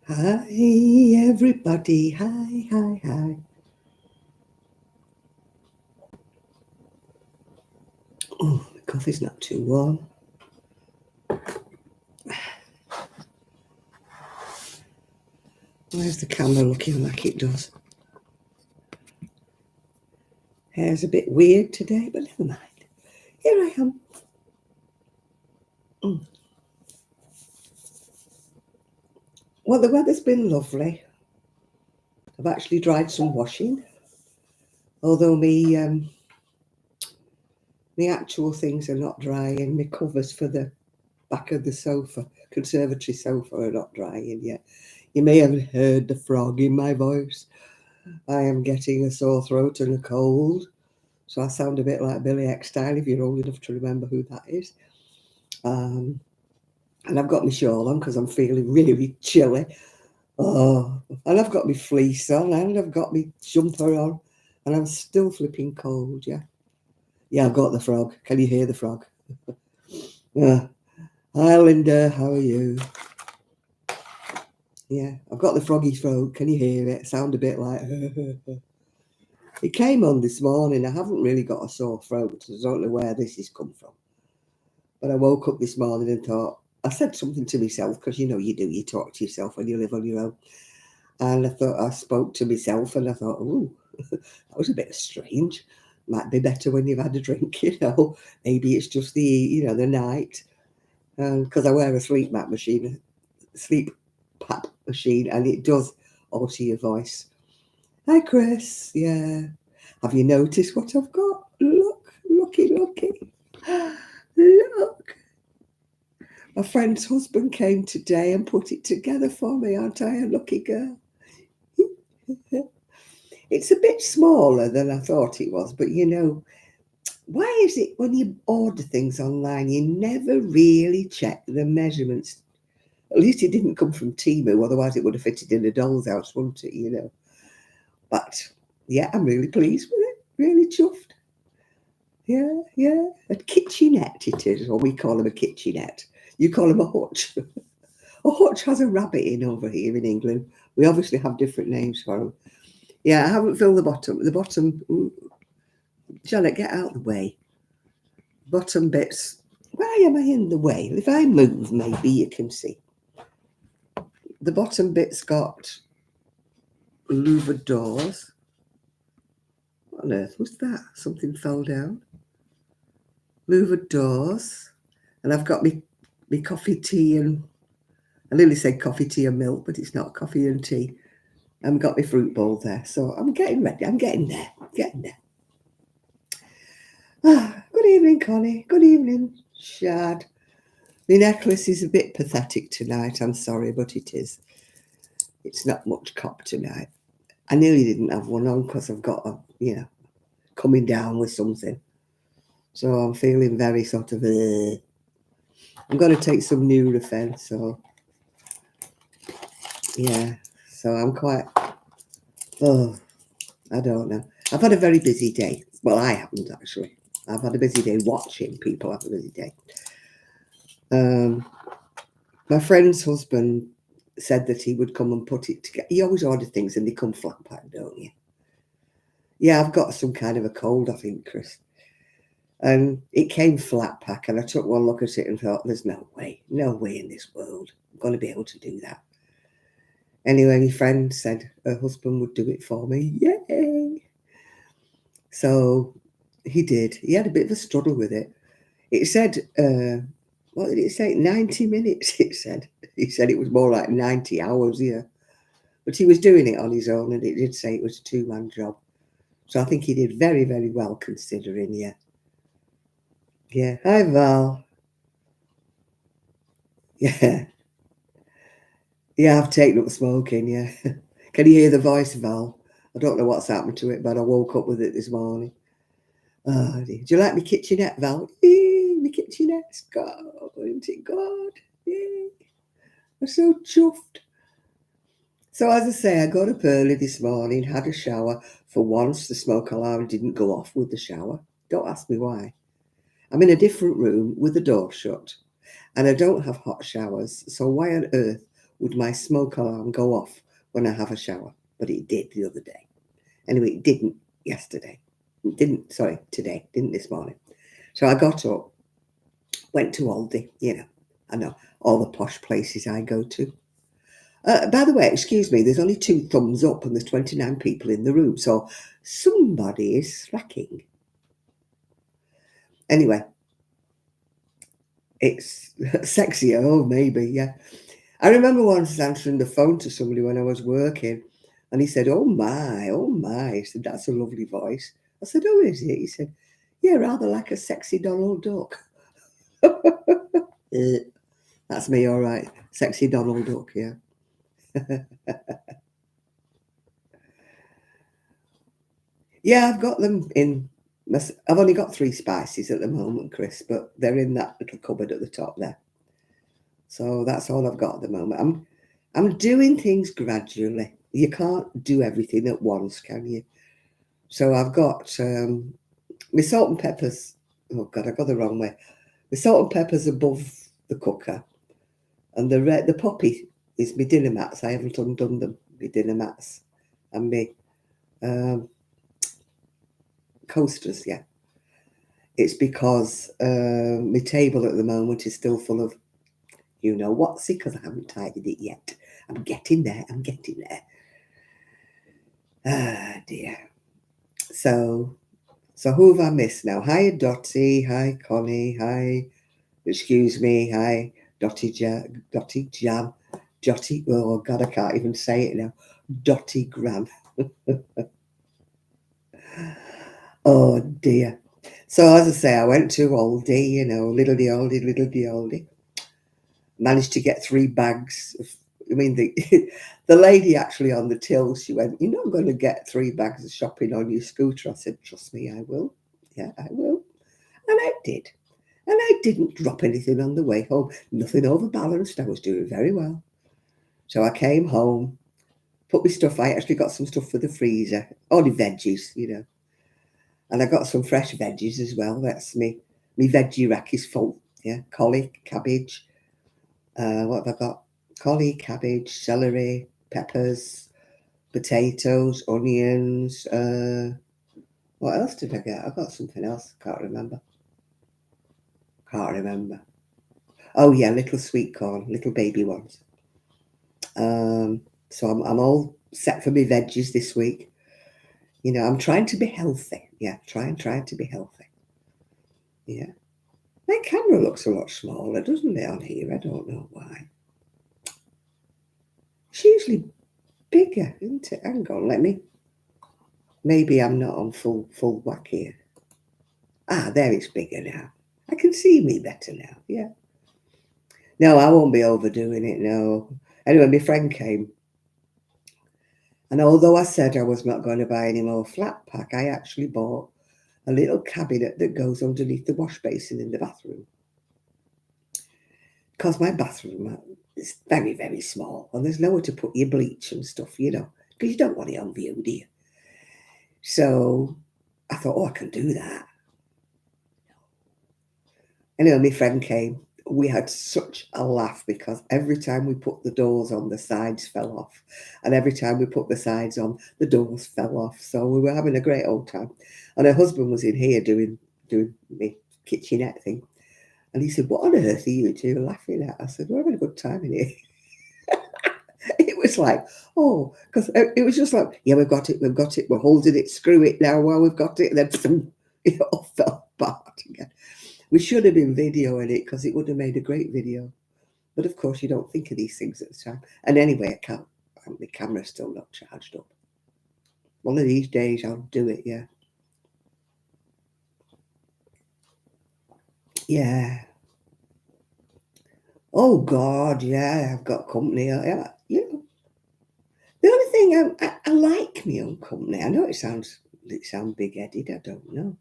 Hi, everybody. Hi, hi, hi. Oh, the coffee's not too warm. Where's the camera looking like it does? Hair's a bit weird today, but never mind. Here I am. Mm. Well, the weather's been lovely. I've actually dried some washing, although the actual things are not drying. My covers for the back of the sofa, conservatory sofa, are not drying yet. You may have heard the frog in my voice. I am getting a sore throat and a cold. So I sound a bit like Billy Eckstine, if you're old enough to remember who that is. And I've got my shawl on because I'm feeling really chilly. Oh, and I've got my fleece on and I've got my jumper on and I'm still flipping cold, yeah. Yeah, I've got the frog. Can you hear the frog? Yeah. Hi, Linda. How are you? Yeah, I've got the froggy throat. Can you hear it? Sound a bit like... It came on this morning. I haven't really got a sore throat. I don't know where this has come from. But I woke up this morning and thought, I said something to myself, because you know you do, you talk to yourself when you live on your own. And I thought, I spoke to myself and I thought, oh, that was a bit strange. Might be better when you've had a drink, you know. Maybe it's just the night. Because I wear a sleep pap machine, and it does alter your voice. Hi, Chris. Yeah. Have you noticed what I've got? Looky. Look. My friend's husband came today and put it together for me. Aren't I a lucky girl? It's a bit smaller than I thought it was, but why is it when you order things online, you never really check the measurements? At least it didn't come from Temu, otherwise it would have fitted in a doll's house, wouldn't it? But yeah, I'm really pleased with it. Really chuffed. Yeah. A kitchenette it is, or we call them a kitchenette. You call them a hutch. A hutch has a rabbit in over here in England. We obviously have different names for them. Yeah, I haven't filled the bottom. The bottom, ooh, Janet, get out of the way. Bottom bits. Why am I in the way? If I move, maybe you can see. The bottom bit's got louvered doors. What on earth was that? Something fell down. Louvered doors. And I've got me coffee, tea, and I nearly said coffee, tea, and milk, but it's not coffee and tea. I've got my fruit bowl there. So I'm getting ready. I'm getting there. Getting there. Good evening, Connie. Good evening, Shad. The necklace is a bit pathetic tonight. I'm sorry, but it is. It's not much cop tonight. I nearly didn't have one on because I've got coming down with something. So I'm feeling very sort of... I'm going to take some Nurofen, so... Yeah, so I'm quite... Oh, I don't know. I've had a very busy day. Well, I haven't, actually. I've had a busy day watching people have a busy day. My friend's husband said that he would come and put it together. You always order things and they come flat pack, don't you? Yeah, I've got some kind of a cold, I think, Chris. And it came flat pack, and I took one look at it and thought, there's no way in this world I'm going to be able to do that. Anyway, my friend said her husband would do it for me. Yay! So he did. He had a bit of a struggle with it. It said, what did it say? 90 minutes, it said. He said it was more like 90 hours, yeah. But he was doing it on his own, and it did say it was a two-man job. So I think he did very, very well considering, yeah. Yeah. Hi, Val. Yeah. Yeah, I've taken up smoking, yeah. Can you hear the voice, Val? I don't know what's happened to it, but I woke up with it this morning. Oh, dear. Do you like my kitchenette, Val? My kitchenette's God, isn't it God? Yay. I'm so chuffed. So as I say, I got up early this morning, had a shower. For once, the smoke alarm didn't go off with the shower. Don't ask me why. I'm in a different room with the door shut, and I don't have hot showers. So why on earth would my smoke alarm go off when I have a shower, but it did the other day. Anyway, it didn't yesterday. It didn't, sorry, today, didn't this morning. So I got up, went to Aldi, I know, all the posh places I go to. By the way, excuse me, there's only 2 thumbs up and there's 29 people in the room, so somebody is slacking. Anyway, it's sexier, oh, maybe, yeah. I remember once answering the phone to somebody when I was working, and he said, oh my, oh my. He said, that's a lovely voice. I said, oh, is it? He said, yeah, rather like a sexy Donald Duck. That's me, all right. Sexy Donald Duck, yeah. Yeah, I've got them in. I've only got 3 spices at the moment, Chris, but they're in that little cupboard at the top there. So that's all I've got at the moment. I'm doing things gradually. You can't do everything at once, can you? So I've got my salt and peppers. Oh God, I got the wrong way. The salt and peppers above the cooker, and the poppy is my dinner mats. I haven't undone them. My dinner mats and my coasters. Yeah, it's because my table at the moment is still full of you know what's it, because I haven't tidied it yet. I'm getting there. I'm getting there. Ah dear. So who have I missed now? Hi Dottie. Hi Connie. Hi. Excuse me. Hi Dottie Jam. Dottie. Oh God, I can't even say it now. Dottie Gram. Oh dear. So as I say, I went to Aldi, little the Aldi. Managed to get 3 bags of, the lady actually on the till, she went, you're not going to get 3 bags of shopping on your scooter. I said, trust me, I will. Yeah, I will. And I did. And I didn't drop anything on the way home. Nothing overbalanced. I was doing very well. So I came home, put my stuff. I actually got some stuff for the freezer, only veggies, And I got some fresh veggies as well. That's me. My veggie rack is full. Yeah, collie, cabbage. What have I got? Collie, cabbage, celery, peppers, potatoes, onions. What else did I get? I got something else. Can't remember. Oh yeah, little sweet corn, little baby ones. So I'm all set for my veggies this week. I'm trying to be healthy. Yeah, trying to be healthy. Yeah. My camera looks a lot smaller, doesn't it, on here? I don't know why. It's usually bigger, isn't it? Hang on, maybe I'm not on full whack here. Ah, there, it's bigger now. I can see me better now, yeah. No, I won't be overdoing it, no. Anyway, my friend came. And although I said I was not going to buy any more flat pack, I actually bought a little cabinet that goes underneath the wash basin in the bathroom. Because my bathroom is very, very small and there's nowhere to put your bleach and stuff, because you don't want it on view, do you? So I thought, oh, I can do that. Anyway, my friend came. We had such a laugh because every time we put the doors on, the sides fell off. And every time we put the sides on, the doors fell off. So we were having a great old time. And her husband was in here doing my kitchenette thing. And he said, what on earth are you two laughing at? I said, we're having a good time in here. It was like, oh, because it was just like, yeah, we've got it, we're holding it, screw it now while we've got it. And then it all fell apart again. We should have been videoing it because it would have made a great video. But of course, you don't think of these things at the time. And anyway, I can't. The camera's still not charged up. One of these days, I'll do it, yeah. Yeah. Oh, God, yeah, I've got company. Yeah, The only thing, I like my own company. I know it sounds big-headed. I don't know.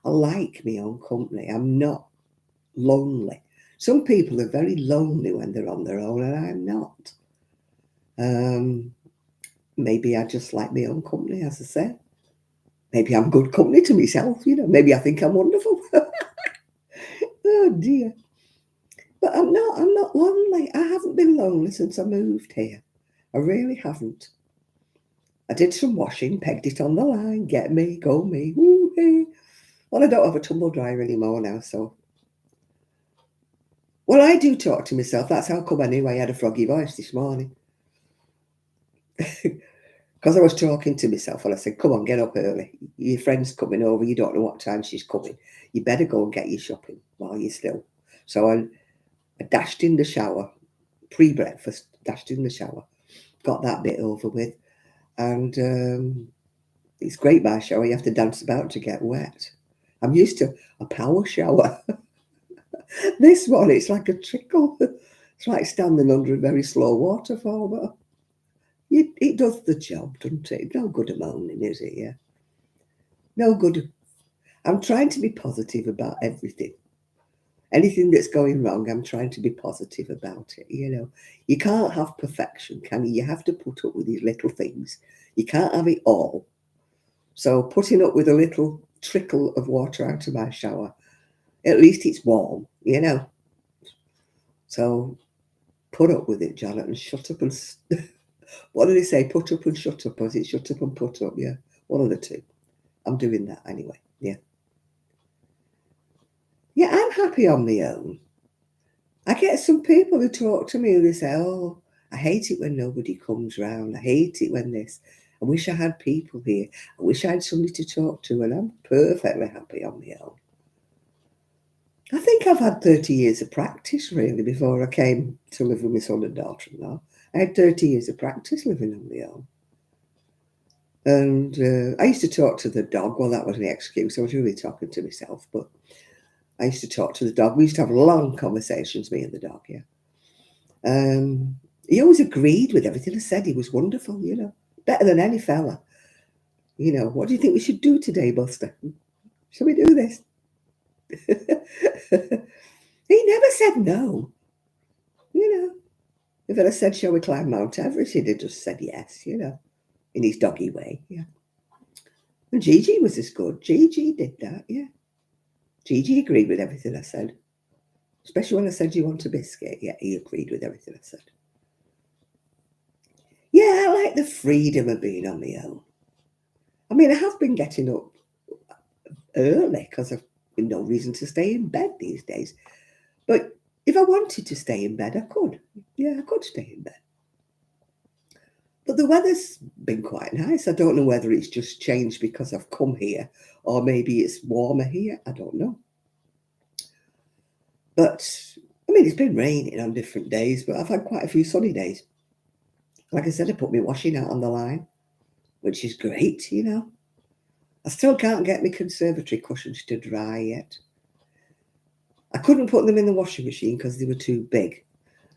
I like my own company. I'm not lonely. Some people are very lonely when they're on their own, and I'm not. Maybe I just like my own company, as I say. Maybe I'm good company to myself, Maybe I think I'm wonderful. Oh dear. But I'm not lonely. I haven't been lonely since I moved here. I really haven't. I did some washing, pegged it on the line, get me, go me, woo-hoo. Well, I don't have a tumble dryer anymore now, so. Well, I do talk to myself. That's how come anyway. I had a froggy voice this morning. Because I was talking to myself and I said, come on, get up early. Your friend's coming over. You don't know what time she's coming. You better go and get your shopping while you're still. So I dashed in the shower, pre-breakfast, dashed in the shower, got that bit over with. And it's great by shower. You have to dance about to get wet. I'm used to a power shower. This one, it's like a trickle. It's like standing under a very slow waterfall, but it does the job, doesn't it? No good at moaning, is it? Yeah. No good. I'm trying to be positive about everything. Anything that's going wrong, I'm trying to be positive about it. You can't have perfection, can you? You have to put up with these little things. You can't have it all. So putting up with a little trickle of water out of my shower, at least it's warm. So put up with it, Janet, and shut up and... What do they say? Put up and shut up, or is it shut up and put up? Yeah, one of the two. I'm doing that anyway, yeah. Yeah, I'm happy on my own. I get some people who talk to me and they say, oh, I hate it when nobody comes round. I hate it when this. I wish I had people here. I wish I had somebody to talk to, and I'm perfectly happy on my own. I think I've had 30 years of practice, really, before I came to live with my son and daughter-in-law. I had 30 years of practice living on my own. And I used to talk to the dog. Well, that was an excuse. I was really talking to myself, but I used to talk to the dog. We used to have long conversations, me and the dog, yeah. He always agreed with everything I said. He was wonderful, better than any fella. What do you think we should do today, Buster? Shall we do this? He never said no. If I said, shall we climb Mount Everest, he'd have just said yes, in his doggy way, yeah. And Gigi was as good. Gigi did that, yeah. Gigi agreed with everything I said. Especially when I said, you want a biscuit? Yeah, he agreed with everything I said. Yeah, I like the freedom of being on my own. I mean, I have been getting up early because I've been no reason to stay in bed these days. But if I wanted to stay in bed, I could. Yeah, I could stay in bed. But the weather's been quite nice. I don't know whether it's just changed because I've come here or maybe it's warmer here. I don't know. But, I mean, it's been raining on different days, but I've had quite a few sunny days. Like I said, I put my washing out on the line, which is great, I still can't get my conservatory cushions to dry yet. I couldn't put them in the washing machine because they were too big.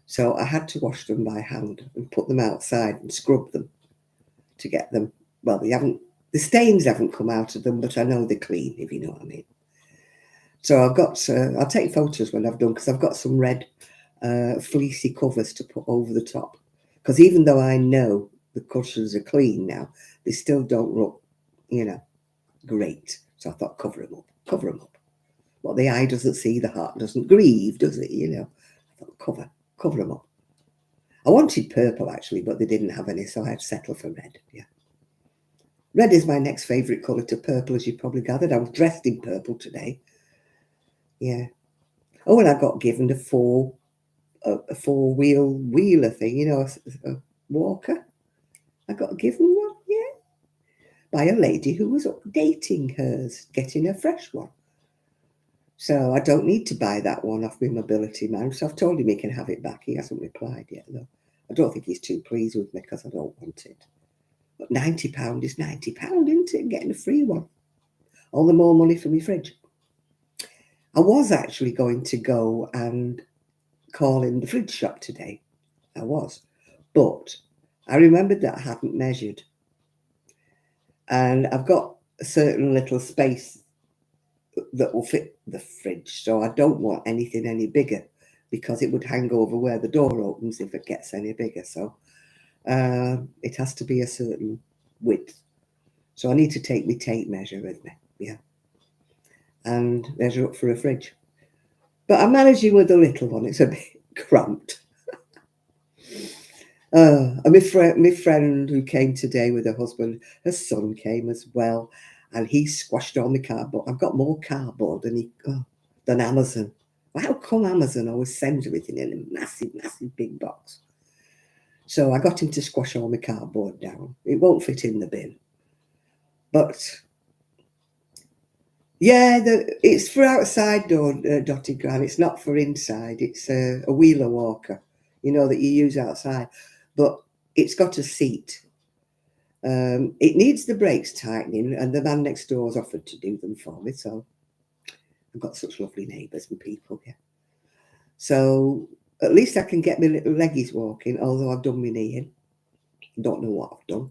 So I had to wash them by hand and put them outside and scrub them to get them. Well, the stains haven't come out of them, but I know they're clean, if you know what I mean. So I'll take photos when I've done, because I've got some red fleecy covers to put over the top. Because even though I know the cushions are clean now, they still don't look, great. So I thought, cover them up. What the eye doesn't see, the heart doesn't grieve, does it? I thought, cover them up. I wanted purple, actually, but they didn't have any, so I had to settle for red, yeah. Red is my next favourite colour to purple, as you probably gathered. I was dressed in purple today. Yeah. Oh, and I got given a four-wheel wheeler thing, a walker. I got given one, yeah, by a lady who was updating hers, getting a fresh one. So I don't need to buy that one off my mobility man. So I've told him he can have it back. He hasn't replied yet, though. I don't think he's too pleased with me because I don't want it. But £90 is £90, isn't it? Getting a free one. All the more money for my fridge. I was actually going to go and call in the fridge shop today. I was. But I remembered that I hadn't measured. And I've got a certain little space that will fit the fridge. So I don't want anything any bigger because it would hang over where the door opens if it gets any bigger. So it has to be a certain width. So I need to take my tape measure with me. Yeah. And measure up for a fridge. But I'm managing with the little one. It's a bit cramped. And my friend who came today with her husband, her son came as well, and he squashed all my cardboard. I've got more cardboard than Amazon. Well, how come Amazon always sends everything in a massive, massive big box? So I got him to squash all my cardboard down. It won't fit in the bin. But yeah, it's for outside door, dotted ground. It's not for inside. It's a wheeler walker, that you use outside. But it's got a seat. It needs the brakes tightening, and the man next door's offered to do them for me. So I've got such lovely neighbours and people, yeah. So at least I can get my little leggies walking, although I've done my knee in. Don't know what I've done.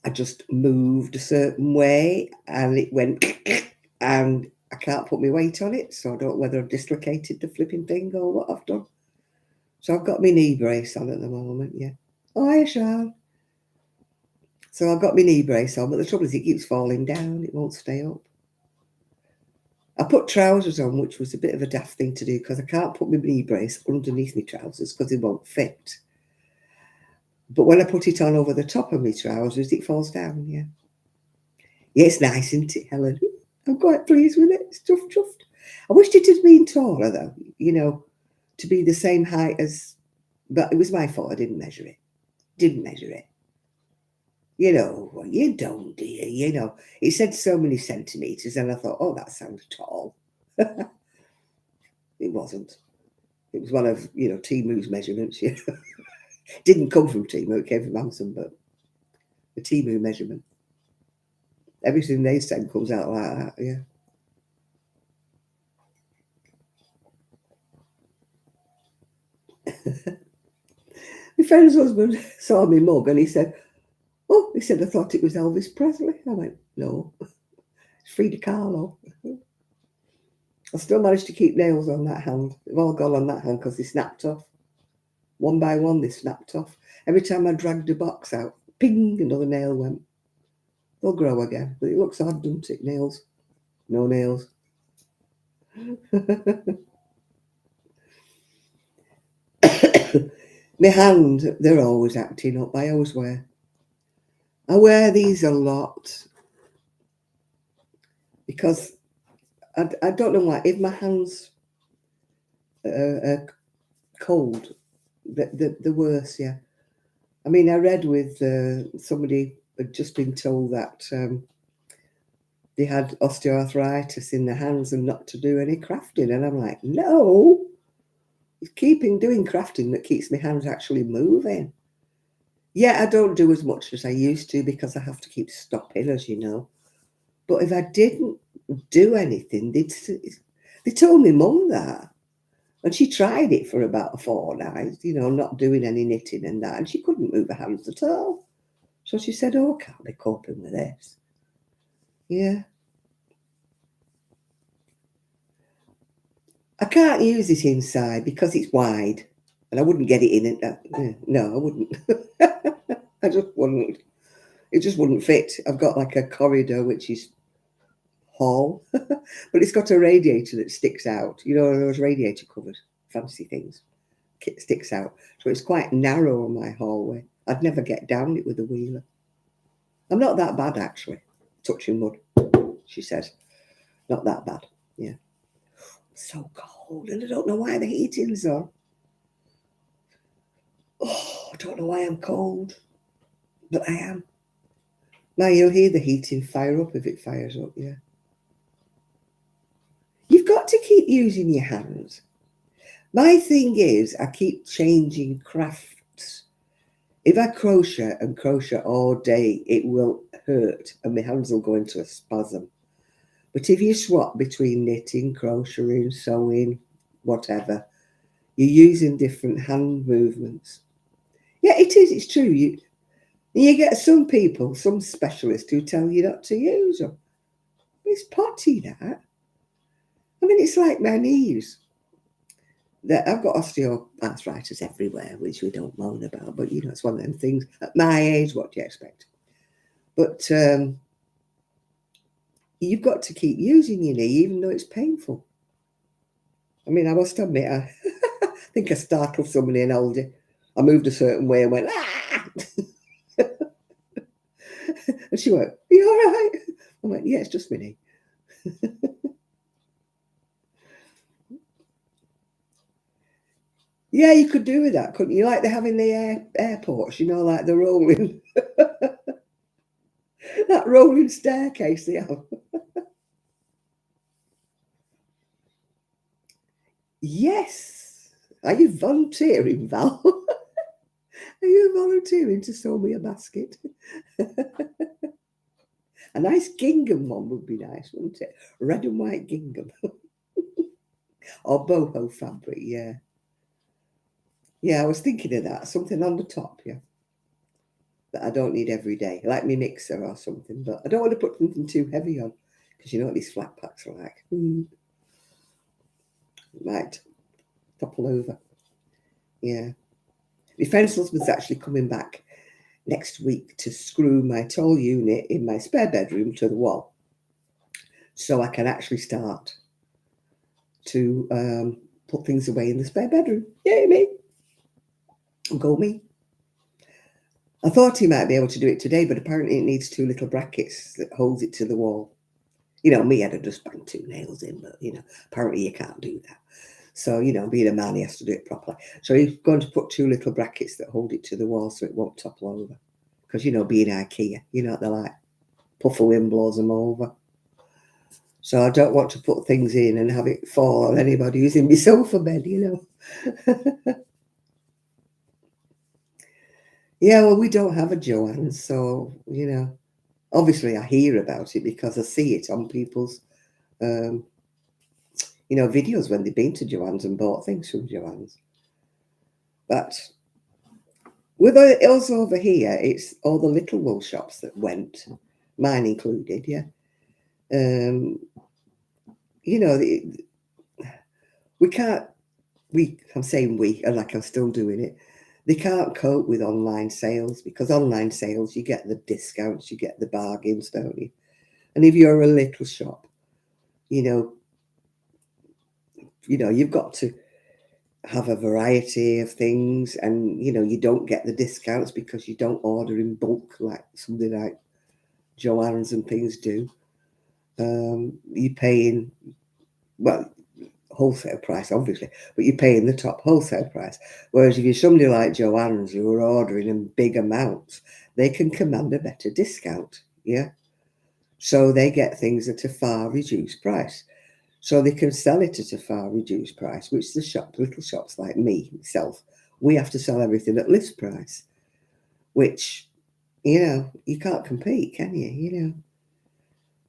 I just moved a certain way and it went and I can't put my weight on it, so I don't know whether I've dislocated the flipping thing or what I've done. So I've got my knee brace on at the moment, yeah. Oh, hi, Sean. So I've got my knee brace on, but the trouble is it keeps falling down. It won't stay up. I put trousers on, which was a bit of a daft thing to do because I can't put my knee brace underneath my trousers because it won't fit. But when I put it on over the top of my trousers, it falls down, yeah. Yeah, it's nice, isn't it, Helen? I'm quite pleased with it. It's chuffed. I wished it had been taller, though, to be the same height as... But it was my fault. I didn't measure it. You don't, do you? It said so many centimetres, and I thought, oh, that sounds tall. It wasn't. It was one of, Timu's measurements, yeah. Didn't come from Timu, it came from Amazon, but the Timu measurement. Everything they send comes out like that, yeah. My friend's husband saw me mug and he said, I thought it was Elvis Presley. I went, no, it's Frida Kahlo. I still managed to keep nails on that hand. They've all gone on that hand because they snapped off. One by one, they snapped off. Every time I dragged a box out, ping, another nail went. They'll grow again, but it looks odd, doesn't it? Nails. No nails. My hand, they're always acting up. I wear these a lot because I don't know why. If my hands are cold, the worse, yeah. I mean, I read with somebody had just been told that they had osteoarthritis in their hands and not to do any crafting. And I'm like, no, it's doing crafting that keeps my hands actually moving. Yeah, I don't do as much as I used to because I have to keep stopping, as you know. But if I didn't do anything, they told me mum that. And she tried it for about a fortnight, not doing any knitting and that. And she couldn't move her hands at all. So she said, I can't be coping with this. Yeah. I can't use it inside because it's wide. And I wouldn't get it in it. No, I wouldn't. I just wouldn't. It just wouldn't fit. I've got like a corridor, which is hall, but it's got a radiator that sticks out. Those radiator covers, fancy things. It sticks out. So it's quite narrow on my hallway. I'd never get down it with a wheeler. I'm not that bad, actually. Touching wood, she says. Not that bad, yeah. So cold, and I don't know why the heating's on. Oh, I don't know why I'm cold, but I am. Now you'll hear the heating fire up if it fires up, yeah. You've got to keep using your hands. My thing is, I keep changing crafts. If I crochet all day, it will hurt and my hands will go into a spasm. But if you swap between knitting, crocheting, sewing, whatever, you're using different hand movements. Yeah, it is. It's true. You get some people, some specialists who tell you not to use them. It's potty, that. I mean, it's like my knees. I've got osteoarthritis everywhere, which we don't moan about, but it's one of them things. At my age, what do you expect? But you've got to keep using your knee, even though it's painful. I mean, I must admit, I think I startled somebody and oldie. I moved a certain way and went, ah! And she went, are you all right? I went, yeah, it's just Minnie. Yeah, you could do with that, couldn't you? Like they have in the airports, you know, like the rolling, that rolling staircase they have. Yes. Are you volunteering, Val? Are you volunteering to sew me a basket? A nice gingham one would be nice, wouldn't it? Red and white gingham. Or boho fabric, yeah. Yeah, I was thinking of that. Something on the top, yeah. That I don't need every day, like my mixer or something. But I don't want to put something too heavy on, because you know what these flat packs are like. Might topple over. Yeah. My friend's husband's actually coming back next week to screw my tall unit in my spare bedroom to the wall, so I can actually start to put things away in the spare bedroom. Yay, me. Go me. I thought he might be able to do it today, but apparently it needs two little brackets that holds it to the wall. You know, me, I'd have just banged two nails in, but, you know, apparently you can't do that. So, you know, being a man, he has to do it properly. So he's going to put two little brackets that hold it to the wall so it won't topple over. Because, you know, being IKEA, you know what they're like. Puff a wind blows them over. So I don't want to put things in and have it fall on anybody who's in my sofa bed, you know. Yeah, well, we don't have a Joanne's, so, you know, obviously I hear about it because I see it on people's, you know, videos when they've been to Joanne's and bought things from Joanne's. But with us over here, it's all the little wool shops that went, mine included, yeah. You know, we can't, I'm saying we, like I'm still doing it. They can't cope with online sales, because online sales, you get the discounts, you get the bargains, don't you? And if you're a little shop, you know, you've got to have a variety of things, and you know, you don't get the discounts because you don't order in bulk like something like Joann's and things do. You're paying, well, wholesale price obviously, but you're paying the top wholesale price. Whereas if you're somebody like Joann's who are ordering in big amounts, they can command a better discount, yeah. So they get things at a far reduced price. So they can sell it at a far reduced price, which the little shops like me, myself, we have to sell everything at list price, which, you know, you can't compete, can you? You know,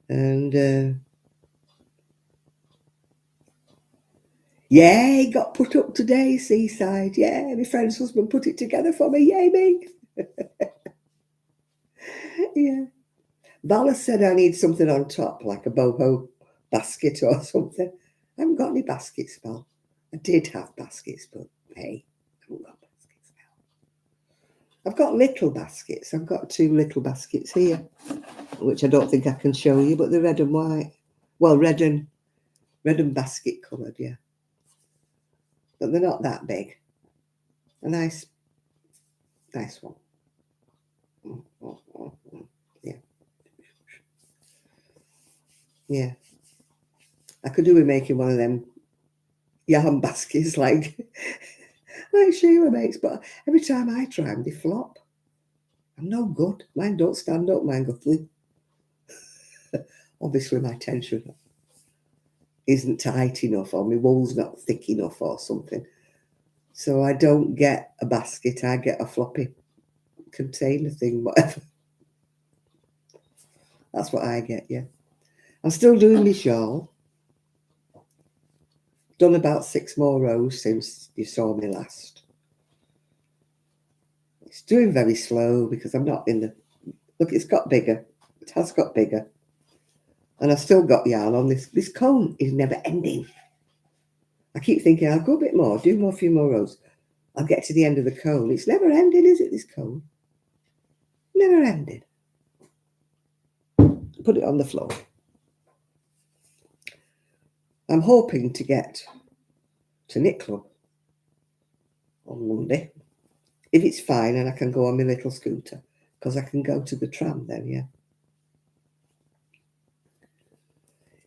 and yeah, it got put up today, Seaside. Yeah, my friend's husband put it together for me. Yay, me. Yeah. Vala said I need something on top, like a boho basket or something. I haven't got any baskets, Val. I did have baskets, but hey, I haven't got baskets now. I've got little baskets. I've got two little baskets here, which I don't think I can show you, but they're red and white. Well, red and basket coloured, yeah. But they're not that big. A nice one. Yeah. Yeah. I could do with making one of them yarn baskets like Sheila makes, but every time I try them, they flop. I'm no good. Mine don't stand up, mine go through. Obviously, my tension isn't tight enough, or my wool's not thick enough, or something. So I don't get a basket, I get a floppy container thing, whatever. That's what I get, yeah. I'm still doing my shawl. Done about 6 more rows since you saw me last. It's doing very slow because I'm not in the... Look, it's got bigger. It has got bigger. And I've still got yarn on this. This cone is never ending. I keep thinking, I'll go a bit more, do a few more rows. I'll get to the end of the cone. It's never ending, is it, this cone? Never ending. Put it on the floor. I'm hoping to get to knit club on Monday. If it's fine and I can go on my little scooter, because I can go to the tram then, yeah.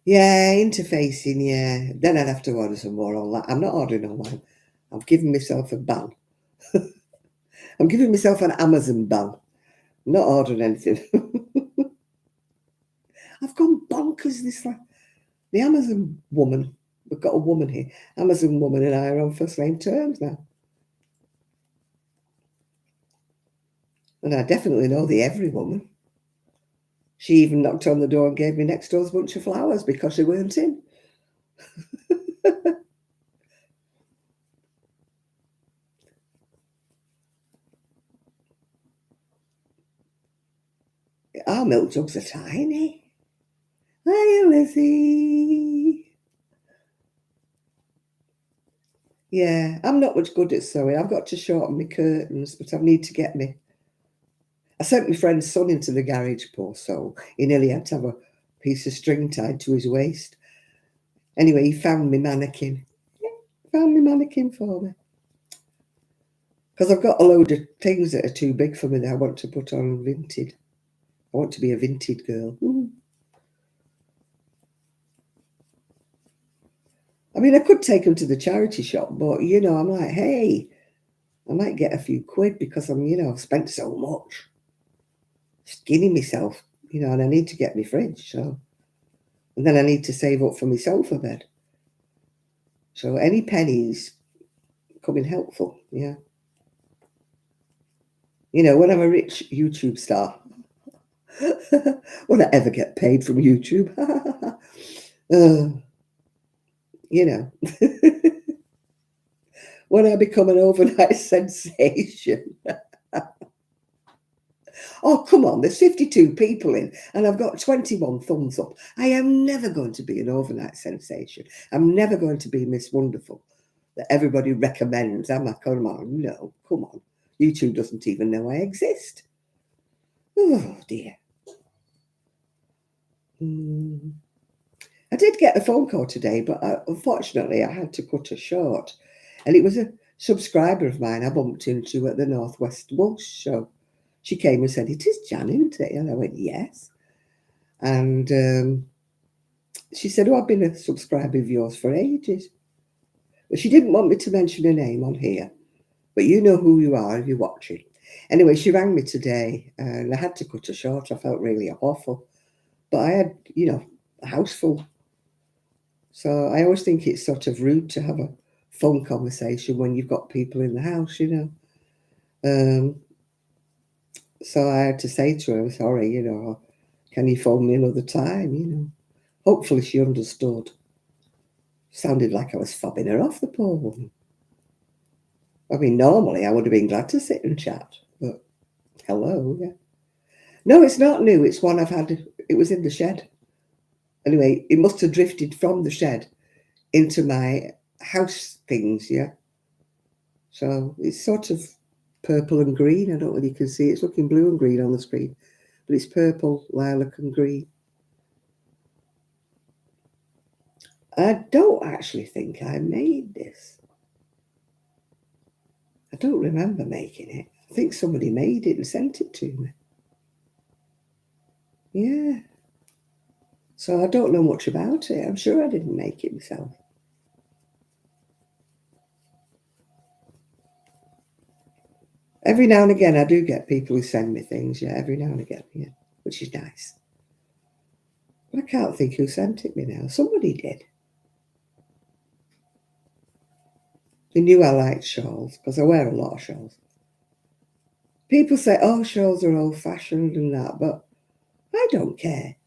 Yeah, interfacing, yeah. Then I'd have to order some more online. I'm not ordering online. I've given myself a ban. I'm giving myself an Amazon ban. I'm not ordering anything. I've gone bonkers this like the Amazon woman. We've got a woman here. Amazon woman and I are on first name terms now. And I definitely know the every woman. She even knocked on the door and gave me next door's bunch of flowers because she weren't in. Our milk jugs are tiny. Hi, Lizzie. Yeah, I'm not much good at sewing. I've got to shorten my curtains, but I need to get me. I sent my friend's son into the garage, poor soul. He nearly had to have a piece of string tied to his waist. Anyway, he found me mannequin. Yeah, found me mannequin for me. Because I've got a load of things that are too big for me that I want to put on Vinted. I want to be a Vinted girl. Ooh. I mean, I could take them to the charity shop, but, I'm like, hey, I might get a few quid because I've spent so much. Skinning myself, and I need to get my fridge, so. And then I need to save up for my sofa bed. So any pennies come in helpful, yeah. When I'm a rich YouTube star, will I ever get paid from YouTube? uh, you know, when I become an overnight sensation. Oh, come on, there's 52 people in and I've got 21 thumbs up. I am never going to be an overnight sensation. I'm never going to be Miss Wonderful that everybody recommends. I'm like, come on, no, come on. YouTube doesn't even know I exist. Oh, dear. I did get a phone call today, but unfortunately I had to cut her short. And it was a subscriber of mine I bumped into at the Northwest Walsh show. She came and said, "It is Jan, isn't it?" And I went, "Yes." And she said, "Oh, I've been a subscriber of yours for ages." But she didn't want me to mention her name on here. But you know who you are if you're watching. Anyway, she rang me today and I had to cut her short. I felt really awful. But I had, a house full. So I always think it's sort of rude to have a phone conversation when you've got people in the house, So I had to say to her, "Sorry, can you phone me another time?" Hopefully she understood. Sounded like I was fobbing her off, the poor woman. I mean, normally I would have been glad to sit and chat, but hello, yeah. No, it's not new. It's one I've had. It was in the shed. Anyway, it must have drifted from the shed into my house things, yeah. So it's sort of purple and green. I don't know whether you can see it's looking blue and green on the screen, but it's purple, lilac and green. I don't actually think I made this. I don't remember making it. I think somebody made it and sent it to me. Yeah. So I don't know much about it. I'm sure I didn't make it myself. Every now and again, I do get people who send me things, yeah, every now and again, yeah, which is nice. But I can't think who sent it me now. Somebody did. They knew I liked shawls, because I wear a lot of shawls. People say, "Oh, shawls are old-fashioned and that," but I don't care.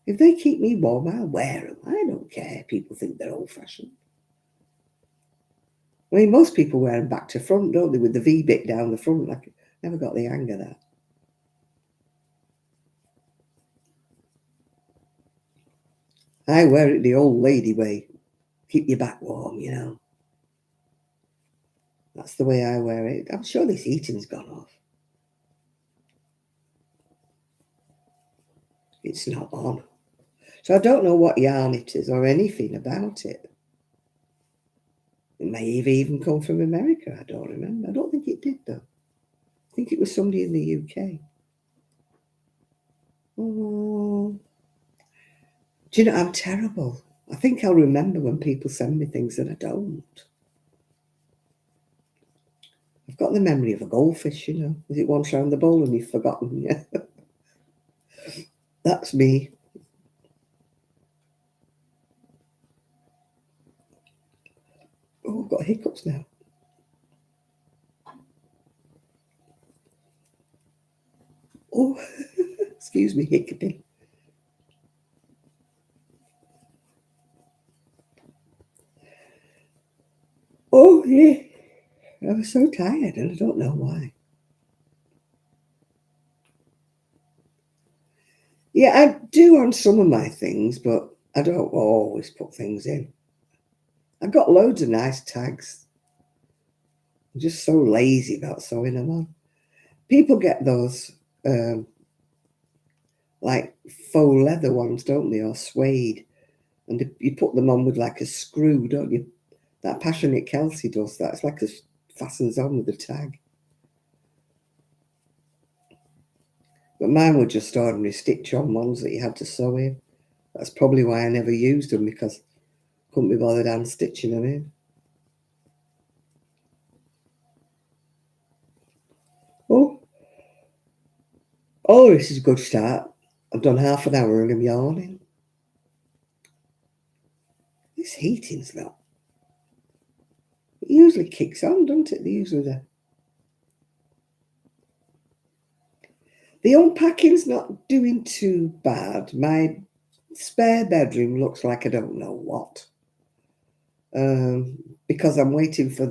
If they keep me warm, I'll wear them. I don't care. People think they're old-fashioned. I mean, most people wear them back to front, don't they, with the V bit down the front. Like, never got the hang of that. I wear it the old lady way. Keep your back warm. That's the way I wear it. I'm sure this heating's gone off. It's not on. So I don't know what yarn it is or anything about it. may have even come from America. I don't remember. I don't think it did, though. I think it was somebody in the UK. Oh, do you know, I'm terrible. I think I'll remember when people send me things that I don't. I've got the memory of a goldfish, you know. Is it once round the bowl and you've forgotten? Yeah. That's me. Oh, I've got hiccups now. Oh, excuse me, hiccuping. Oh, yeah. I was so tired and I don't know why. Yeah, I do on some of my things, but I don't always put things in. I've got loads of nice tags. I'm just so lazy about sewing them on. People get those um, like faux leather ones, don't they, or suede, and you put them on with like a screw, don't you? That Passionate Kelsey does that. It's like it fastens on with a tag. But mine were just ordinary stitch-on ones that you had to sew in. That's probably why I never used them, because I couldn't be bothered hand stitching them in. Oh, oh, this is a good start. I've done half an hour and I'm yawning. This heating's not. It usually kicks on, doesn't it? The unpacking's not doing too bad. My spare bedroom looks like I don't know what. Because I'm waiting for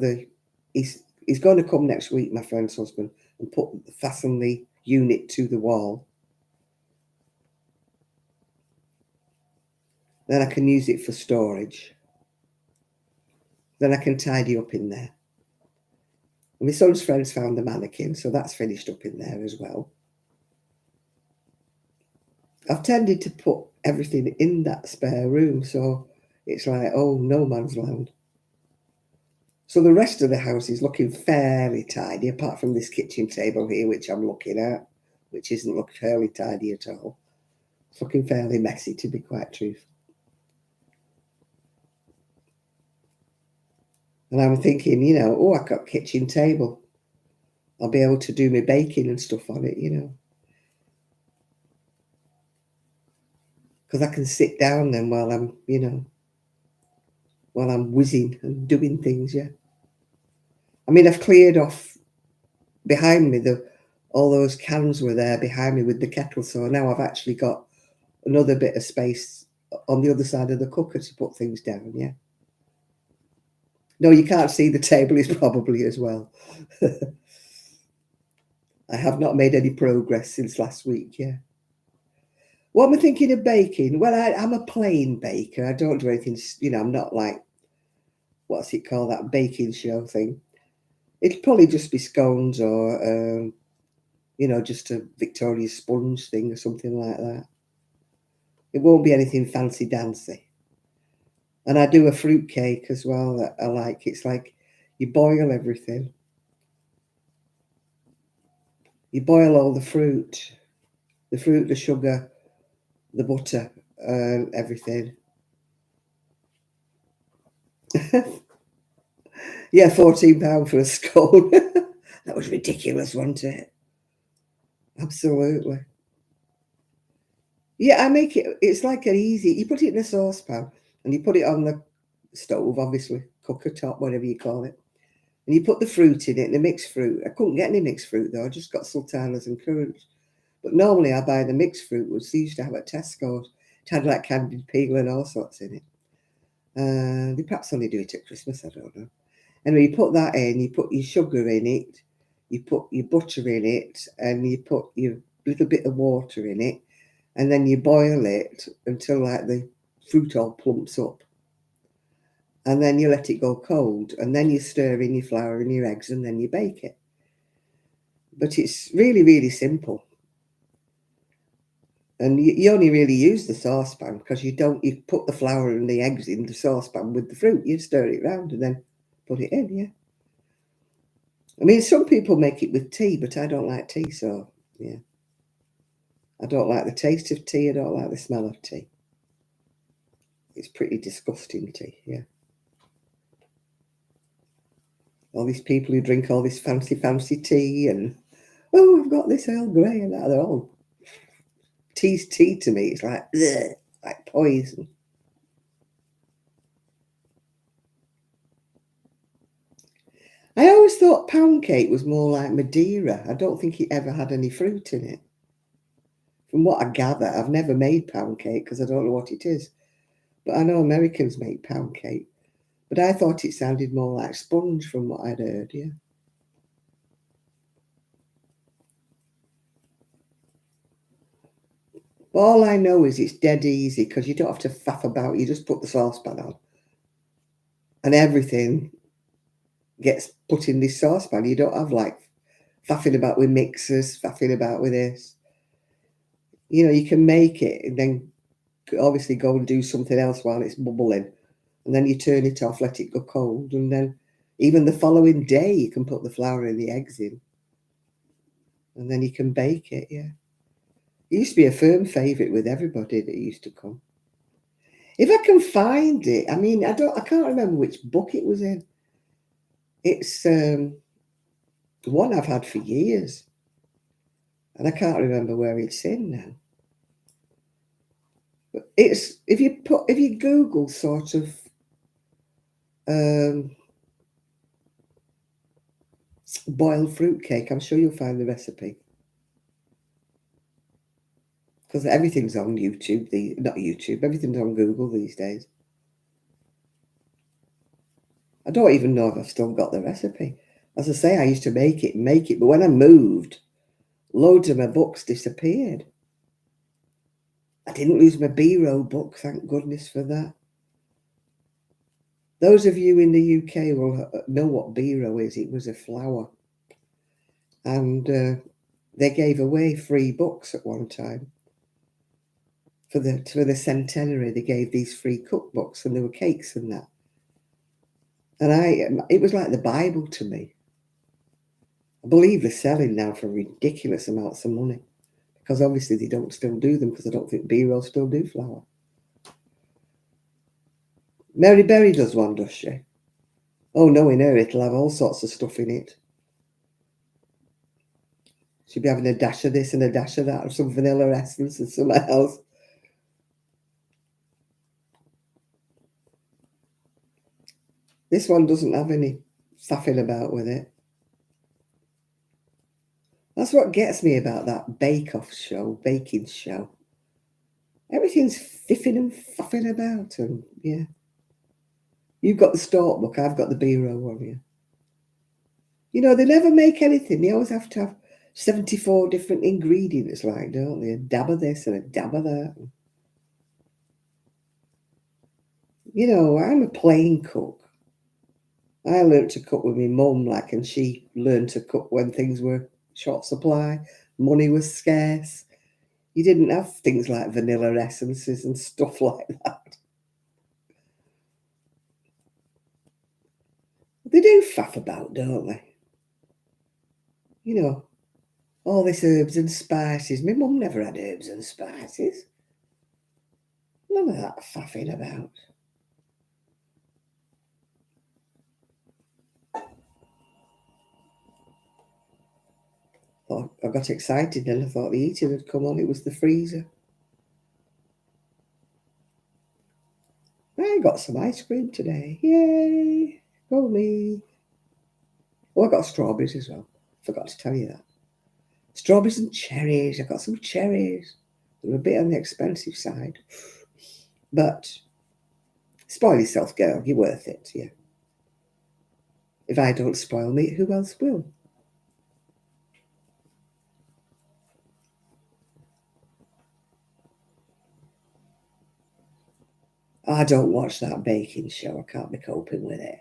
he's going to come next week, my friend's husband, and fasten the unit to the wall. Then I can use it for storage. Then I can tidy up in there. And my son's friends found the mannequin, so that's finished up in there as well. I've tended to put everything in that spare room, so it's like, oh, no man's land. So the rest of the house is looking fairly tidy, apart from this kitchen table here, which I'm looking at, which isn't looking fairly tidy at all. It's looking fairly messy, to be quite truthful. And I'm thinking, you know, oh, I've got a kitchen table. I'll be able to do my baking and stuff on it, you know. Because I can sit down then while I'm, you know, while I'm whizzing and doing things, yeah. I mean, I've cleared off behind me, all those cans were there behind me with the kettle, so now I've actually got another bit of space on the other side of the cooker to put things down, yeah. No, you can't see the table is probably as well. I have not made any progress since last week, yeah. What am I thinking of baking? Well, I'm a plain baker. I don't do anything, you know, I'm not like, what's it called, that baking show thing. It'll probably just be scones or, you know, just a Victoria sponge thing or something like that. It won't be anything fancy dancy. And I do a fruit cake as well that I like. It's like you boil everything. You boil all the fruit, the sugar, the butter, everything. Yeah, £14 for a scone. That was ridiculous, wasn't it? Absolutely. Yeah, I make it, it's like an easy, you put it in a saucepan and you put it on the stove, obviously, cooker top, whatever you call it. And you put the fruit in it, the mixed fruit. I couldn't get any mixed fruit though, I just got sultanas and currants. But normally I buy the mixed fruit, which they used to have at Tesco's. It had like candied peel and all sorts in it. They perhaps only do it at Christmas, I don't know. Anyway, you put that in, you put your sugar in it, you put your butter in it, and you put your little bit of water in it, and then you boil it until like the fruit all plumps up. And then you let it go cold, and then you stir in your flour and your eggs, and then you bake it. But it's really, really simple. And you only really use the saucepan because you put the flour and the eggs in the saucepan with the fruit, you stir it round and then put it in, yeah. I mean, some people make it with tea, but I don't like tea, so yeah. I don't like the taste of tea. I don't like the smell of tea. It's pretty disgusting tea, yeah. All these people who drink all this fancy tea and, oh, I've got this Earl Grey and that. They're all, tea's tea to me. It's like, ugh, like poison. I always thought pound cake was more like Madeira. I don't think it ever had any fruit in it. From what I gather, I've never made pound cake because I don't know what it is. But I know Americans make pound cake. But I thought it sounded more like sponge from what I'd heard, yeah. But all I know is it's dead easy because you don't have to faff about. You just put the saucepan on and everything gets put in this saucepan. You don't have like faffing about with mixers, faffing about with this. You know, you can make it and then obviously go and do something else while it's bubbling. And then you turn it off, let it go cold. And then even the following day, you can put the flour and the eggs in. And then you can bake it, yeah. It used to be a firm favourite with everybody that used to come. If I can find it, I mean, I can't remember which book it was in. It's one I've had for years, and I can't remember where it's in now. But it's if you Google sort of um, boiled fruit cake, I'm sure you'll find the recipe because everything's on YouTube. Not YouTube, everything's on Google these days. I don't even know if I've still got the recipe. As I say, I used to make it, but when I moved, loads of my books disappeared. I didn't lose my B-roll book, thank goodness for that. Those of you in the UK will know what B-roll is. It was a flower. And they gave away free books at one time. For the centenary, they gave these free cookbooks and there were cakes and that. And it was like the Bible to me. I believe they're selling now for ridiculous amounts of money. Because obviously they don't still do them because I don't think B-roll still do flour. Mary Berry does one, does she? Oh, knowing her, it'll have all sorts of stuff in it. She'll be having a dash of this and a dash of that, or some vanilla essence and something else. This one doesn't have any faffing about with it. That's what gets me about that bake-off show, baking show. Everything's fiffing and faffing about, and yeah. You've got the Stork book, I've got the B-roll one, yeah. You know, they never make anything. They always have to have 74 different ingredients, like, don't they? A dab of this and a dab of that. You know, I'm a plain cook. I learnt to cook with my mum, like, and she learned to cook when things were short supply, money was scarce. You didn't have things like vanilla essences and stuff like that. They do faff about, don't they? You know, all this herbs and spices. My mum never had herbs and spices. None of that faffing about. Oh, I got excited and I thought the heater had come on. It was the freezer. I got some ice cream today. Yay! Go me. Oh, I got strawberries as well. Forgot to tell you that. Strawberries and cherries. I got some cherries. They're a bit on the expensive side. But spoil yourself, girl. You're worth it, yeah. If I don't spoil me, who else will? I don't watch that baking show. I can't be coping with it.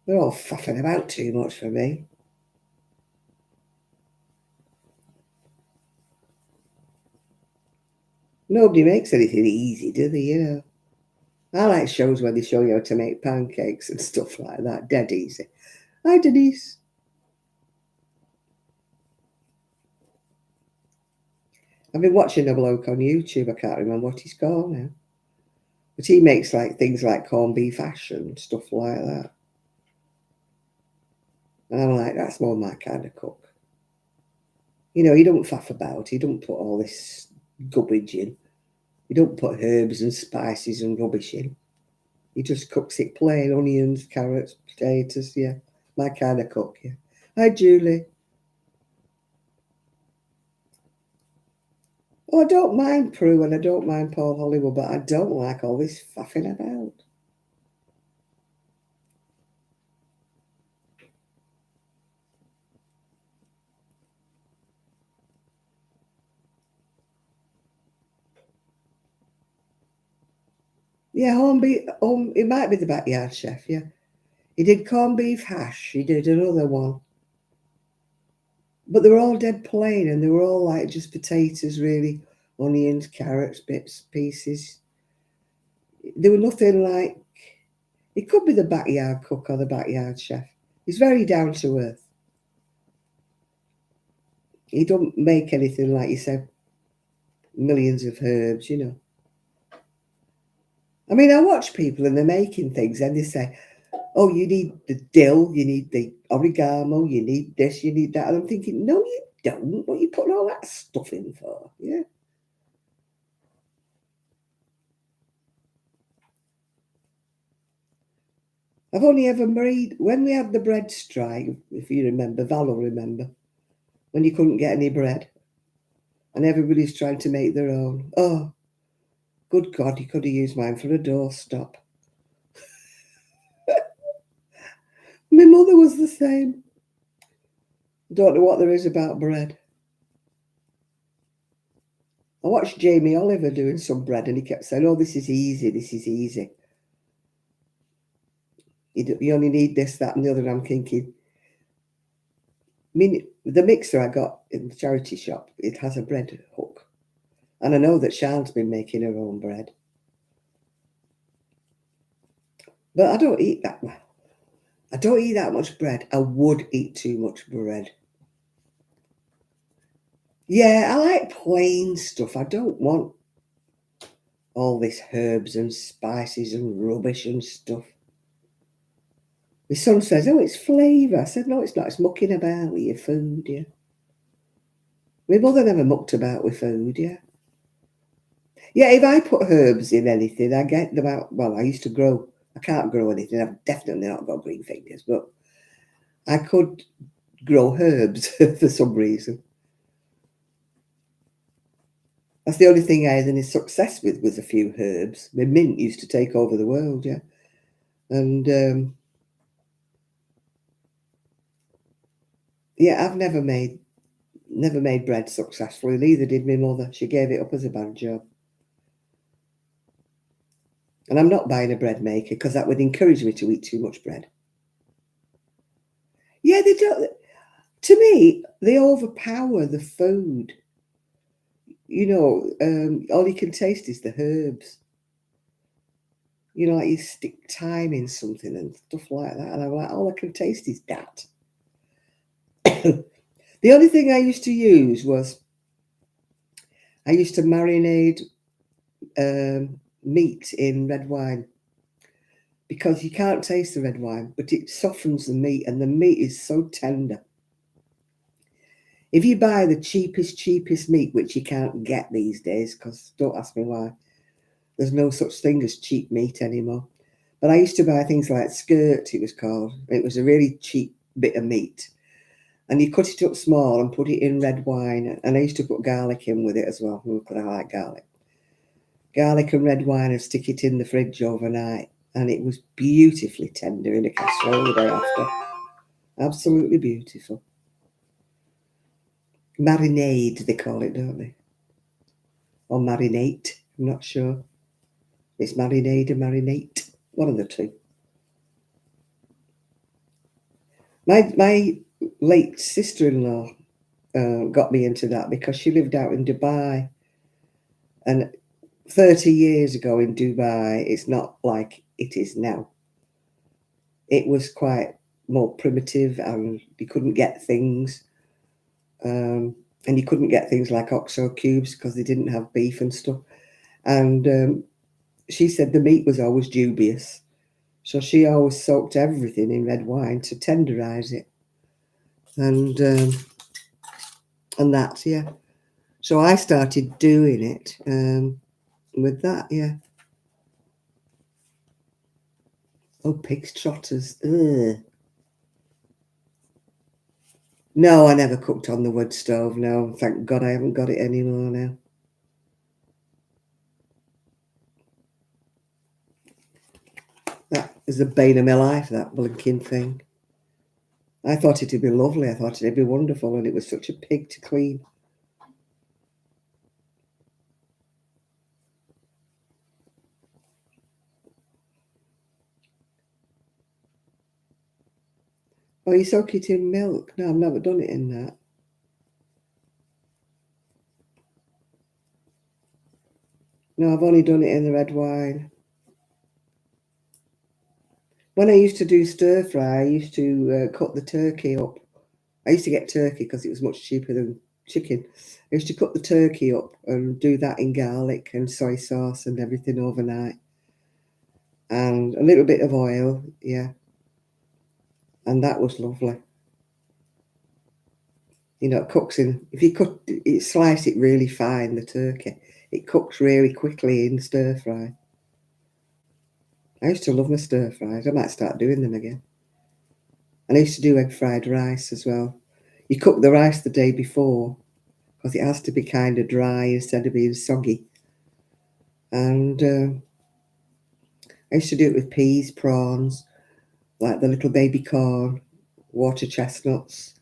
They're all faffing about too much for me. Nobody makes anything easy, do they, you know? I like shows where they show you how to make pancakes and stuff like that. Dead easy. Hi, Denise. I've been watching a bloke on YouTube. I can't remember what he's called now. But he makes like things like corned beef hash and stuff like that. And I'm like, that's more my kind of cook. You know, he don't faff about. He don't put all this garbage in. He don't put herbs and spices and rubbish in. He just cooks it plain, onions, carrots, potatoes, yeah. My kind of cook, yeah. Hi, Julie. Oh, I don't mind Prue and I don't mind Paul Hollywood, but I don't like all this faffing about. Yeah, home beef, it might be the backyard chef, yeah. He did corned beef hash, he did another one. But they were all dead plain and they were all like just potatoes, really. Onions, carrots, bits, pieces. There were nothing like, it could be the backyard cook or the backyard chef. He's very down to earth. He don't make anything like you said, millions of herbs, you know. I mean, I watch people and they're making things and they say, oh, you need the dill, you need the oregano, you need this, you need that. And I'm thinking, no, you don't. What are you putting all that stuff in for? Yeah. I've only ever made, when we had the bread strike, if you remember, Val will remember, when you couldn't get any bread and everybody's trying to make their own. Oh, good God, you could have used mine for a doorstop. My mother was the same. Don't know what there is about bread. I watched Jamie Oliver doing some bread and he kept saying, oh, this is easy, this is easy. You only need this, that, and the other. And I'm thinking, I mean, the mixer I got in the charity shop, it has a bread hook. And I know that Sian's been making her own bread. But I don't eat that well. I don't eat that much bread. I would eat too much bread. Yeah, I like plain stuff. I don't want all this herbs and spices and rubbish and stuff. My son says, oh, it's flavour. I said, no, it's not. It's mucking about with your food, yeah. My mother never mucked about with food, yeah. Yeah, if I put herbs in anything, I get them out. Well, I used to grow. I can't grow anything. I've definitely not got green fingers, but I could grow herbs for some reason. That's the only thing I had any success with was a few herbs. My mint used to take over the world, yeah. And yeah, I've never made bread successfully. Neither did my mother. She gave it up as a bad job. And I'm not buying a bread maker because that would encourage me to eat too much bread. Yeah, they don't. To me, they overpower the food. You know, all you can taste is the herbs. You know, like you stick thyme in something and stuff like that. And I'm like, all I can taste is that. The only thing I used to use was I used to marinate meat in red wine because you can't taste the red wine, but it softens the meat and the meat is so tender. If you buy the cheapest meat, which you can't get these days, because don't ask me why, there's no such thing as cheap meat anymore. But I used to buy things like skirt, it was called. It was a really cheap bit of meat. And you cut it up small and put it in red wine. And I used to put garlic in with it as well, because I like garlic. Garlic and red wine and stick it in the fridge overnight. And it was beautifully tender in a casserole the day after. Absolutely beautiful. Marinade, they call it, don't they? Or marinate, I'm not sure. It's marinade or marinate, one of the two. My late sister-in-law got me into that because she lived out in Dubai, and 30 years ago in Dubai, it's not like it is now. It was quite more primitive, and you couldn't get things. And you couldn't get things like OXO cubes because they didn't have beef and stuff. And she said the meat was always dubious. So she always soaked everything in red wine to tenderize it. And that, yeah. So I started doing it with that, yeah. Oh, pig's trotters. Ugh. No, I never cooked on the wood stove. No, thank God I haven't got it anymore now. That is the bane of my life, that blinking thing. I thought it'd be lovely. I thought it'd be wonderful, and it was such a pig to clean. Oh, you soak it in milk? No, I've never done it in that. No, I've only done it in the red wine. When I used to do stir fry, I used to cut the turkey up. I used to get turkey because it was much cheaper than chicken. I used to cut the turkey up and do that in garlic and soy sauce and everything overnight. And a little bit of oil, yeah. And that was lovely. You know, it cooks in, if you cut it, slice it really fine, the turkey, it cooks really quickly in stir fry. I used to love my stir fries. I might start doing them again. And I used to do egg fried rice as well. You cook the rice the day before because it has to be kind of dry instead of being soggy. And I used to do it with peas, prawns, like the little baby corn, water chestnuts,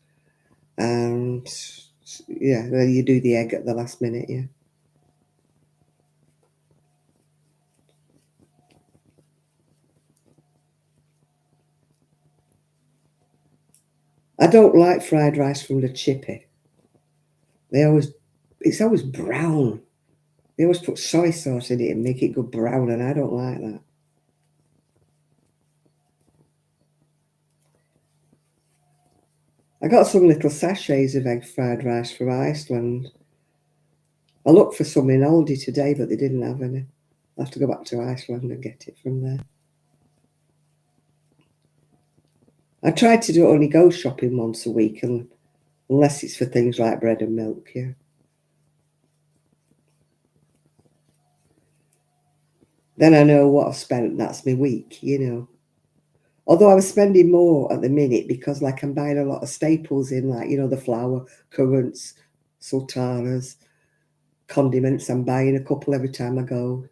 and yeah, then you do the egg at the last minute, yeah. I don't like fried rice from the chippy. They always, it's always brown. They always put soy sauce in it and make it go brown, and I don't like that. I got some little sachets of egg fried rice from Iceland. I looked for some in Aldi today, but they didn't have any. I'll have to go back to Iceland and get it from there. I try to only go shopping once a week, and unless it's for things like bread and milk, yeah. Then I know what I've spent, that's my week, you know. Although I was spending more at the minute because, like, I'm buying a lot of staples in, like, you know, the flour, currants, sultanas, condiments. I'm buying a couple every time I go.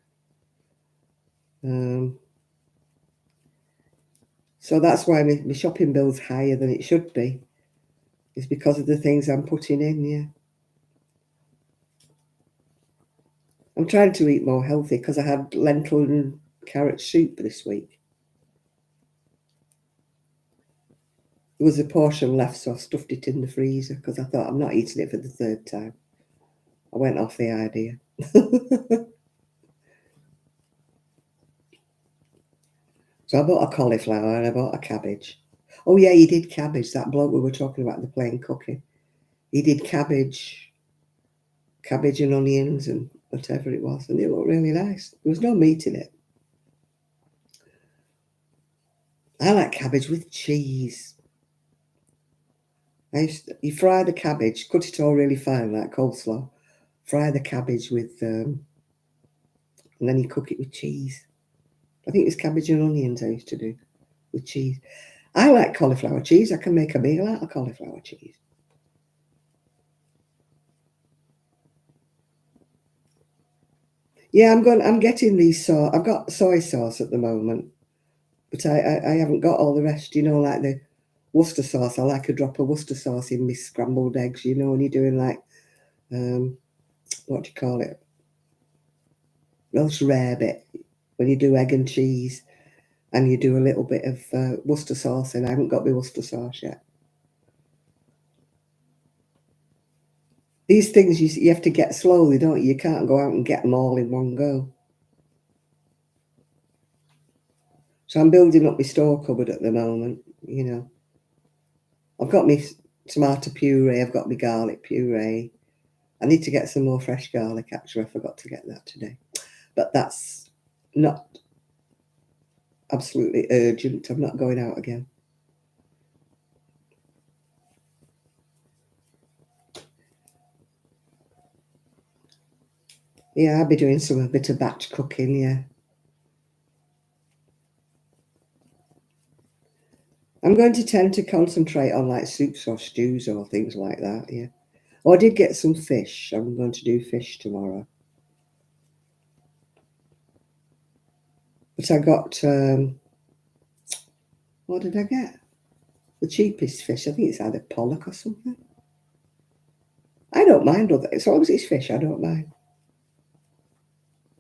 Um, so that's why my shopping bill's higher than it should be. It's because of the things I'm putting in, yeah. I'm trying to eat more healthy because I had lentil and carrot soup this week. There was a portion left, so I stuffed it in the freezer because I thought I'm not eating it for the third time. I went off the idea. So I bought a cauliflower and I bought a cabbage. Oh yeah, he did cabbage. That bloke we were talking about, the plain cooking. He did cabbage and onions and whatever it was, and it looked really nice. There was no meat in it. I like cabbage with cheese. You fry the cabbage, cut it all really fine like coleslaw. Fry the cabbage with, and then you cook it with cheese. I think it's cabbage and onions I used to do with cheese. I like cauliflower cheese. I can make a meal out of cauliflower cheese. Yeah, I'm getting these I've got soy sauce at the moment, but I haven't got all the rest. You know, like the Worcester sauce. I like a drop of Worcester sauce in my scrambled eggs. You know, when you're doing like what do you call it? Welsh rarebit. When you do egg and cheese, and you do a little bit of Worcester sauce, and I haven't got my Worcester sauce yet. These things you have to get slowly, don't you? You can't go out and get them all in one go. So I'm building up my store cupboard at the moment, you know. I've got my tomato puree, I've got my garlic puree. I need to get some more fresh garlic, actually. I forgot to get that today. But that's not absolutely urgent. I'm not going out again. Yeah, I'll be doing a bit of batch cooking, yeah. I'm going to tend to concentrate on like soups or stews or things like that, yeah. Oh, I did get some fish. I'm going to do fish tomorrow. But I got, what did I get? The cheapest fish. I think it's either pollock or something. I don't mind other, as long as it's fish, I don't mind.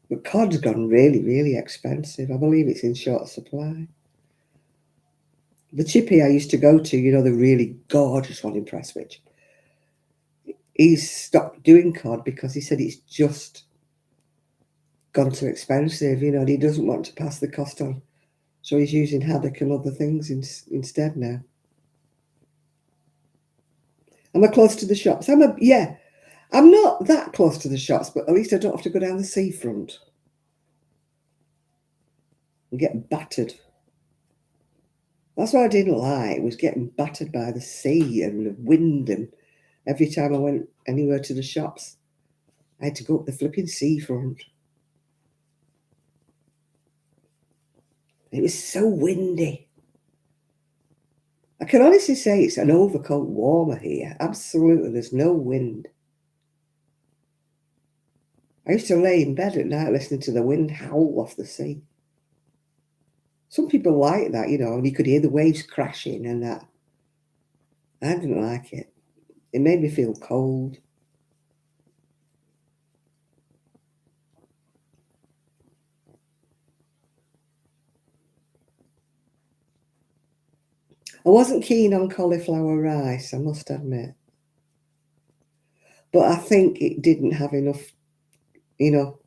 But cod's gone really, really expensive. I believe it's in short supply. The chippy I used to go to, you know, the really gorgeous one in Prestwich, he's stopped doing cod because he said it's just gone too expensive, you know, and he doesn't want to pass the cost on. So he's using haddock and other things instead now. Am I close to the shops? Yeah, I'm not that close to the shops, but at least I don't have to go down the seafront and get battered. That's what I didn't like, was getting battered by the sea and the wind, and every time I went anywhere to the shops, I had to go up the flipping seafront. It was so windy. I can honestly say it's an overcoat warmer here. Absolutely, there's no wind. I used to lay in bed at night listening to the wind howl off the sea. Some people like that, you know, and you could hear the waves crashing and that. I didn't like it. It made me feel cold. I wasn't keen on cauliflower rice, I must admit. But I think it didn't have enough, you know,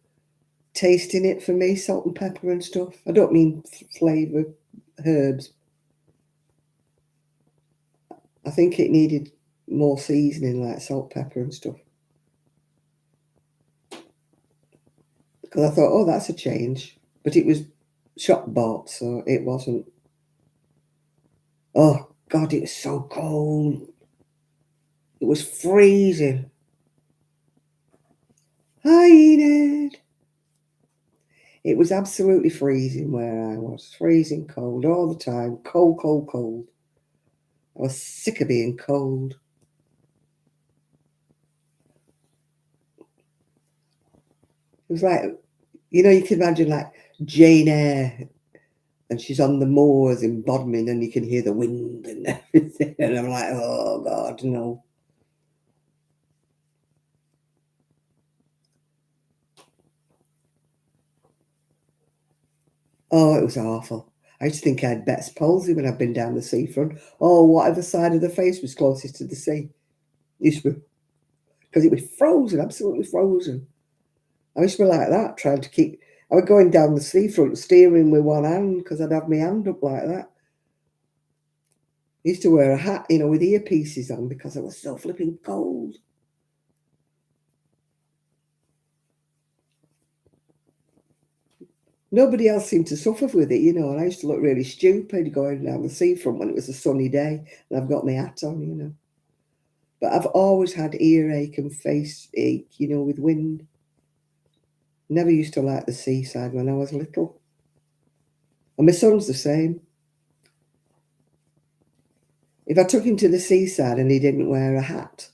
taste in it for me, salt and pepper and stuff. I don't mean flavour, herbs. I think it needed more seasoning, like salt, pepper and stuff. Because I thought, oh, that's a change. But it was shop bought, so it wasn't. Oh, God, it was so cold. It was freezing. Hi, Enid. It was absolutely freezing where I was. Freezing cold all the time. Cold, cold, cold. I was sick of being cold. It was like, you know, you can imagine like Jane Eyre, and she's on the moors in Bodmin and you can hear the wind and everything. And I'm like, oh, God, no. Oh, it was awful. I used to think I had Bet's palsy when I'd been down the seafront. Oh, whatever side of the face was closest to the sea. Used to be, because it was frozen, absolutely frozen. I used to be like that, trying to keep. I was going down the seafront, steering with one hand because I'd have my hand up like that. I used to wear a hat, you know, with earpieces on because I was so flipping cold. Nobody else seemed to suffer with it, you know, and I used to look really stupid going down the seafront when it was a sunny day and I've got my hat on, you know. But I've always had earache and face ache, you know, with wind. Never used to like the seaside when I was little. And my son's the same. If I took him to the seaside and he didn't wear a hat,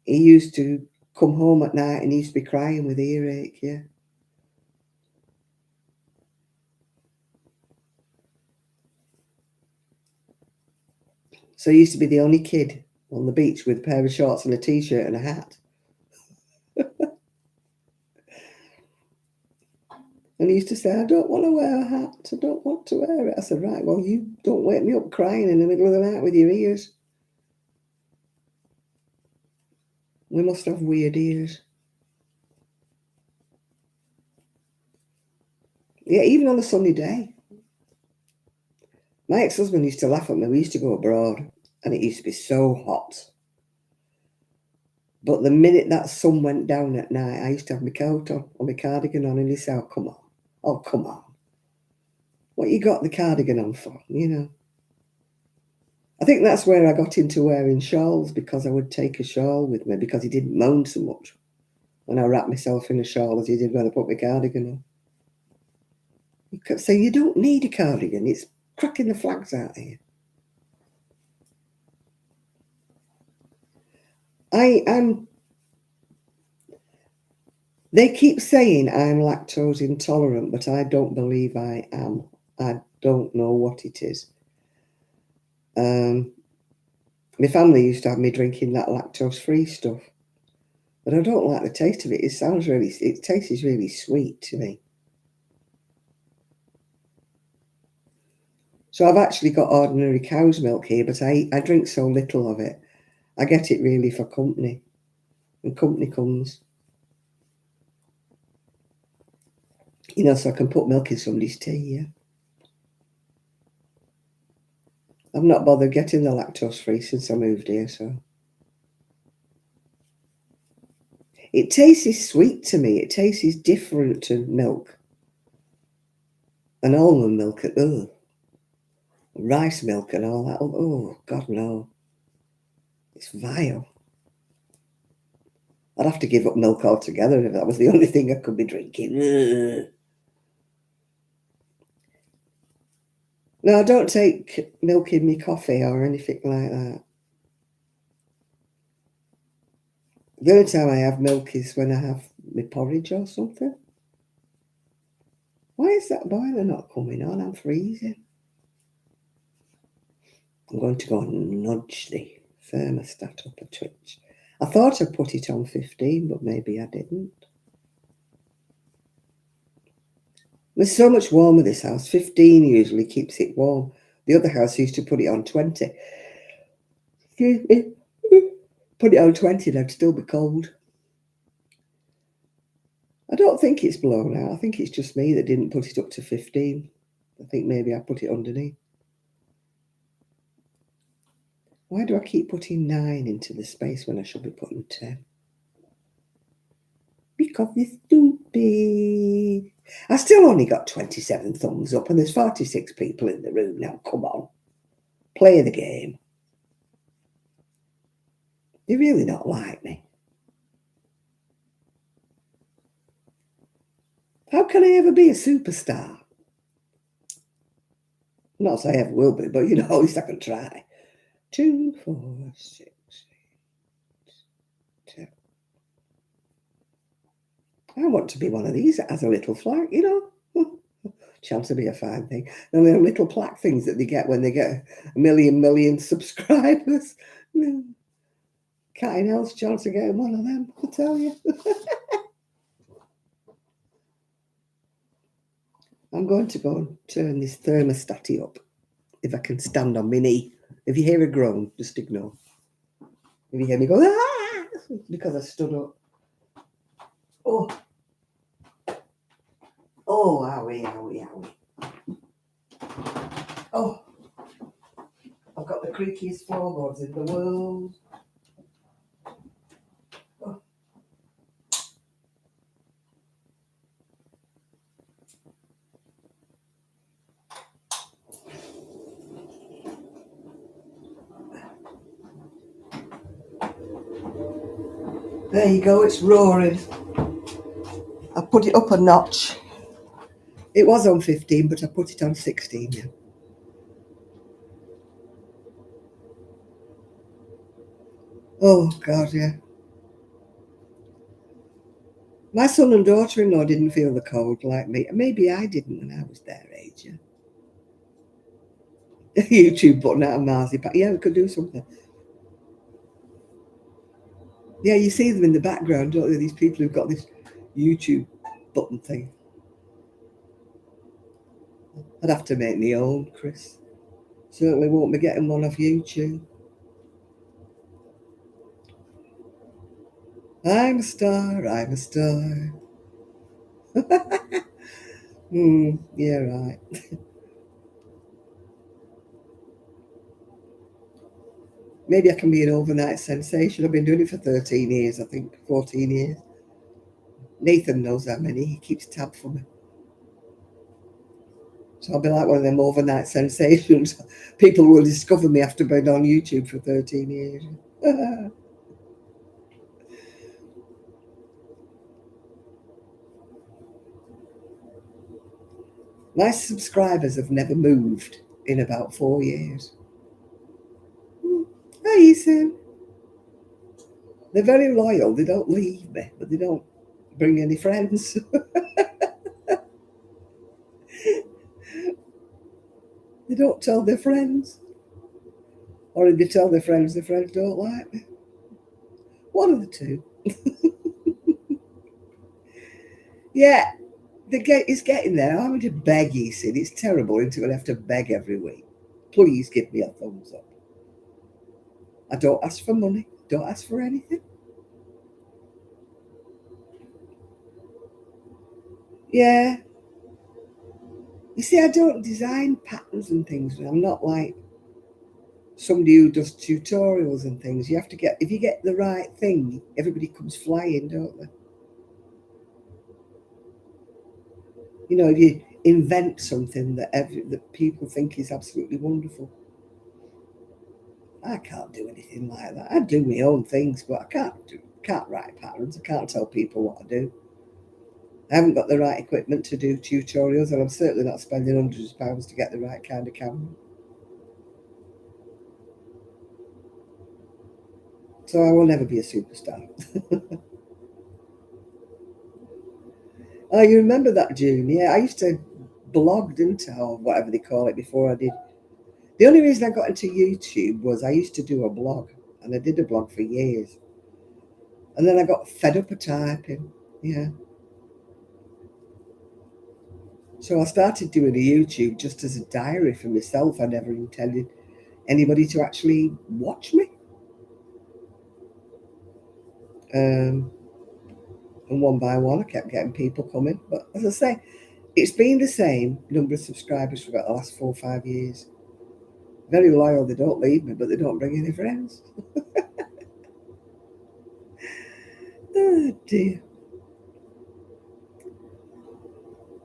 he used to come home at night and he used to be crying with earache, yeah. So he used to be the only kid on the beach with a pair of shorts and a t-shirt and a hat. And he used to say, I don't want to wear a hat. I don't want to wear it. I said, right, well, you don't wake me up crying in the middle of the night with your ears. We must have weird ears. Yeah, even on a sunny day. My ex-husband used to laugh at me. We used to go abroad and it used to be so hot. But the minute that sun went down at night, I used to have my coat on or my cardigan on, and he said, "Oh, come on. Oh, come on. What you got the cardigan on for?" You know. I think that's where I got into wearing shawls, because I would take a shawl with me because he didn't moan so much when I wrapped myself in a shawl as he did when I put my cardigan on. He kept saying, "You don't need a cardigan. It's cracking the flags out here." I'm. They keep saying I'm lactose intolerant, but I don't believe I am. I don't know what it is. My family used to have me drinking that lactose-free stuff, but I don't like the taste of it. It tastes really sweet to me. So I've actually got ordinary cow's milk here, but I drink so little of it. I get it really for company, and company comes, so I can put milk in somebody's tea, yeah. I've not bothered getting the lactose-free since I moved here, so. It tastes sweet to me. It tastes different to milk. And almond milk, rice milk and all that. Oh, God, no. It's vile. I'd have to give up milk altogether if that was the only thing I could be drinking. Ugh. No, I don't take milk in my coffee or anything like that. The only time I have milk is when I have my porridge or something. Why is that boiler not coming on? I'm freezing. I'm going to go and nudge the thermostat up a twitch. I thought I put it on 15, but maybe I didn't. It's so much warmer, this house. 15 usually keeps it warm. The other house used to put it on 20. Excuse me. Put it on 20, they'd still be cold. I don't think it's blown out. I think it's just me that didn't put it up to 15. I think maybe I put it underneath. Why do I keep putting 9 into the space when I should be putting 10? Because it's stupid. I still only got 27 thumbs up, and there's 46 people in the room now. Come on. Play the game. You really don't like me. How can I ever be a superstar? Not say I ever will be, but at least I can try. 2, 4, 6, 8, 10. I want to be one of these that has a little flag, Chance to be a fine thing. And the little plaque things that they get when they get a million subscribers. Cat in hell's chance of getting one of them, I tell you. I'm going to go and turn this thermostat up if I can stand on my knee. If you hear a groan, just ignore. If you hear me go, ah, because I stood up. Oh, owie. Oh, I've got the creakiest floorboards in the world. Oh. There you go, it's roaring. I put it up a notch. It was on 15, but I put it on 16 now. Oh, God, yeah. My son and daughter-in-law didn't feel the cold like me. Maybe I didn't when I was their age, yeah. YouTube button out of marzipan. Yeah, we could do something. Yeah, you see them in the background, don't you? These people who've got this YouTube button thing. I'd have to make my own, Chris. Certainly won't be getting one off YouTube. I'm a star, I'm a star. Yeah, right. Maybe I can be an overnight sensation. I've been doing it for 13 years, I think, 14 years. Nathan knows how many. He keeps tab for me. So I'll be like one of them overnight sensations. People will discover me after being on YouTube for 13 years. My subscribers have never moved in about 4 years. Hi, Ethan. They're very loyal. They don't leave me, but they don't bring any friends. They don't tell their friends. Or if they tell their friends don't like me. One of the two. Yeah, it's getting there. I'm having to beg, you see. It's terrible, isn't it? When I have to beg every week. Please give me a thumbs up. I don't ask for money. Don't ask for anything. Yeah. You see, I don't design patterns and things. I'm not like somebody who does tutorials and things. You have to if you get the right thing, everybody comes flying, don't they? You know, if you invent something that people think is absolutely wonderful. I can't do anything like that. I do my own things, but I can't write patterns. I can't tell people what I do. I haven't got the right equipment to do tutorials, and I'm certainly not spending hundreds of pounds to get the right kind of camera. So I will never be a superstar. Oh, you remember that, June? Yeah, I used to blog, didn't I, or whatever they call it before I did. The only reason I got into YouTube was I used to do a blog, and I did a blog for years. And then I got fed up of typing. Yeah. So I started doing a YouTube just as a diary for myself. I never intended anybody to actually watch me. Um, and one by one, I kept getting people coming. But as I say, it's been the same number of subscribers for about the last 4 or 5 years. Very loyal. They don't leave me, but they don't bring any friends. Oh dear.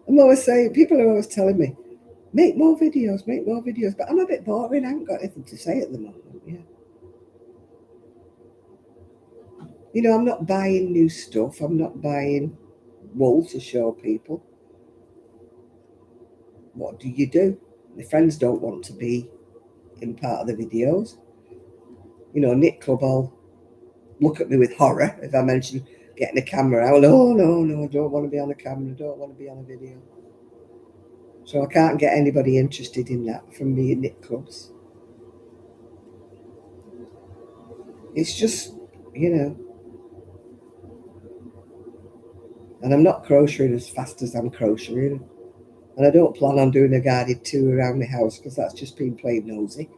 I'm always saying, people are always telling me, make more videos, make more videos. But I'm a bit boring. I haven't got anything to say at the moment. Yeah. You know, I'm not buying new stuff. I'm not buying wool to show people. What do you do? My friends don't want to be in part of the videos. You know, Knit Club will look at me with horror if I mention getting a camera out. Oh, no, don't want to be on a camera, don't want to be on a video. So I can't get anybody interested in that from the knit clubs. It's just, you know, and I'm not crocheting as fast as I'm crocheting. And I don't plan on doing a guided tour around my house because that's just being plain nosy.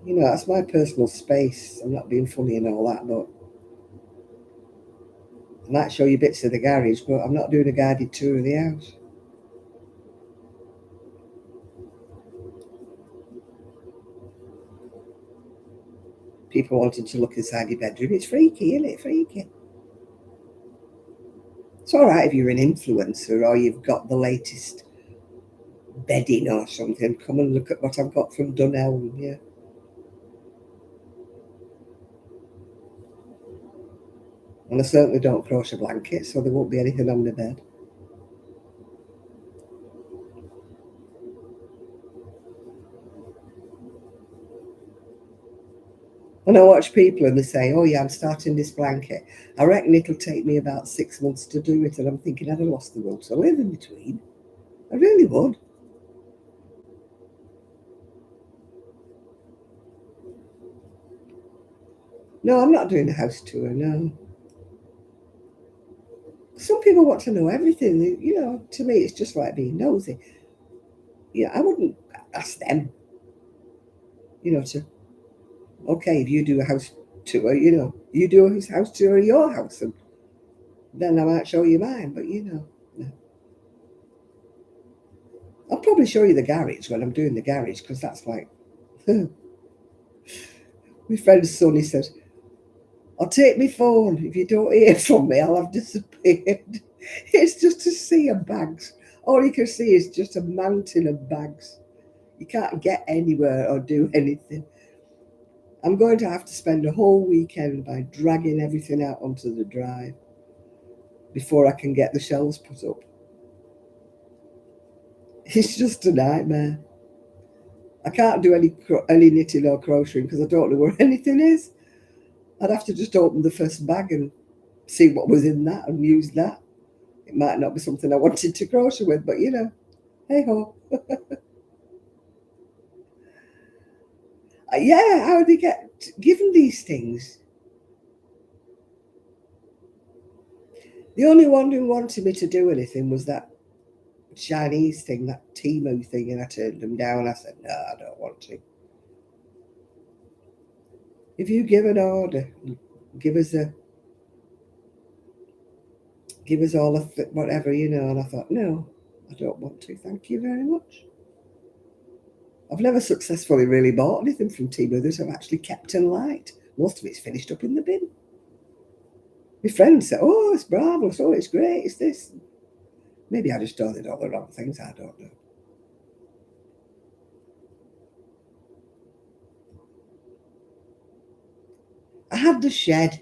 You know, that's my personal space. I'm not being funny and all that, but I might show you bits of the garage, but I'm not doing a guided tour of the house. People wanting to look inside your bedroom. It's freaky, isn't it? Freaky. It's all right if you're an influencer or you've got the latest bedding or something. Come and look at what I've got from Dunelm, yeah. And I certainly don't crochet blankets, so there won't be anything on the bed. And I watch people and they say, oh yeah, I'm starting this blanket. I reckon it'll take me about 6 months to do it. And I'm thinking I'd have lost the will to live in between. I really would. No, I'm not doing a house tour, no. Some people want to know everything. You know, to me, it's just like being nosy. Yeah, I wouldn't ask them, you know, to, okay, if you do a house tour, you know. You do his house tour of your house, and then I might show you mine, but you know. No. I'll probably show you the garage when I'm doing the garage, because that's like, my friend's son, he said, I'll take my phone. If you don't hear from me, I'll have disappeared. It's just a sea of bags. All you can see is just a mountain of bags. You can't get anywhere or do anything. I'm going to have to spend a whole weekend by dragging everything out onto the drive before I can get the shelves put up. It's just a nightmare. I can't do any knitting or crocheting because I don't know where anything is. I'd have to just open the first bag and see what was in that and use that. It might not be something I wanted to crochet with, but you know, hey ho. Yeah, how do they get given these things? The only one who wanted me to do anything was that Chinese thing, that Temu thing, and I turned them down. I said, no, I don't want to. If you give an order, give us all a whatever, you know. And I thought, no, I don't want to. Thank you very much. I've never successfully really bought anything from Temu that I've actually kept and liked. Most of it's finished up in the bin. My friends say, oh, it's marvellous, oh, it's great, it's this. Maybe I just ordered all the wrong things, I don't know. I had the shed,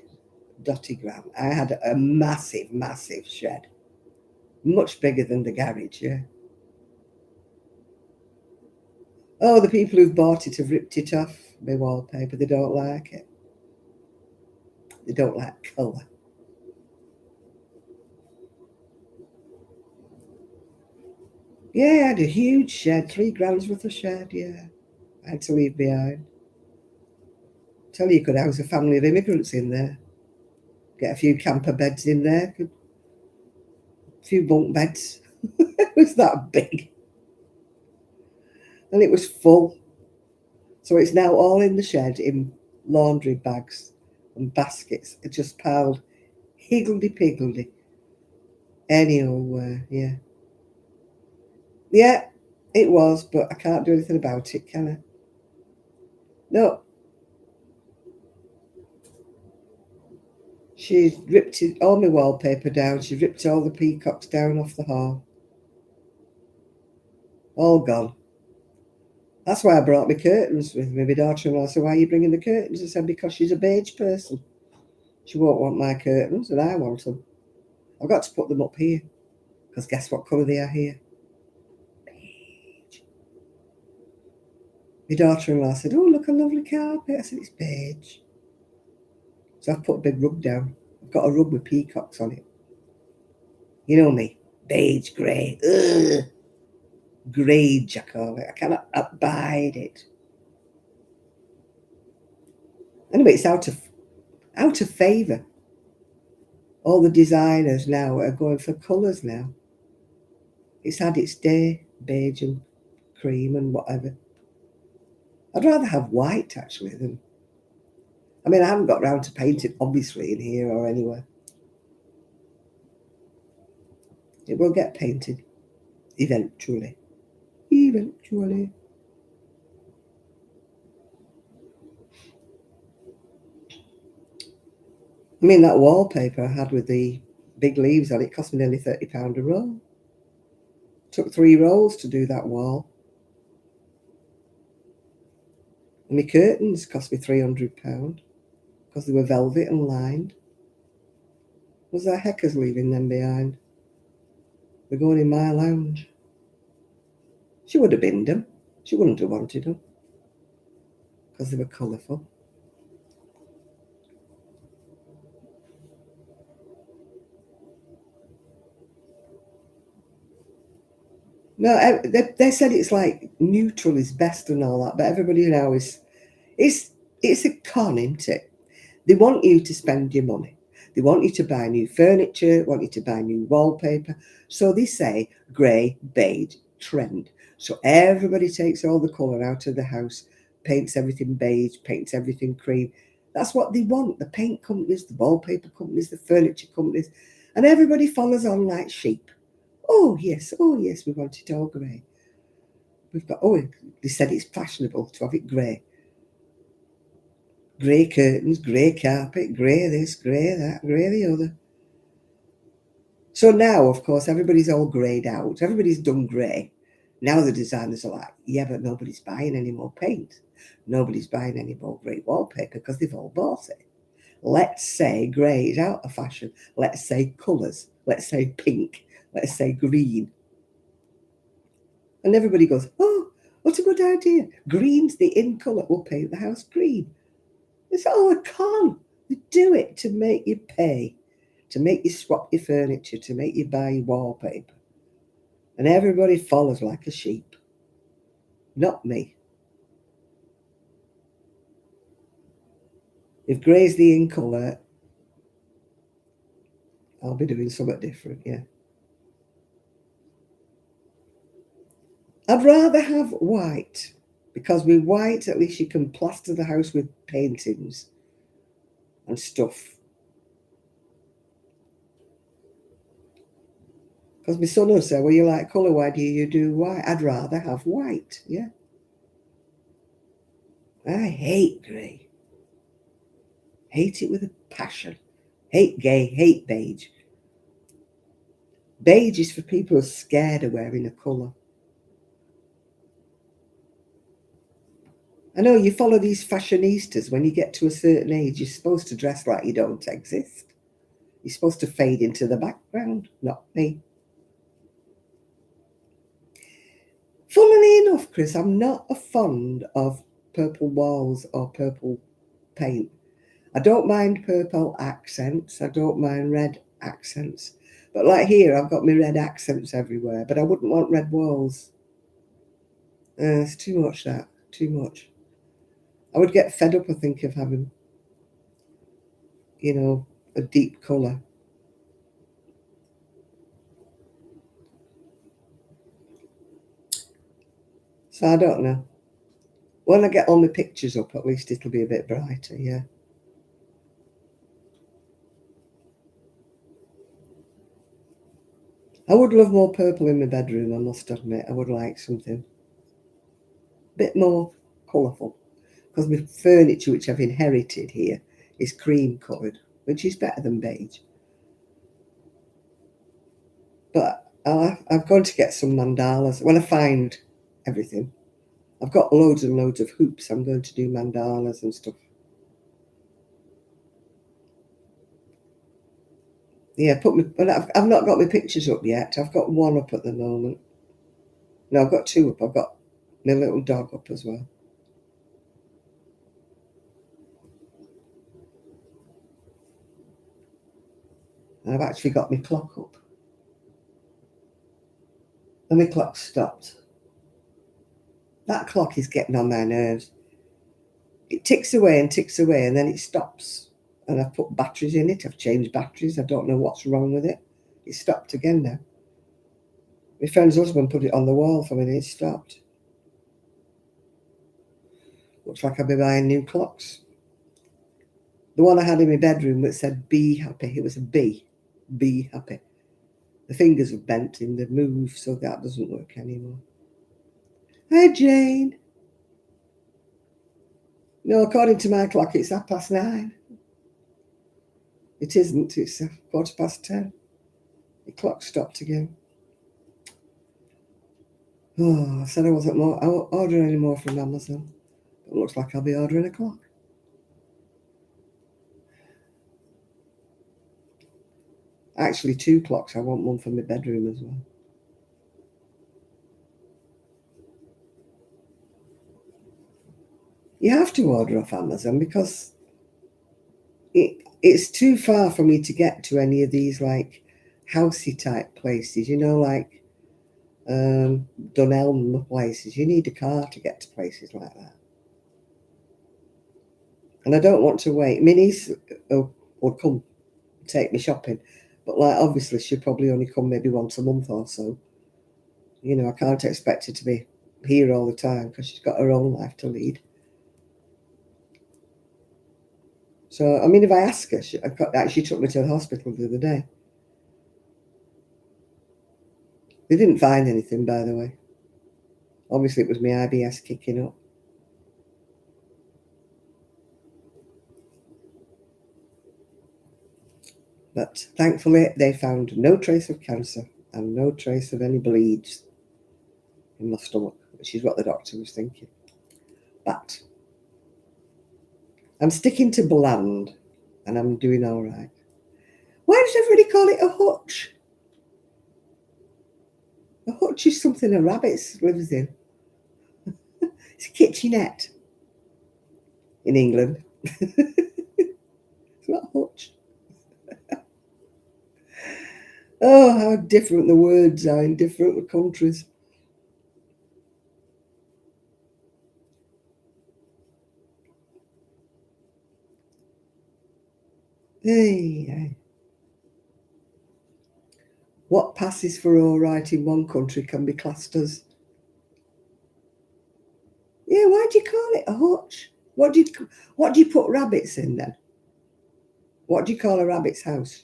Dotty Grant. I had a massive, massive shed. Much bigger than the garage, yeah. Oh, the people who've bought it have ripped it off, my wallpaper. They don't like it. They don't like colour. Yeah, I had a huge shed, 3 grand's worth of shed, yeah. I had to leave behind. Tell you could house a family of immigrants in there. Get a few camper beds in there, a few bunk beds. It was that big. And it was full. So it's now all in the shed in laundry bags and baskets. It just piled higgledy-piggledy any old where, yeah. Yeah, it was, but I can't do anything about it, can I? No. She's ripped all my wallpaper down. She ripped all the peacocks down off the hall. All gone. That's why I brought my curtains with me. My daughter-in-law said, why are you bringing the curtains? I said, because she's a beige person. She won't want my curtains, and I want them. I've got to put them up here, because guess what colour they are here? Beige. My daughter-in-law said, oh, look, a lovely carpet. I said, it's beige. So I've put a big rug down. I've got a rug with peacocks on it. You know me, beige, grey. Ugh. Grey, I call it. I cannot abide it. Anyway, it's out of favour. All the designers now are going for colours now. It's had its day, beige and cream and whatever. I'd rather have white, actually, than... I mean, I haven't got round to painting, obviously, in here or anywhere. It will get painted, eventually. Eventually. I mean, that wallpaper I had with the big leaves on it cost me nearly £30 a roll. Took 3 rolls to do that wall. And my curtains cost me £300 because they were velvet and lined. Was there heckers leaving them behind? They're going in my lounge. She would have binned them. She wouldn't have wanted them because they were colourful. No, they said it's like neutral is best and all that, but everybody now it's a con, isn't it? They want you to spend your money. They want you to buy new furniture, want you to buy new wallpaper. So they say grey, beige, trend. So everybody takes all the colour out of the house, paints everything beige, paints everything cream. That's what they want. The paint companies, the wallpaper companies, the furniture companies, and everybody follows on like sheep. Oh yes, we want it all grey. We've got, they said it's fashionable to have it grey. Grey curtains, grey carpet, grey this, grey that, grey the other. So now, of course, everybody's all greyed out. Everybody's done grey. Now the designers are like, yeah, but nobody's buying any more paint. Nobody's buying any more grey wallpaper because they've all bought it. Let's say grey is out of fashion. Let's say colours. Let's say pink. Let's say green. And everybody goes, oh, what a good idea. Green's the in colour. We'll paint the house green. It's, oh, I can't. They do it to make you pay, to make you swap your furniture, to make you buy your wallpaper. And everybody follows like a sheep. Not me. If grey's the in colour, I'll be doing something different, yeah. I'd rather have white, because with white, at least you can plaster the house with paintings and stuff. Because my son will say, well, you like colour, why do you do white? I'd rather have white, yeah. I hate grey. Hate it with a passion. Hate grey, hate beige. Beige is for people who are scared of wearing a colour. I know you follow these fashionistas. When you get to a certain age, you're supposed to dress like you don't exist. You're supposed to fade into the background. Not me. Funnily enough, Chris, I'm not a fond of purple walls or purple paint. I don't mind purple accents. I don't mind red accents. But like here, I've got my red accents everywhere. But I wouldn't want red walls. It's too much, that. Too much. I would get fed up, I think, of having, a deep colour. So I don't know. When I get all my pictures up, at least it'll be a bit brighter, yeah. I would love more purple in my bedroom, I must admit. I would like something a bit more colourful. Because my furniture, which I've inherited here, is cream coloured, which is better than beige. But I'm going to get some mandalas. When I find everything, I've got loads and loads of hoops. I'm going to do mandalas and stuff. Yeah, but I've not got my pictures up yet. I've got one up at the moment. No, I've got two up. I've got my little dog up as well. And I've actually got my clock up. And my clock stopped. That clock is getting on my nerves. It ticks away, and then it stops. And I've put batteries in it. I've changed batteries. I don't know what's wrong with it. It stopped again now. My friend's husband put it on the wall for me and it stopped. Looks like I'll be buying new clocks. The one I had in my bedroom that said be happy. It was a B. Be happy. The fingers are bent in the move, so that doesn't work anymore. Hi, Jane. No, according to my clock, it's 9:30. It isn't. It's 10:15. The clock stopped again. Oh, I said I won't order any more from Amazon. It looks like I'll be ordering a clock. Actually, 2 clocks. I want one for my bedroom as well. You have to order off Amazon because it's too far for me to get to any of these like housey type places, like Dunelm places. You need a car to get to places like that. And I don't want to wait. My niece will come take me shopping, but like obviously she'll probably only come maybe once a month or so. I can't expect her to be here all the time because she's got her own life to lead. So, I mean, if I ask her, she took me to the hospital the other day. They didn't find anything, by the way. Obviously, it was my IBS kicking up. But thankfully, they found no trace of cancer and no trace of any bleeds in my stomach, which is what the doctor was thinking. But I'm sticking to bland and I'm doing all right. Why does everybody call it a hutch? A hutch is something a rabbit lives in. It's a kitchenette in England. It's not a hutch. Oh, how different the words are in different countries. Hey, what passes for all right in one country can be classed as. Yeah, why do you call it a hutch? What do you put rabbits in then? What do you call a rabbit's house?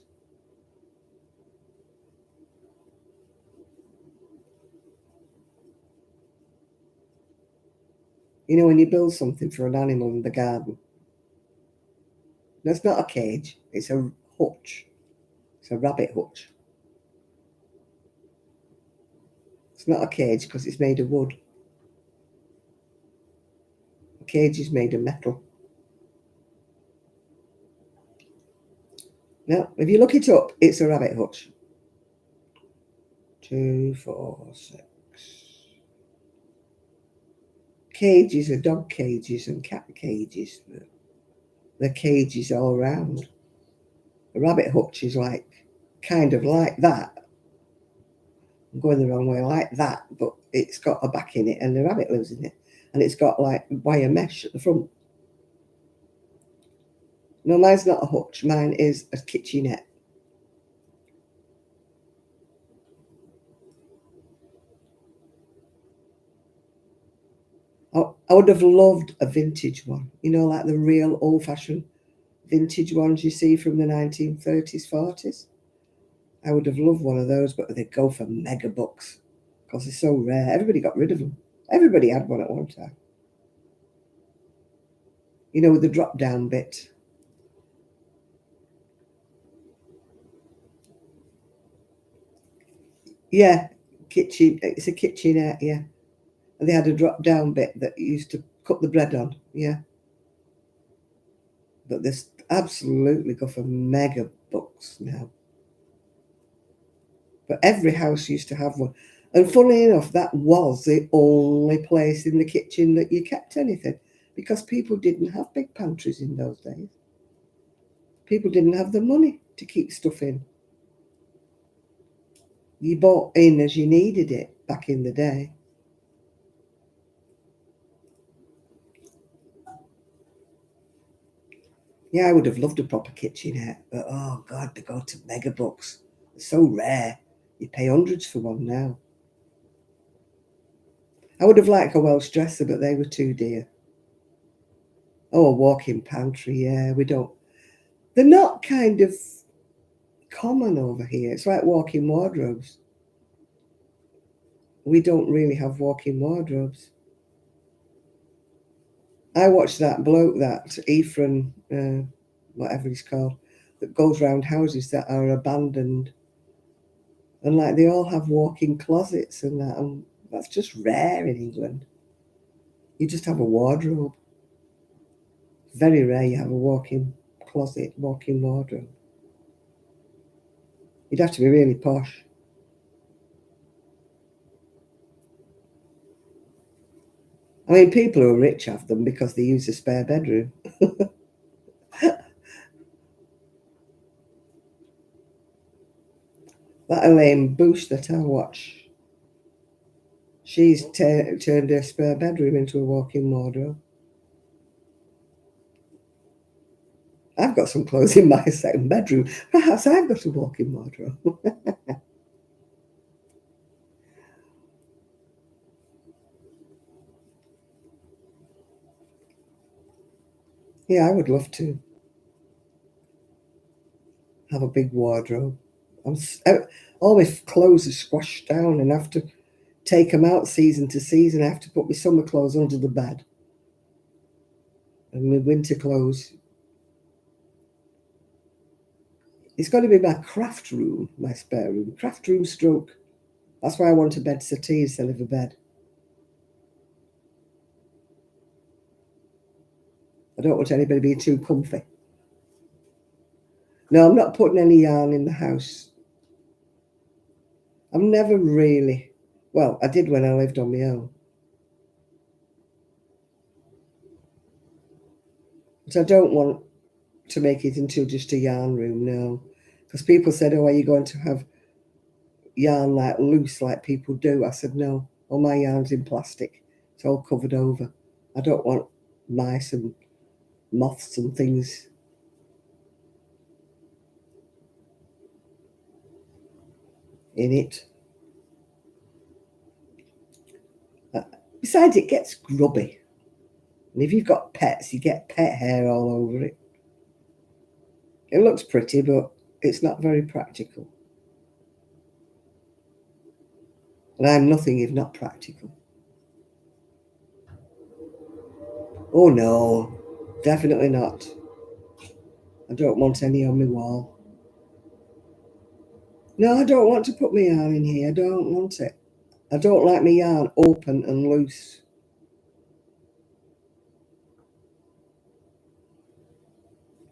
You know, when you build something for an animal in the garden. That's not a cage, it's a hutch. It's a rabbit hutch. It's not a cage because it's made of wood. A cage is made of metal. Now, if you look it up, it's a rabbit hutch. 2, 4, 6. Cages are dog cages and cat cages. The cages all round. A rabbit hutch is like, kind of like that. I'm going the wrong way, like that, but it's got a back in it and the rabbit lives in it. And it's got like wire mesh at the front. No, mine's not a hutch. Mine is a kitchenette. I would have loved a vintage one, you know, like the real old-fashioned vintage ones you see from the 1930s, 40s. I would have loved one of those, but they go for mega bucks because they're so rare. Everybody got rid of them. Everybody had one at one time. You know, with the drop-down bit. Yeah, kitchen. It's a kitchenette, yeah. And they had a drop-down bit that you used to cut the bread on, yeah. But this absolutely go for mega bucks now. But every house used to have one. And funnily enough, that was the only place in the kitchen that you kept anything because people didn't have big pantries in those days. People didn't have the money to keep stuff in. You bought in as you needed it back in the day. Yeah, I would have loved a proper kitchenette, but oh God, they go to mega bucks. They're so rare. You pay hundreds for one now. I would have liked a Welsh dresser, but they were too dear. Oh, a walk-in pantry, yeah, we don't. They're not kind of common over here. It's like walk-in wardrobes. We don't really have walk-in wardrobes. I watched that bloke, that Ephraim, whatever he's called, that goes round houses that are abandoned, and like they all have walk-in closets and that, and that's just rare in England. You just have a wardrobe. Very rare you have a walk-in closet, walk-in wardrobe. You'd have to be really posh. I mean, people who are rich have them because they use a spare bedroom. That Elaine Bush that I watch, she's turned her spare bedroom into a walk-in wardrobe. I've got some clothes in my second bedroom. Perhaps I've got a walk-in wardrobe. Yeah, I would love to. have a big wardrobe. All my clothes are squashed down, and I have to take them out season to season. I have to put my summer clothes under the bed and my winter clothes. It's got to be my craft room, my spare room. Craft room stroke. That's why I want a bed settee instead of a bed. I don't want anybody being too comfy. No, I'm not putting any yarn in the house. I'm never really, well, I did when I lived on my own. But I don't want to make it into just a yarn room, no. Because people said, oh, are you going to have yarn like loose like people do? I said, no, all my yarn's in plastic. It's all covered over. I don't want mice and moths and things in it. Besides, it gets grubby. And if you've got pets, you get pet hair all over it. It looks pretty, but it's not very practical. And I'm nothing if not practical. Oh no, definitely not. I don't want any on my wall. No, I don't want to put my yarn in here. I don't want it. I don't like my yarn open and loose.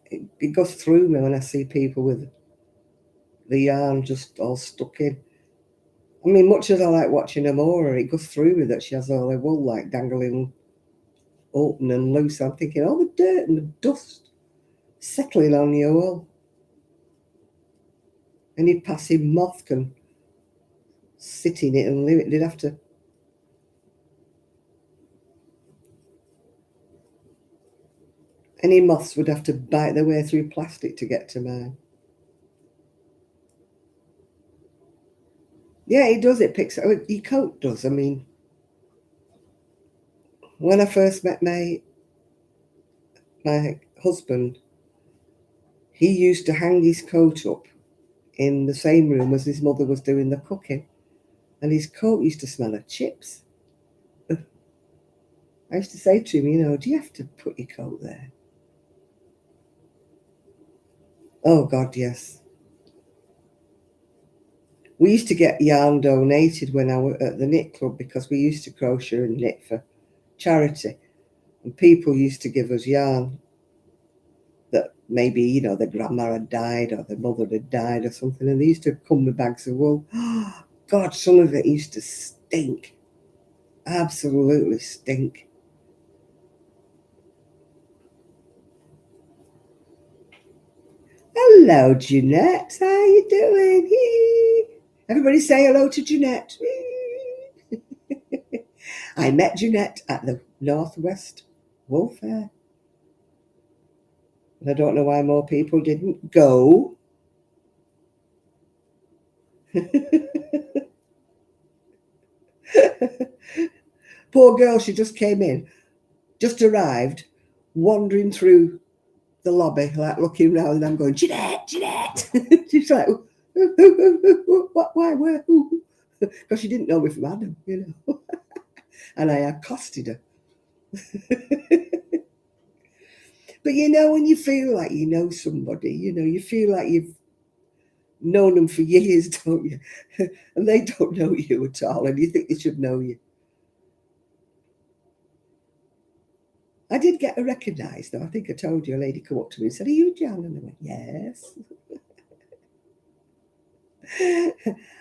It goes through me when I see people with the yarn just all stuck in. I mean, much as I like watching Amora, it goes through me that she has all her wool like dangling open and loose. I'm thinking, all the dirt and the dust settling on your wool. Any passing moth can sit in it and live it. They'd have to. Any moths would have to bite their way through plastic to get to mine. Yeah, it does. It picks up. Your coat does. I mean, when I first met my husband, he used to hang his coat up in the same room as his mother was doing the cooking, and his coat used to smell of chips. I used to say to him, do you have to put your coat there? Oh God, yes. We used to get yarn donated when I was at the knit club because we used to crochet and knit for charity, and people used to give us yarn that maybe their grandma had died or their mother had died or something, and they used to come with bags of wool. Oh, God, some of it used to stink, absolutely stink. Hello, Jeanette. How you doing? Everybody say hello to Jeanette. I met Jeanette at the Northwest Wool Fair. And I don't know why more people didn't go. Poor girl, she just came in, just arrived, wandering through the lobby, like looking around, and I'm going, Jeanette, Jeanette. She's like, what, why, where, who? Because she didn't know me from Adam, and I accosted her. But when you feel like you know somebody, you feel like you've known them for years, don't you? And they don't know you at all, and you think they should know you. I did get recognised, though. I think I told you, a lady come up to me and said, are you Jan? And I went, yes.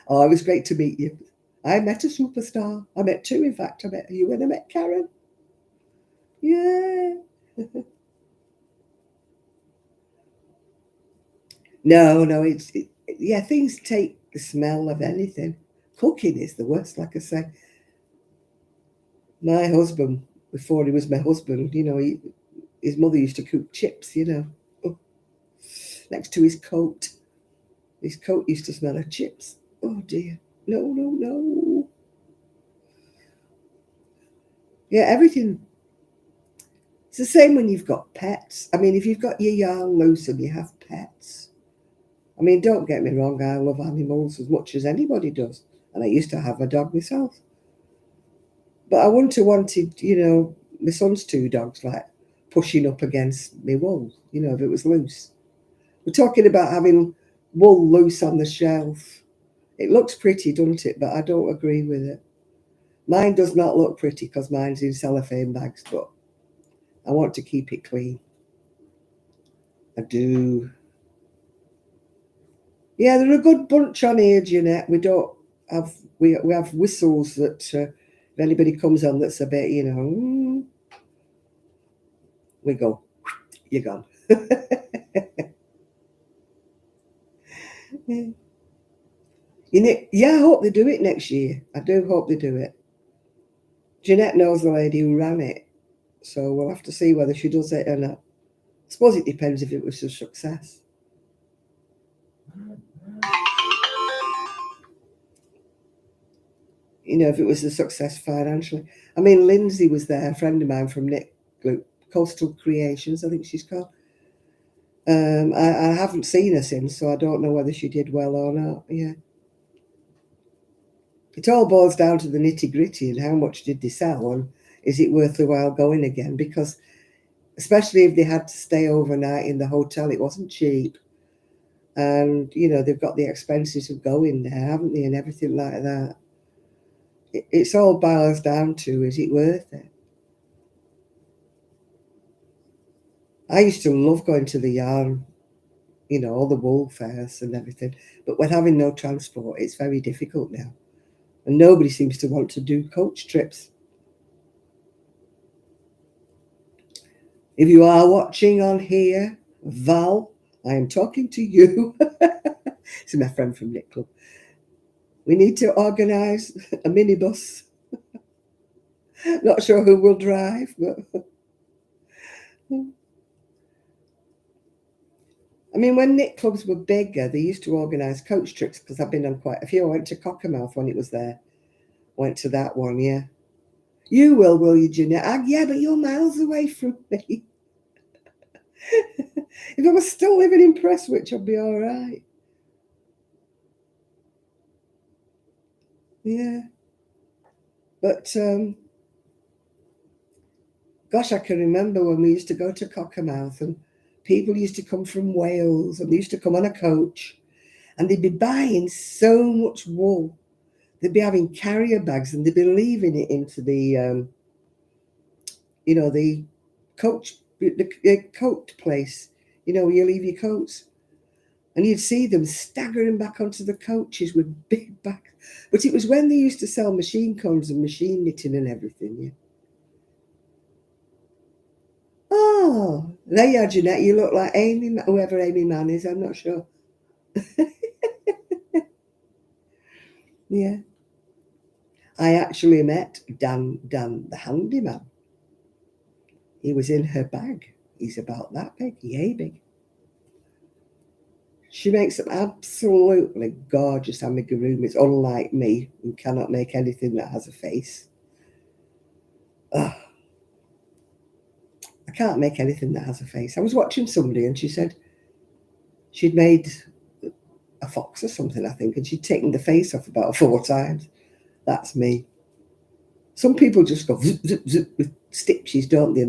Oh, it was great to meet you. I met a superstar. I met two, in fact. I met you and I met Karen. Yeah. No, things take the smell of anything. Cooking is the worst, like I say. My husband, before he was my husband, his mother used to cook chips, next to his coat. His coat used to smell of chips. Oh dear. No, no, no. Yeah, everything. It's the same when you've got pets. I mean, if you've got your yarn loose and you have pets, I mean, don't get me wrong, I love animals as much as anybody does. And I used to have a dog myself. But I wouldn't have wanted, my son's two dogs, like, pushing up against my wool, if it was loose. We're talking about having wool loose on the shelf. It looks pretty, doesn't it? But I don't agree with it. Mine does not look pretty because mine's in cellophane bags, but I want to keep it clean. I do. Yeah, they're a good bunch on here, Jeanette. We have whistles that if anybody comes on that's a bit, we go, you're gone. Yeah, I hope they do it next year. I do hope they do it. Jeanette knows the lady who ran it, so we'll have to see whether she does it or not. I suppose it depends if it was a success. If it was a success financially. I mean, Lindsay was there, a friend of mine from Nick Group, Coastal Creations, I think she's called. I haven't seen her since, so I don't know whether she did well or not. Yeah. It all boils down to the nitty gritty and how much did they sell, and is it worth the while going again? Because especially if they had to stay overnight in the hotel, it wasn't cheap. And, they've got the expenses of going there, haven't they, and everything like that. It's all boils down to, is it worth it? I used to love going to the yarn, all the wool fairs and everything. But with having no transport, it's very difficult now. And nobody seems to want to do coach trips. If you are watching on here, Val, I am talking to you. This is my friend from Nick Club. We need to organise a minibus. Not sure who will drive, but I mean, when knit clubs were bigger, they used to organise coach trips because I've been on quite a few. I went to Cockermouth when it was there. Went to that one, yeah. You will you, Jeanette? Yeah, but you're miles away from me. If I was still living in Prestwich, I'd be all right. Yeah. But, gosh, I can remember when we used to go to Cockermouth and people used to come from Wales and they used to come on a coach and they'd be buying so much wool. They'd be having carrier bags and they'd be leaving it into the, the coat place, where you leave your coats. And you'd see them staggering back onto the coaches with big bags. But it was when they used to sell machine combs and machine knitting and everything, yeah. Oh, there you are, Jeanette. You look like Amy, whoever Amy Mann is, I'm not sure. Yeah. I actually met Dan, the handyman. He was in her bag. He's about that big, yay big. She makes them absolutely gorgeous amigurumis, unlike me, who cannot make anything that has a face. Ugh. I can't make anything that has a face. I was watching somebody and she said she'd made a fox or something, I think, and she'd taken the face off about 4 times. That's me. Some people just go zip, zip, zip with stitches, don't they?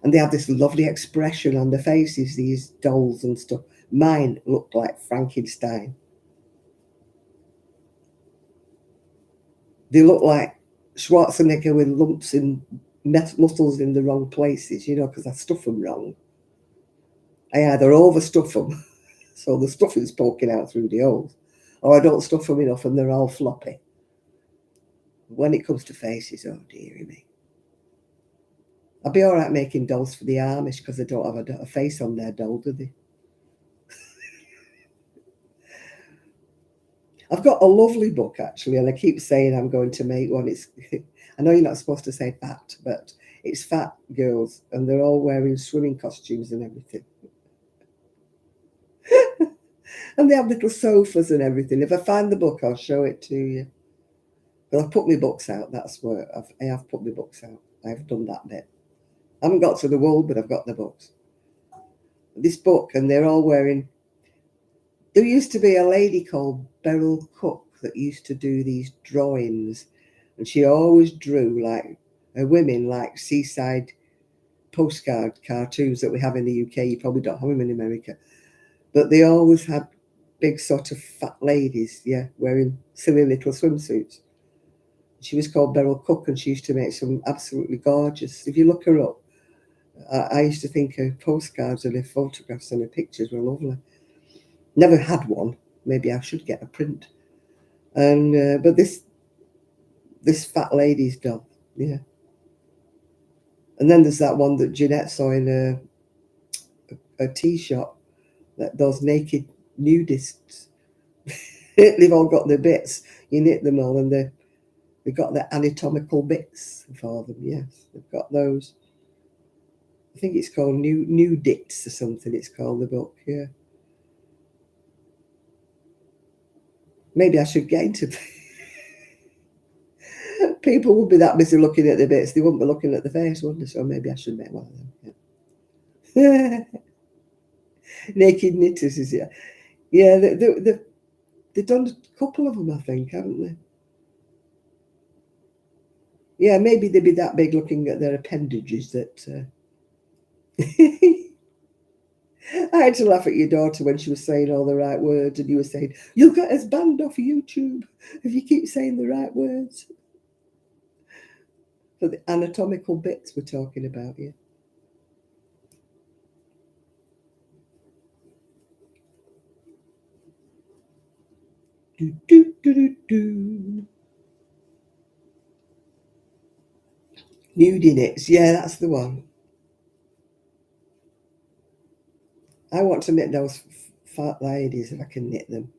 And they have this lovely expression on their faces, these dolls and stuff. Mine looked like Frankenstein. They look like Schwarzenegger with lumps in muscles in the wrong places, because I stuff them wrong. I either overstuff them, so the stuffing's poking out through the holes, or I don't stuff them enough and they're all floppy. When it comes to faces, oh dearie me. I'd be all right making dolls for the Amish because they don't have a face on their doll, do they? I've got a lovely book, actually, and I keep saying I'm going to make one. I know you're not supposed to say fat, but it's fat girls, and they're all wearing swimming costumes and everything. And they have little sofas and everything. If I find the book, I'll show it to you. But I've put my books out. That's where I have put my books out. I've done that bit. I haven't got to the wool, but I've got the books. This book, and they're all wearing There used to be a lady called Beryl Cook that used to do these drawings, and she always drew like women, like seaside postcard cartoons that we have in the UK. You probably don't have them in America, but they always had big sort of fat ladies, yeah, wearing silly little swimsuits. She was called Beryl Cook, and she used to make some absolutely gorgeous. If you look her up, I used to think her postcards and her photographs and her pictures were lovely. Never had one. Maybe I should get a print. And but this fat lady's done, yeah. And then there's that one that Jeanette saw in a tea shop, that those naked nudists. They've all got their bits. You knit them all, and they've got their anatomical bits for them. Yes, they've got those. I think it's called Nudits or something. It's called the book. Yeah. Maybe I should get into. People would be that busy looking at the bits, they wouldn't be looking at the face, wouldn't they? So maybe I should make one of them. Yeah. Naked knitters, is it? Yeah, they've done a couple of them, I think, haven't they? Yeah, maybe they'd be that big looking at their appendages that. I had to laugh at your daughter when she was saying all the right words, and you were saying, "You'll get us banned off YouTube if you keep saying the right words." For the anatomical bits we're talking about, yeah. Do, do, do, do, do. Nude in it. Yeah, that's the one. I want to knit those fat ladies if I can knit them.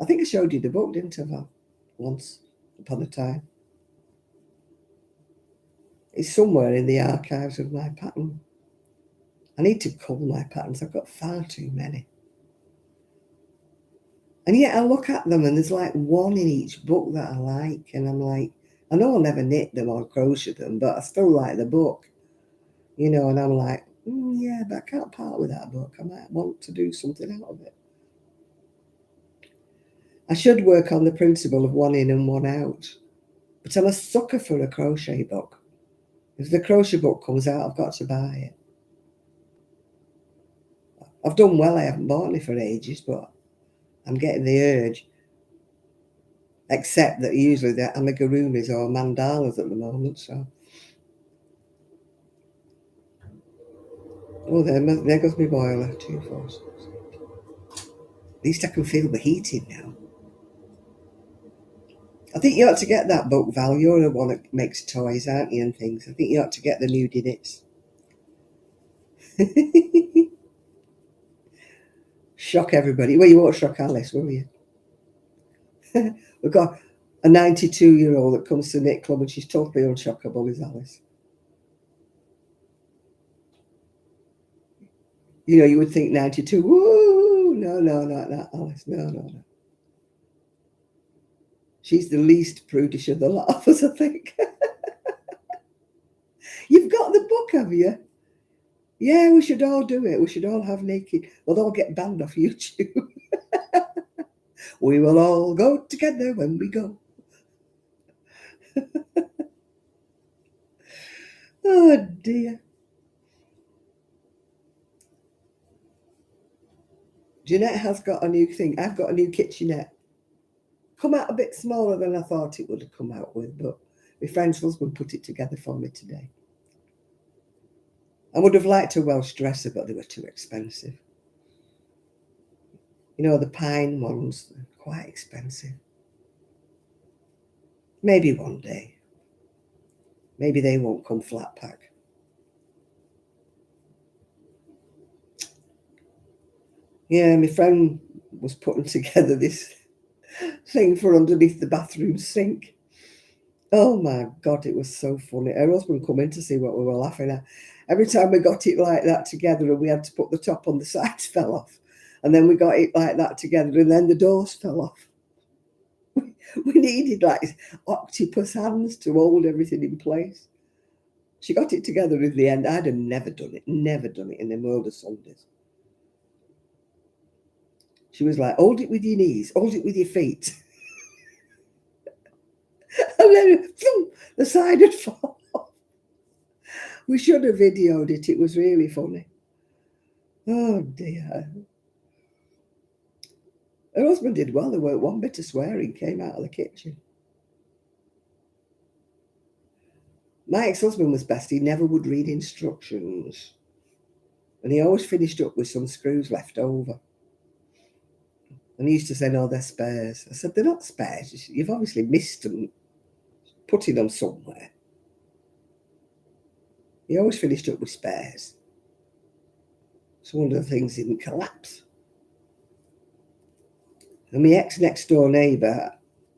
I think I showed you the book, didn't I, Val? Once upon a time. It's somewhere in the archives of my pattern. I need to cull my patterns. I've got far too many. And yet I look at them and there's like one in each book that I like. And I'm like, I know I'll never knit them or crochet them, but I still like the book. You know, and I'm like, yeah, but I can't part with that book. I might want to do something out of it. I should work on the principle of one in and one out. But I'm a sucker for a crochet book. If the crochet book comes out, I've got to buy it. I've done well, I haven't bought any for ages, but I'm getting the urge. Except that usually they're amigurumis or mandalas at the moment, so. Oh, there goes my boiler, 246. At least I can feel the heating now. I think you ought to get that book, Val. You're the one that makes toys, aren't you, and things. I think you ought to get the nude knits. Shock everybody. Well, you won't shock Alice, will you? We've got a 92-year-old that comes to knit club and she's totally unshockable, is Alice. You know, you would think 92, woo! No, not that, Alice. No. She's the least prudish of the lot of us, I think. You've got the book, have you? Yeah, we should all do it. We should all have naked. We'll all get banned off YouTube. We will all go together when we go. Oh dear. Jeanette has got a new thing. I've got a new kitchenette. Come out a bit smaller than I thought it would have come out with, but my friend's husband put it together for me today. I would have liked a Welsh dresser, but they were too expensive. You know, the pine ones, they're quite expensive. Maybe one day. Maybe they won't come flat pack. Yeah, my friend was putting together this thing for underneath the bathroom sink. Oh my God, it was so funny. Her husband come in to see what we were laughing at. Every time we got it like that together and we had to put the top on, the sides fell off. And then we got it like that together and then the doors fell off. We needed like octopus hands to hold everything in place. She got it together in the end. I'd have never done it in the world of Sundays. She was like, hold it with your knees, hold it with your feet. And then the side had fallen off. We should have videoed it. It was really funny. Oh dear. Her husband did well. There weren't one bit of swearing came out of the kitchen. My ex-husband was best. He never would read instructions. And he always finished up with some screws left over. And he used to say, no, they're spares. I said, they're not spares. You've obviously missed them, putting them somewhere. He always finished up with spares. So one of the things didn't collapse. And my ex-next door neighbour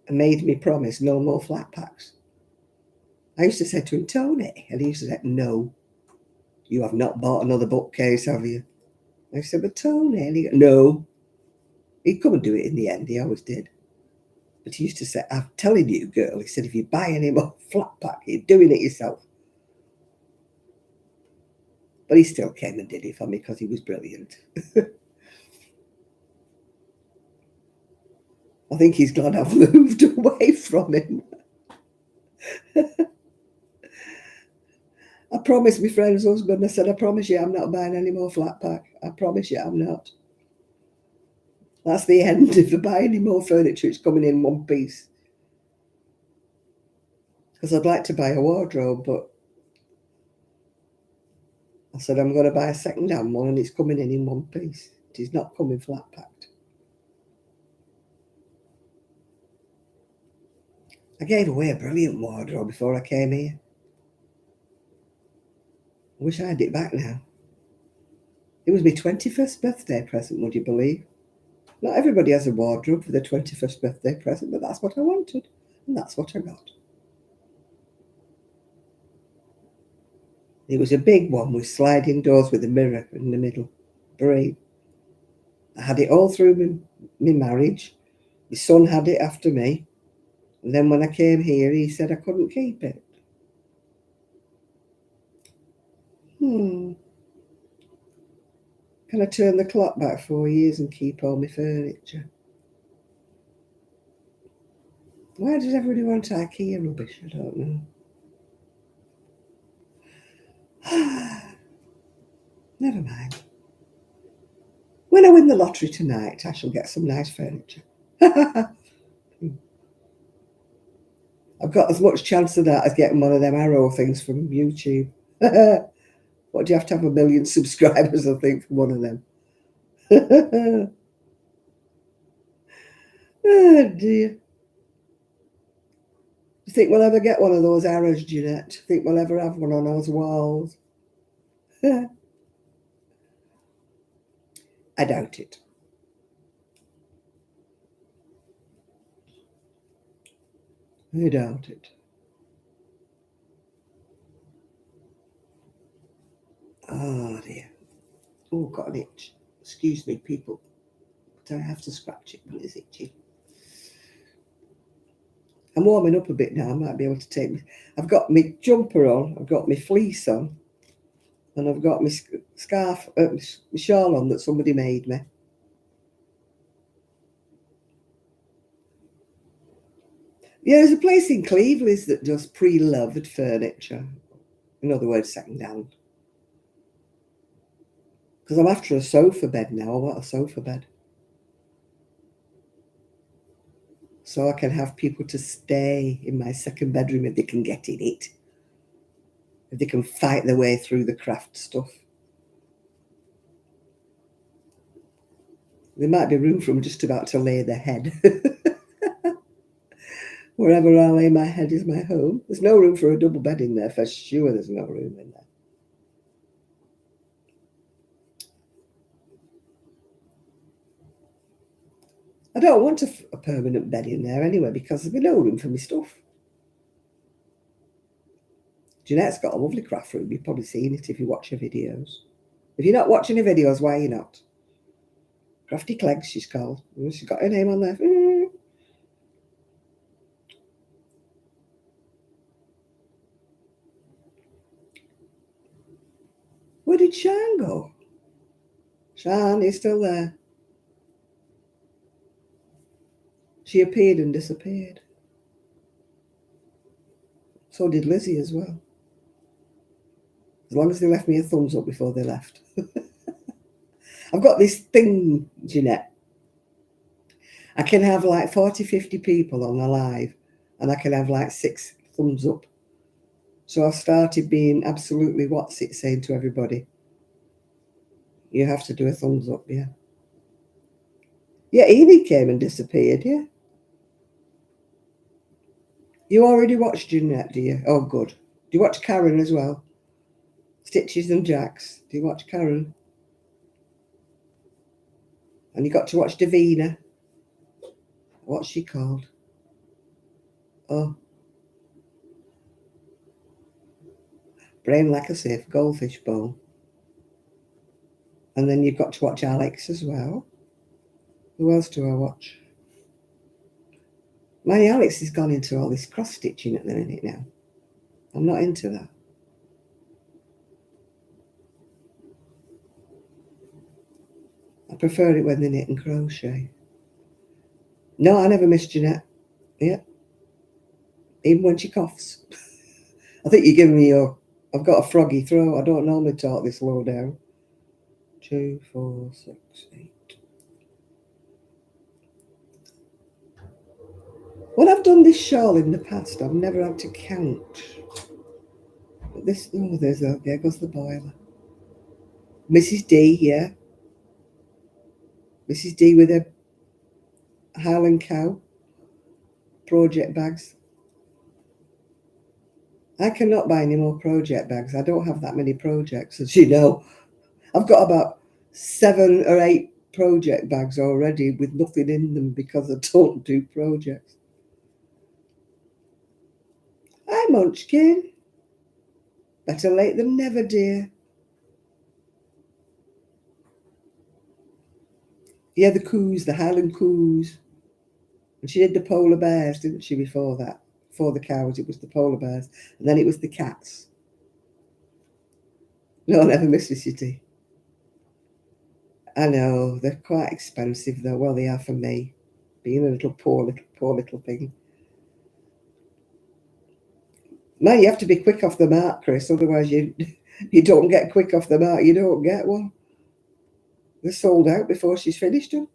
made me promise no more flat packs. I used to say to him, Tony, and he used to say, no, you have not bought another bookcase, have you? I said, but Tony, and he goes, no. He'd come and do it in the end, he always did. But he used to say, I'm telling you, girl, he said, if you buy any more flat pack, you're doing it yourself. But he still came and did it for me because he was brilliant. I think he's glad I've moved away from him. I promised my friend's husband, I said, I promise you I'm not buying any more flat pack. I promise you I'm not. That's the end. If I buy any more furniture, it's coming in one piece. Because I'd like to buy a wardrobe, but I said I'm going to buy a second-hand one and it's coming in one piece. It is not coming flat packed. I gave away a brilliant wardrobe before I came here. I wish I had it back now. It was my 21st birthday present, would you believe? Not everybody has a wardrobe for their 21st birthday present, but that's what I wanted, and that's what I got. It was a big one with sliding doors with a mirror in the middle. Brave. I had it all through my marriage. My son had it after me. And then when I came here, he said I couldn't keep it. Can I turn the clock back 4 years and keep all my furniture? Why does everybody want IKEA rubbish? I don't know. Never mind. When I win the lottery tonight, I shall get some nice furniture. I've got as much chance of that as getting one of them arrow things from YouTube. What do you have to have 1 million subscribers, I think, for one of them? Oh dear. Do you think we'll ever get one of those arrows, Jeanette? Do you think we'll ever have one on those walls? I doubt it. I doubt it. Oh dear. Oh, got an itch. Excuse me, people. But I have to scratch it when it's itchy. I'm warming up a bit now. I might be able to take me. I've got my jumper on. I've got my fleece on. And I've got my scarf, my shawl on that somebody made me. Yeah, there's a place in Cleveland that does pre-loved furniture. In other words, second-hand. Because I'm after a sofa bed now. I want a sofa bed. So I can have people to stay in my second bedroom if they can get in it. If they can fight their way through the craft stuff. There might be room for them just about to lay their head. Wherever I lay my head is my home. There's no room for a double bed in there, for sure there's no room in there. I don't want a permanent bed in there anyway because there'll be no room for my stuff. Jeanette's got a lovely craft room. You've probably seen it if you watch her videos. If you're not watching her videos, why are you not? Crafty Cleggs, she's called. She's got her name on there. Where did Sean go? Sean is still there. She appeared and disappeared. So did Lizzie as well. As long as they left me a thumbs up before they left. I've got this thing, Jeanette. I can have like 40, 50 people on the live and I can have like 6 thumbs up. So I started being absolutely what's it saying to everybody. You have to do a thumbs up, yeah. Yeah, Edie came and disappeared, yeah. You already watched Jeanette, do you? Oh, good. Do you watch Karen as well? Stitches and Jacks. Do you watch Karen? And you got to watch Davina. What's she called? Oh. Brain like a safe goldfish bowl. And then you've got to watch Alex as well. Who else do I watch? My Alex has gone into all this cross stitching at the minute now. I'm not into that. I prefer it when they knit and crochet. No, I never miss Jeanette. Yeah. Even when she coughs. I think you're giving me your... I've got a froggy throat. I don't normally talk this low down. 2, 4, 6, 8. When I've done this shawl in the past, I've never had to count. But this... Oh, there goes the boiler. Mrs. D, yeah. Mrs. D with her Highland Cow project bags. I cannot buy any more project bags. I don't have that many projects, as you know. I've got about 7 or 8 project bags already with nothing in them because I don't do projects. Hi, Munchkin. Better late than never, dear. Yeah, the coos, the Highland coos. And she did the polar bears, didn't she, before that? Before the cows, it was the polar bears. And then it was the cats. No, I never miss Missy D. I know, they're quite expensive though. Well, they are for me. Being a poor little thing. No, you have to be quick off the mark, Chris. Otherwise, you don't get quick off the mark. You don't get one. They're sold out before she's finished them.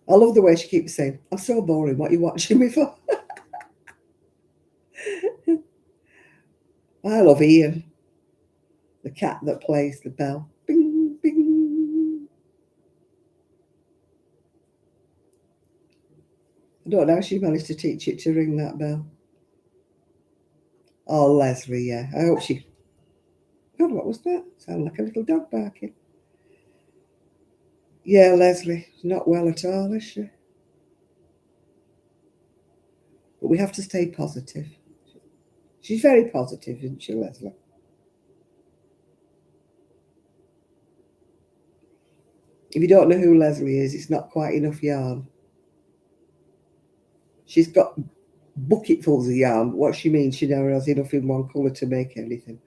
I love the way she keeps saying, I'm so boring. What are you watching me for? I love Ian, the cat that plays the bell. Bing, bing. I don't know how she managed to teach it to ring that bell. Oh, Leslie, yeah. I hope she... God, what was that? Sounded like a little dog barking. Yeah, Leslie, not well at all, is she? But we have to stay positive. She's very positive, isn't she, Leslie? If you don't know who Leslie is, it's not quite enough yarn. She's got bucketfuls of yarn. What she means, she never has enough in one colour to make anything.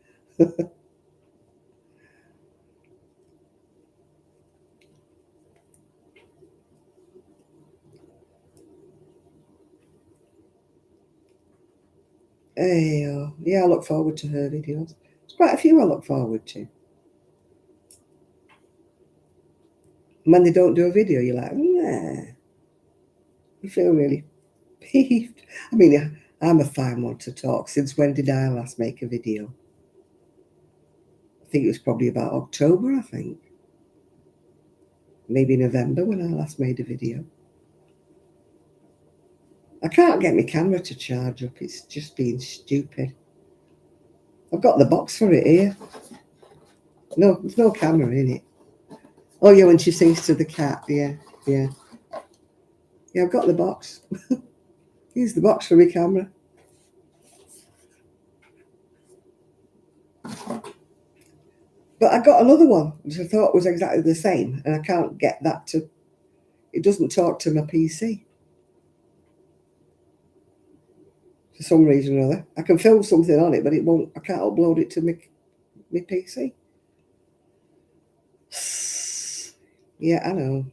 Hey, yeah, I look forward to her videos. There's quite a few I look forward to. And when they don't do a video, you're like, nah. You feel really peeved. I mean, I'm a fine one to talk. Since when did I last make a video? I think it was probably about October, I think. Maybe November when I last made a video. I can't get my camera to charge up. It's just being stupid. I've got the box for it here. No, there's no camera in it. Oh, yeah, when she sings to the cat. Yeah, yeah. Yeah, I've got the box. Use the box for my camera. But I got another one, which I thought was exactly the same, and I can't get that to... It doesn't talk to my PC. For some reason or other. I can film something on it, but it won't... I can't upload it to my PC. Yeah, I know.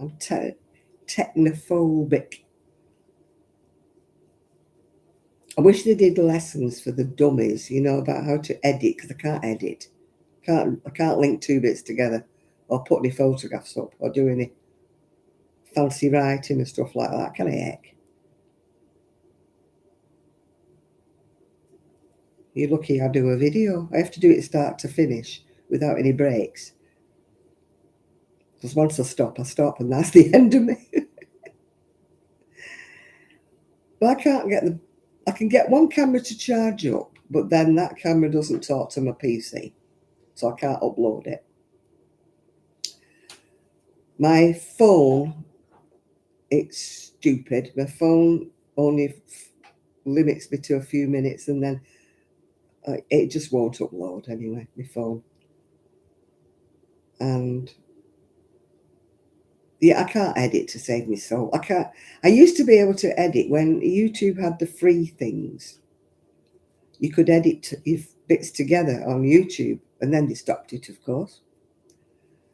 I'm technophobic. I wish they did lessons for the dummies, you know, about how to edit, because I can't edit. I can't link two bits together or put any photographs up or do any fancy writing and stuff like that. Can I heck? You're lucky I do a video. I have to do it start to finish without any breaks. Because once I stop, and that's the end of me. But I can't get the. I can get one camera to charge up, but then that camera doesn't talk to my PC, so I can't upload it. My phone, it's stupid. My phone only limits me to a few minutes, and then it just won't upload anyway. My phone, and yeah, I can't edit to save my soul. I can't. I used to be able to edit when YouTube had the free things. You could edit if bits together on YouTube, and then they stopped it, of course.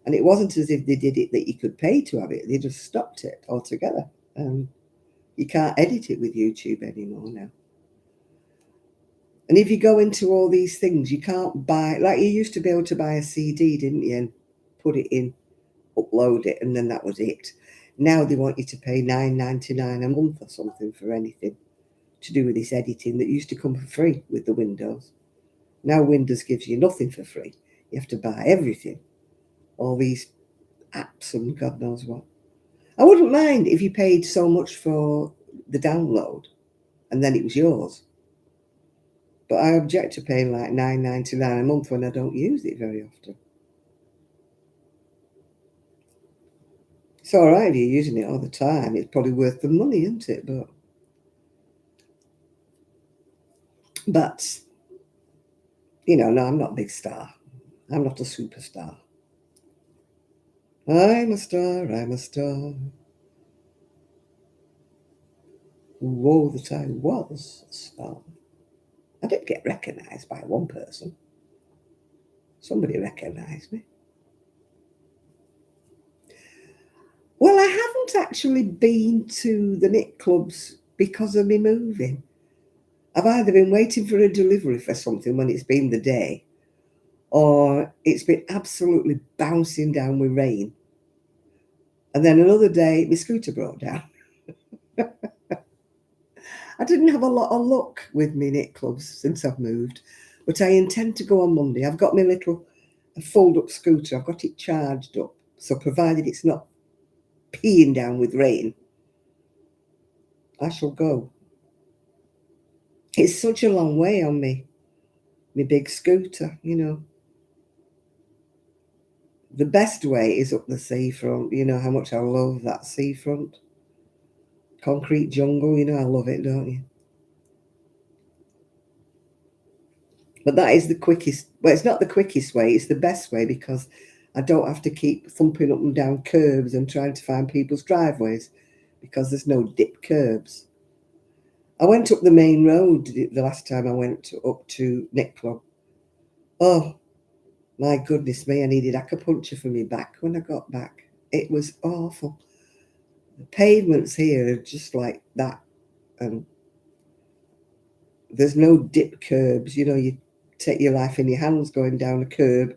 And it wasn't as if they did it that you could pay to have it; they just stopped it altogether. You can't edit it with YouTube anymore now. And if you go into all these things, you can't buy, like you used to be able to buy a CD, didn't you, and put it in, upload it, and then that was it. Now they want you to pay $9.99 a month or something for anything to do with this editing that used to come for free with the Windows. Now Windows gives you nothing for free. You have to buy everything, all these apps and God knows what. I wouldn't mind if you paid so much for the download and then it was yours. But I object to paying like $9.99 a month when I don't use it very often. It's all right if you're using it all the time. It's probably worth the money, isn't it? But you know, no, I'm not a big star. I'm not a superstar. I'm a star. I'm a star. Whoa, that I was a star. I did get recognised by one person. Somebody recognised me. Well, I haven't actually been to the knit clubs because of me moving. I've either been waiting for a delivery for something when it's been the day, or it's been absolutely bouncing down with rain. And then another day, my scooter broke down. I didn't have a lot of luck with my knit clubs since I've moved, but I intend to go on Monday. I've got my little fold-up scooter. I've got it charged up, so provided it's not peeing down with rain, I shall go. It's such a long way on me, my big scooter, you know. The best way is up the seafront. You know how much I love that seafront. Concrete jungle, you know, I love it, don't you? But that is the quickest. Well, it's not the quickest way, it's the best way because I don't have to keep thumping up and down curbs and trying to find people's driveways because there's no dip curbs. I went up the main road the last time I went up to Knit Club. Oh, my goodness me, I needed acupuncture for my back when I got back. It was awful. The pavements here are just like that. And there's no dip curbs. You know, you take your life in your hands going down a curb.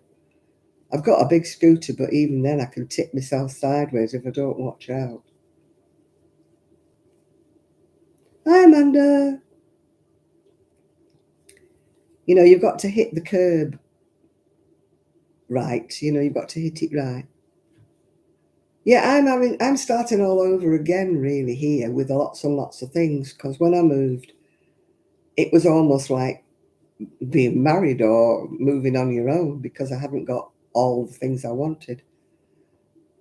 I've got a big scooter, but even then I can tip myself sideways if I don't watch out. Hi, Amanda. You know, you've got to hit the curb right. You know, you've got to hit it right. Yeah, I'm starting all over again really here with lots and lots of things because when I moved, it was almost like being married or moving on your own because I haven't got all the things I wanted.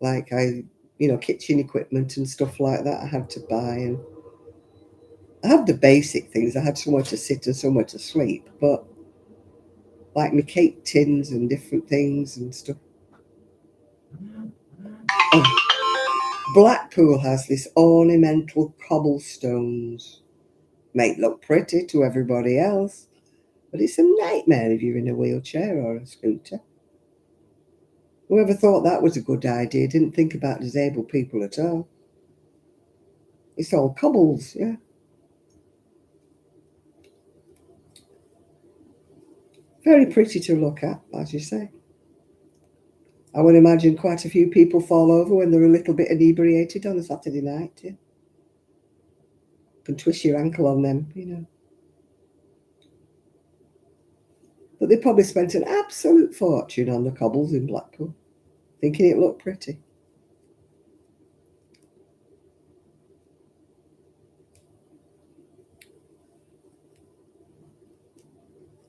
Like you know, kitchen equipment and stuff like that I had to buy, and I had the basic things. I had somewhere to sit and somewhere to sleep, but like my cake tins and different things and stuff. Oh, Blackpool has this ornamental cobblestones. Make look pretty to everybody else, but it's a nightmare if you're in a wheelchair or a scooter. Whoever thought that was a good idea didn't think about disabled people at all. It's all cobbles, yeah. Very pretty to look at, as you say. I would imagine quite a few people fall over when they're a little bit inebriated on a Saturday night. Yeah. You can twist your ankle on them, you know. But they probably spent an absolute fortune on the cobbles in Blackpool, thinking it looked pretty.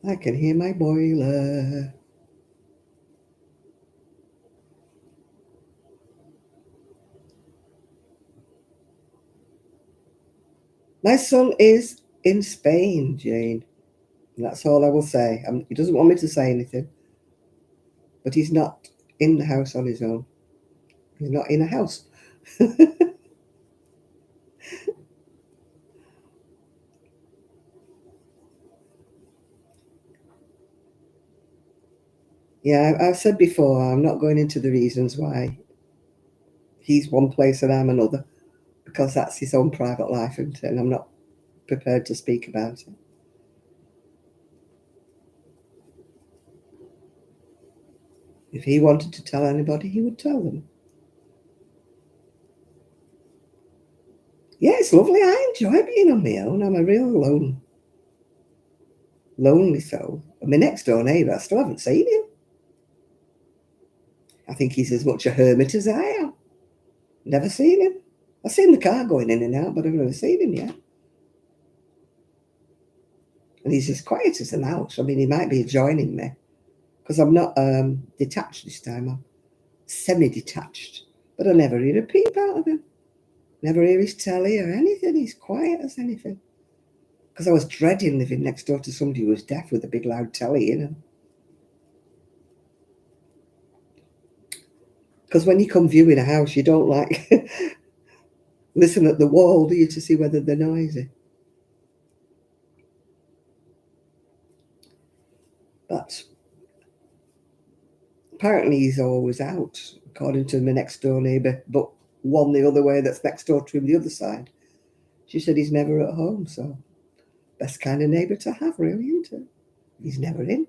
I can hear my boiler. My son is in Spain, Jane. And that's all I will say. He doesn't want me to say anything, but he's not in the house on his own. He's not in a house. Yeah, I've said before, I'm not going into the reasons why he's one place and I'm another, because that's his own private life, and I'm not prepared to speak about it. If he wanted to tell anybody, he would tell them. Yeah, it's lovely. I enjoy being on my own. I'm a real lonely soul. And my next door neighbour, I still haven't seen him. I think he's as much a hermit as I am. Never seen him. I've seen the car going in and out, but I've never seen him yet. And he's as quiet as a mouse. I mean, he might be joining me because I'm not detached this time. I'm semi-detached. But I never hear a peep out of him. Never hear his telly or anything. He's quiet as anything. Because I was dreading living next door to somebody who was deaf with a big loud telly, you know. Because when you come viewing a house, you don't like listen at the wall, do you, to see whether they're noisy. But apparently he's always out, according to my next door neighbour, but one the other way that's next door to him, the other side. She said he's never at home, so best kind of neighbour to have, really, isn't it? He's never in.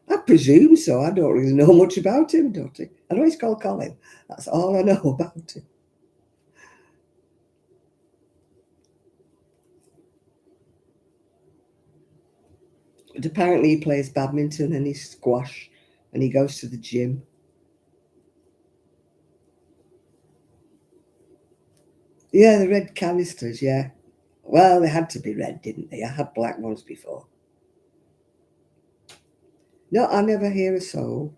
I presume so. I don't really know much about him, don't I? I know he's called Colin. That's all I know about him. But apparently he plays badminton and he's squash and he goes to the gym. Yeah, the red canisters, yeah. Well, they had to be red, didn't they? I had black ones before. No, I never hear a soul.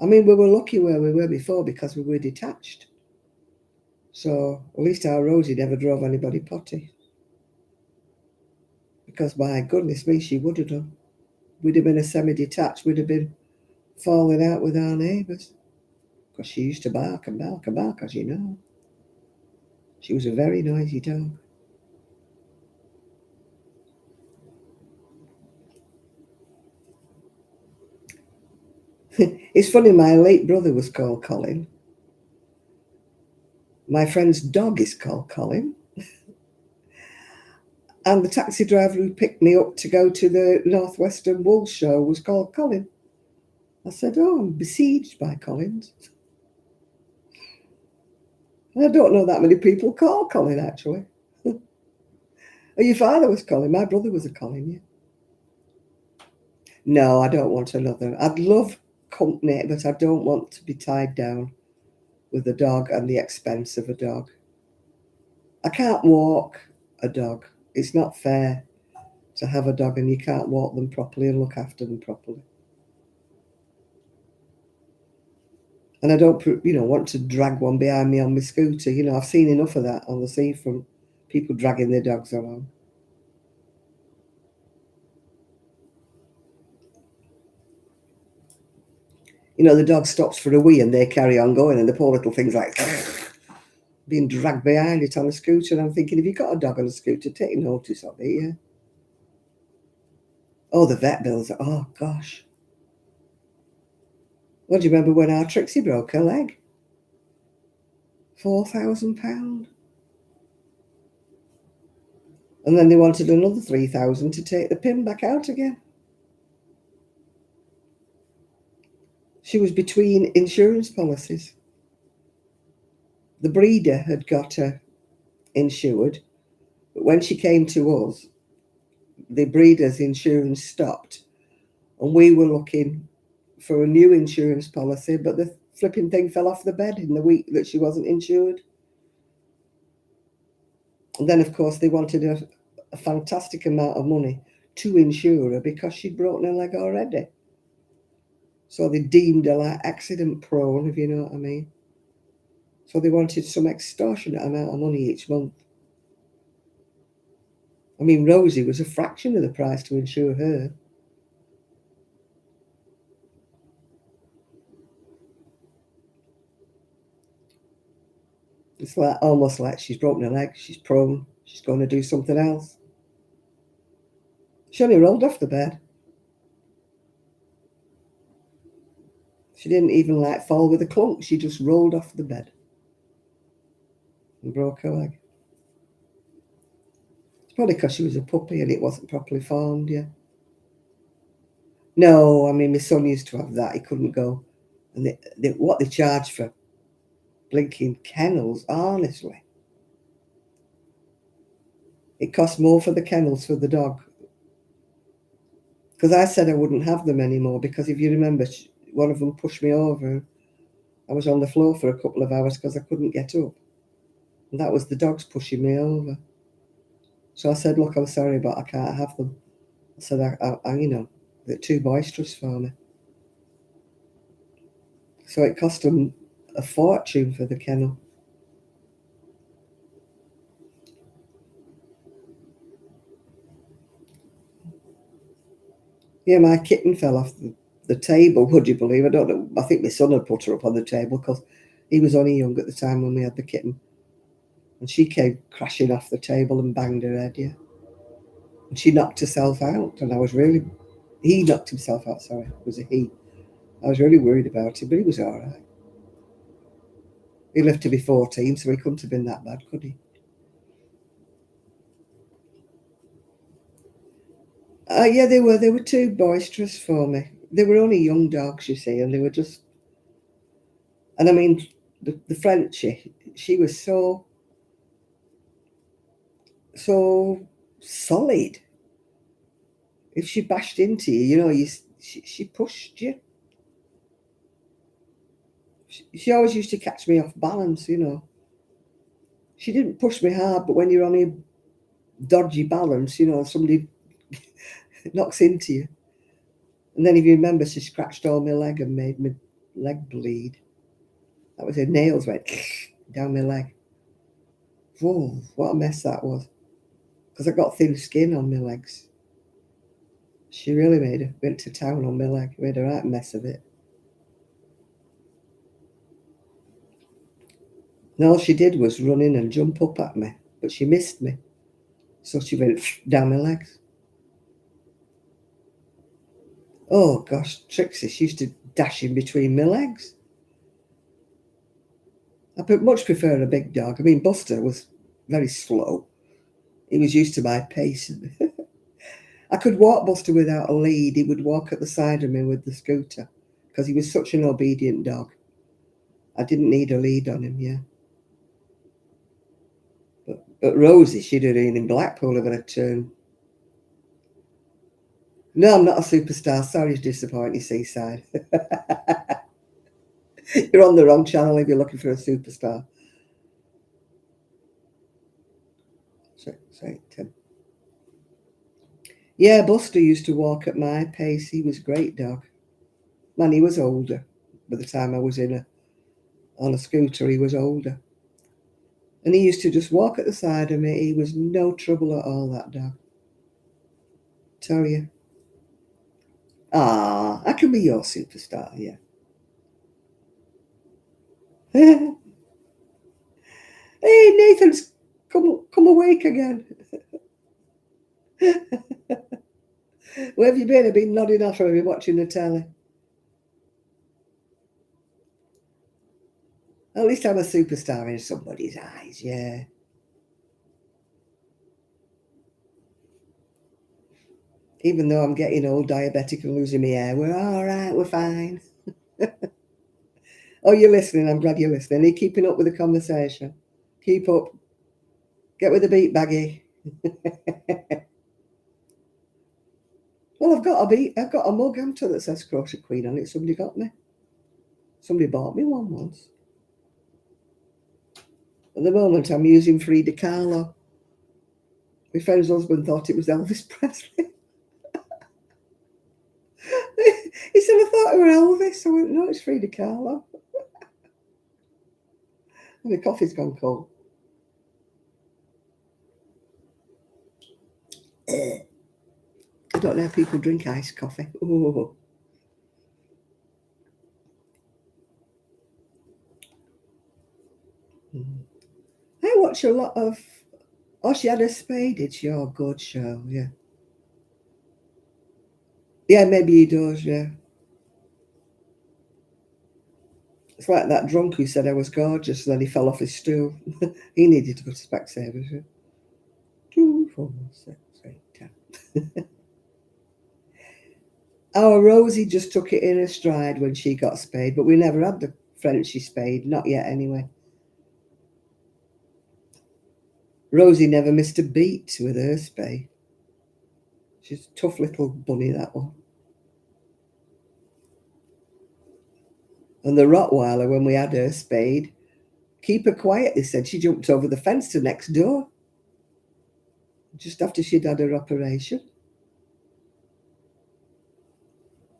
I mean, we were lucky where we were before because we were detached. So at least our Rosie never drove anybody potty. Because my goodness me, she would have done. We'd have been a semi-detached. We'd have been falling out with our neighbours. Because she used to bark and bark and bark, as you know. She was a very noisy dog. It's funny, my late brother was called Colin. My friend's dog is called Colin. And the taxi driver who picked me up to go to the Northwestern Wool Show was called Colin. I said, oh, I'm besieged by Collins. I don't know that many people called Colin, actually. Oh, your father was Colin. My brother was a Colin, yeah. No, I don't want another. I'd love company, but I don't want to be tied down with a dog and the expense of a dog. I can't walk a dog. It's not fair to have a dog and you can't walk them properly and look after them properly. And I don't, want to drag one behind me on my scooter. I've seen enough of that on the seafront. People dragging their dogs along. The dog stops for a wee and they carry on going, and the poor little thing's like being dragged behind it on a scooter. And I'm thinking, if you've got a dog on a scooter, take notice of it, yeah. Oh, the vet bills. Oh, gosh. Well, do you remember when our Trixie broke her leg? £4,000. And then they wanted another 3,000 to take the pin back out again. She was between insurance policies. The breeder had got her insured, but when she came to us, the breeder's insurance stopped, and we were looking for a new insurance policy, but the flipping thing fell off the bed in the week that she wasn't insured. And then, of course, they wanted a fantastic amount of money to insure her because she'd broken her leg already. So they deemed her like accident prone, if you know what I mean. So they wanted some extortionate amount of money each month. I mean, Rosie was a fraction of the price to insure her. It's like almost like she's broken her leg, she's prone, she's going to do something else. She only rolled off the bed. She didn't even like fall with a clunk, she just rolled off the bed and broke her leg. It's probably because she was a puppy and it wasn't properly formed, yeah. No, I mean, my son used to have that, he couldn't go. And what they charge for blinking kennels, honestly. It cost more for the kennels for the dog. Because I said I wouldn't have them anymore because if you remember, one of them pushed me over. I was on the floor for a couple of hours because I couldn't get up. And that was the dogs pushing me over. So I said, look, I'm sorry, but I can't have them. I said, they're too boisterous for me. So it cost them a fortune for the kennel. Yeah, my kitten fell off the table, would you believe? I don't know. I think my son had put her up on the table because he was only young at the time when we had the kitten. And she came crashing off the table and banged her head, yeah. And she knocked herself out. And he knocked himself out, sorry. It was a he. I was really worried about him, but he was all right. He lived to be 14, so he couldn't have been that bad, could he? Yeah, they were too boisterous for me. They were only young dogs, you see, and they were just. And I mean, the Frenchie, she was so solid. If she bashed into you, she pushed you. She always used to catch me off balance, She didn't push me hard, but when you're on a dodgy balance, somebody knocks into you. And then if you remember, she scratched all my leg and made my leg bleed. That was her nails went down my leg. Whoa, what a mess that was. Because I got thin skin on my legs. She really went to town on my leg, made a right mess of it. And all she did was run in and jump up at me, but she missed me. So she went down my legs. Oh gosh, Trixie, she used to dash in between my legs. I much prefer a big dog. I mean, Buster was very slow. He was used to my pace. I could walk Buster without a lead. He would walk at the side of me with the scooter because he was such an obedient dog. I didn't need a lead on him, yeah. But Rosie, she'd have been in Blackpool if I'd turned. No, I'm not a superstar. Sorry to disappoint you, Seaside. You're on the wrong channel if you're looking for a superstar. Sorry, Tim. Yeah, Buster used to walk at my pace. He was a great dog. Man, he was older. By the time I was on a scooter, he was older. And he used to just walk at the side of me. He was no trouble at all, that dog. Tell you. Ah, I can be your superstar, yeah. Hey, Nathan's come awake again. Where have you been? I've been nodding off. I've been watching the telly. At least I'm a superstar in somebody's eyes, yeah. Even though I'm getting old, diabetic, and losing my hair, we're all right, we're fine. Oh, you're listening. I'm glad you're listening. Are you keeping up with the conversation? Keep up. Get with the beat, baggy. Well, I've got a mug, haven't I, that says Crochet Queen on it. Somebody got me. Somebody bought me one once. At the moment, I'm using Frida Kahlo. My friend's husband thought it was Elvis Presley. He said, I thought it was Elvis. I went, no, it's Frida Kahlo. And the coffee's gone cold. I don't know how people drink iced coffee. Ooh. I watch a lot of. Oh, she had a spade. It's your good show, yeah. Yeah, maybe he does, yeah. It's like that drunk who said I was gorgeous, and then he fell off his stool. He needed to go to Specsavers, yeah. 2, 4, 6, 8, 10. Our Rosie just took it in her stride when she got spade, but we never had the Frenchy spade, not yet anyway. Rosie never missed a beat with her spade. She's a tough little bunny, that one. And the Rottweiler, when we had her spade, keep her quiet, they said. She jumped over the fence to next door just after she'd had her operation.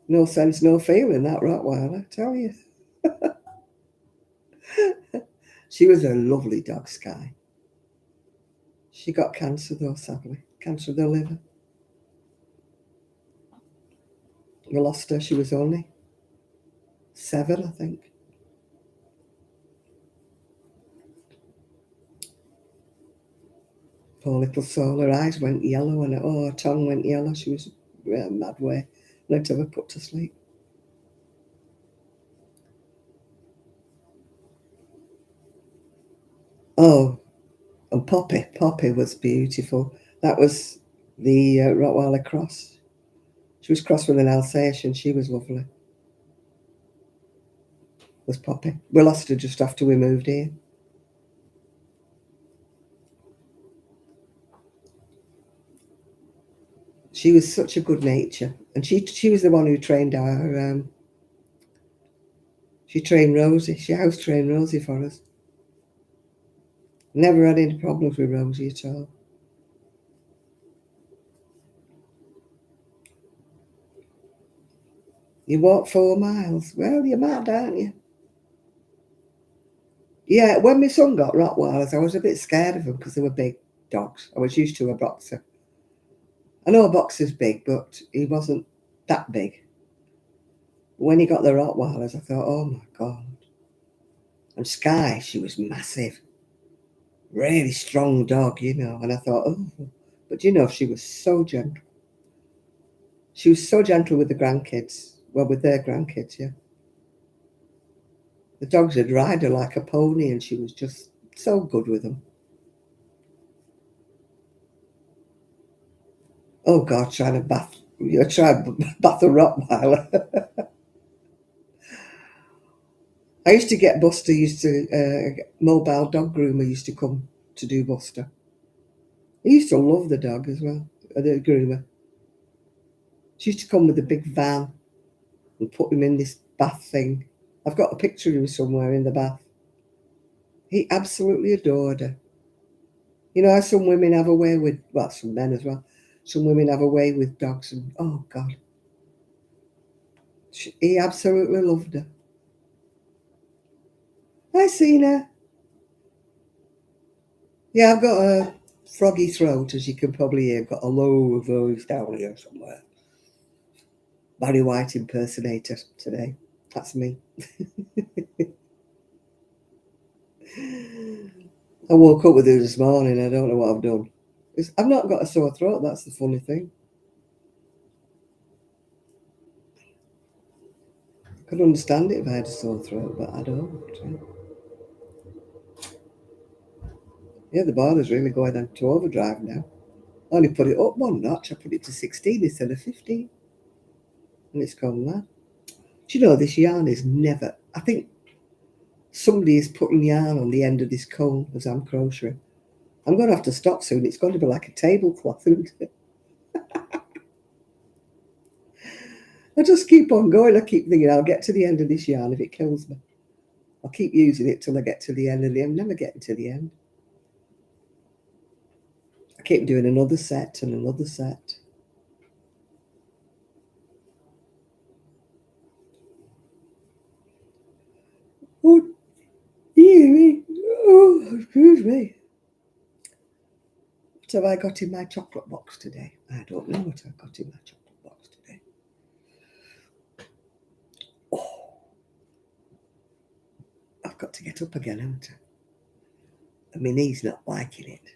No sense, no feeling, that Rottweiler, I tell you. She was a lovely dog, Sky. She got cancer, though, sadly. Cancer of the liver. We lost her. She was only 7, I think. Poor little soul. Her eyes went yellow and her tongue went yellow. She was a mad way. Let's have her put to sleep. Oh, and Poppy. Poppy was beautiful. That was the Rottweiler cross. She was crossed with an Alsatian. She was lovely. Was Poppy. We lost her just after we moved here. She was such a good nature. And she was the one who trained she trained Rosie. She house trained Rosie for us. Never had any problems with Rosie at all. You walk 4 miles. Well, you're mad, aren't you? Yeah, when my son got Rottweilers, I was a bit scared of them because they were big dogs. I was used to a boxer. I know a boxer's big, but he wasn't that big. When he got the Rottweilers, I thought, oh my God. And Sky, she was massive. Really strong dog, And I thought, oh. But she was so gentle. She was so gentle with the grandkids. Well, with their grandkids, yeah. The dogs would ride her like a pony, and she was just so good with them. Oh God, trying to bath. You try bath a Rottweiler. I used to get Buster. Mobile dog groomer used to come to do Buster. He used to love the dog as well. The groomer. She used to come with a big van and put him in this bath thing. I've got a picture of him somewhere in the bath. He absolutely adored her. You know how some women have a way with, well, some men as well. Some women have a way with dogs, and oh God, he absolutely loved her. I seen her. Yeah, I've got a froggy throat, as you can probably hear. I've got a low voice down here somewhere. Barry White impersonator today. That's me. I woke up with it this morning. I don't know what I've done. I've not got a sore throat. That's the funny thing. I could understand it if I had a sore throat, but I don't. Yeah, the boiler's really going into overdrive now. I only put it up one notch. I put it to 16 instead of 15. And it's gone mad. Do you know, this yarn is never... I think somebody is putting yarn on the end of this comb as I'm crocheting. I'm going to have to stop soon. It's going to be like a tablecloth, isn't it? I just keep on going. I keep thinking I'll get to the end of this yarn if it kills me. I'll keep using it till I get to the end, and I'm never getting to the end. I keep doing another set and another set. Oh, dear me. Oh, excuse me. What have I got in my chocolate box today? I don't know what I've got in my chocolate box today. Oh, I've got to get up again, haven't I? And my knee's not liking it.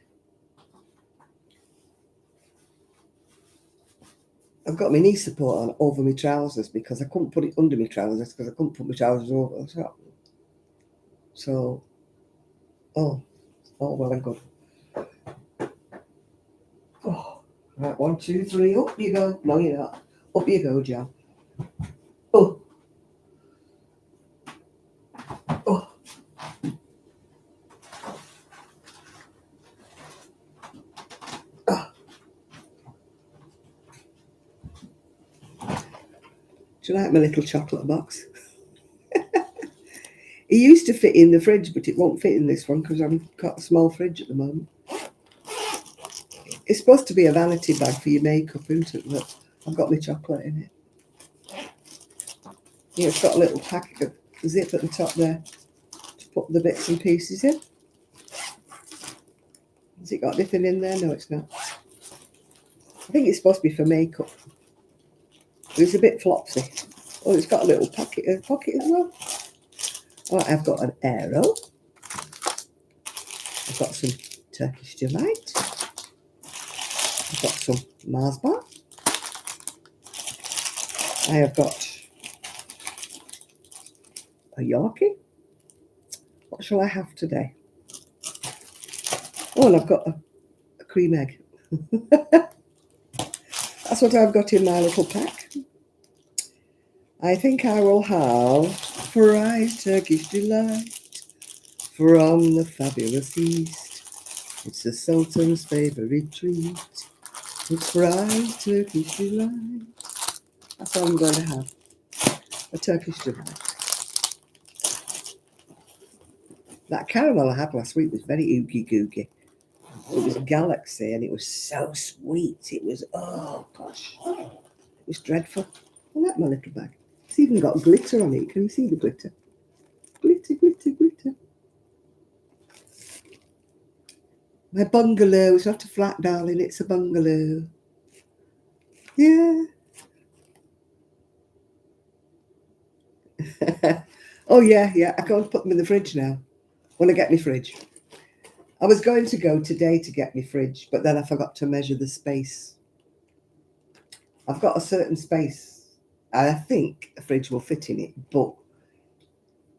I've got my knee support on over my trousers because I couldn't put it under my trousers because I couldn't put my trousers over the top. So, oh well and good. Oh, right, 1, 2, 3, up you go. No, you're not. Up you go, Jan. Oh. Oh. Oh. Do you like my little chocolate box? It used to fit in the fridge, but it won't fit in this one because I've got a small fridge at the moment. It's supposed to be a vanity bag for your makeup, isn't it? But I've got my chocolate in it. Yeah, it's got a little packet of zip at the top there to put the bits and pieces in. Has it got anything in there? No, it's not. I think it's supposed to be for makeup. It's a bit flopsy. Oh, it's got a little pocket as well. Oh, I've got an arrow. I've got some Turkish delight. I've got some Mars bar. I have got a Yorkie. What shall I have today? Oh, and I've got a cream egg. That's what I've got in my little pack. I think I will have fried Turkish delight from the fabulous East. It's the Sultan's favourite treat. It's fried Turkish delight. That's what I'm going to have. A Turkish delight. That caramel I had last week was very oogie googie. It was Galaxy and it was so sweet. It was, oh gosh, it was dreadful. I like my little bag. It's even got glitter on it. Can you see the glitter? Glitter, glitter, glitter. My bungalow. It's not a flat, darling. It's a bungalow. Yeah. Oh, yeah. I can't put them in the fridge now. When I get my fridge. I was going to go today to get my fridge, but then I forgot to measure the space. I've got a certain space. I think a fridge will fit in it, but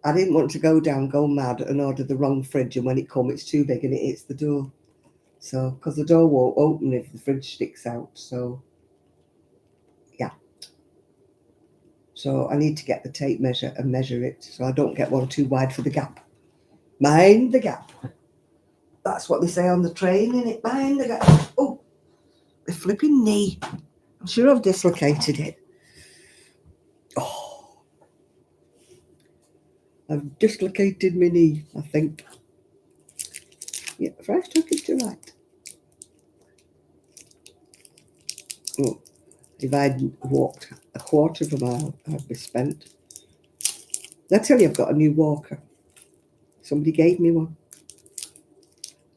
I didn't want to go mad and order the wrong fridge, and when it comes, it's too big and it hits the door. So, because the door won't open if the fridge sticks out. So, yeah. So I need to get the tape measure and measure it so I don't get one too wide for the gap. Mind the gap. That's what they say on the train, innit? Mind the gap. Oh, the flipping knee. I'm sure I've dislocated it. Oh, I've dislocated my knee, I think. Yeah, fresh Turkish delight. Oh, if I'd walked a quarter of a mile, I'd be spent. I tell you, I've got a new walker. Somebody gave me one.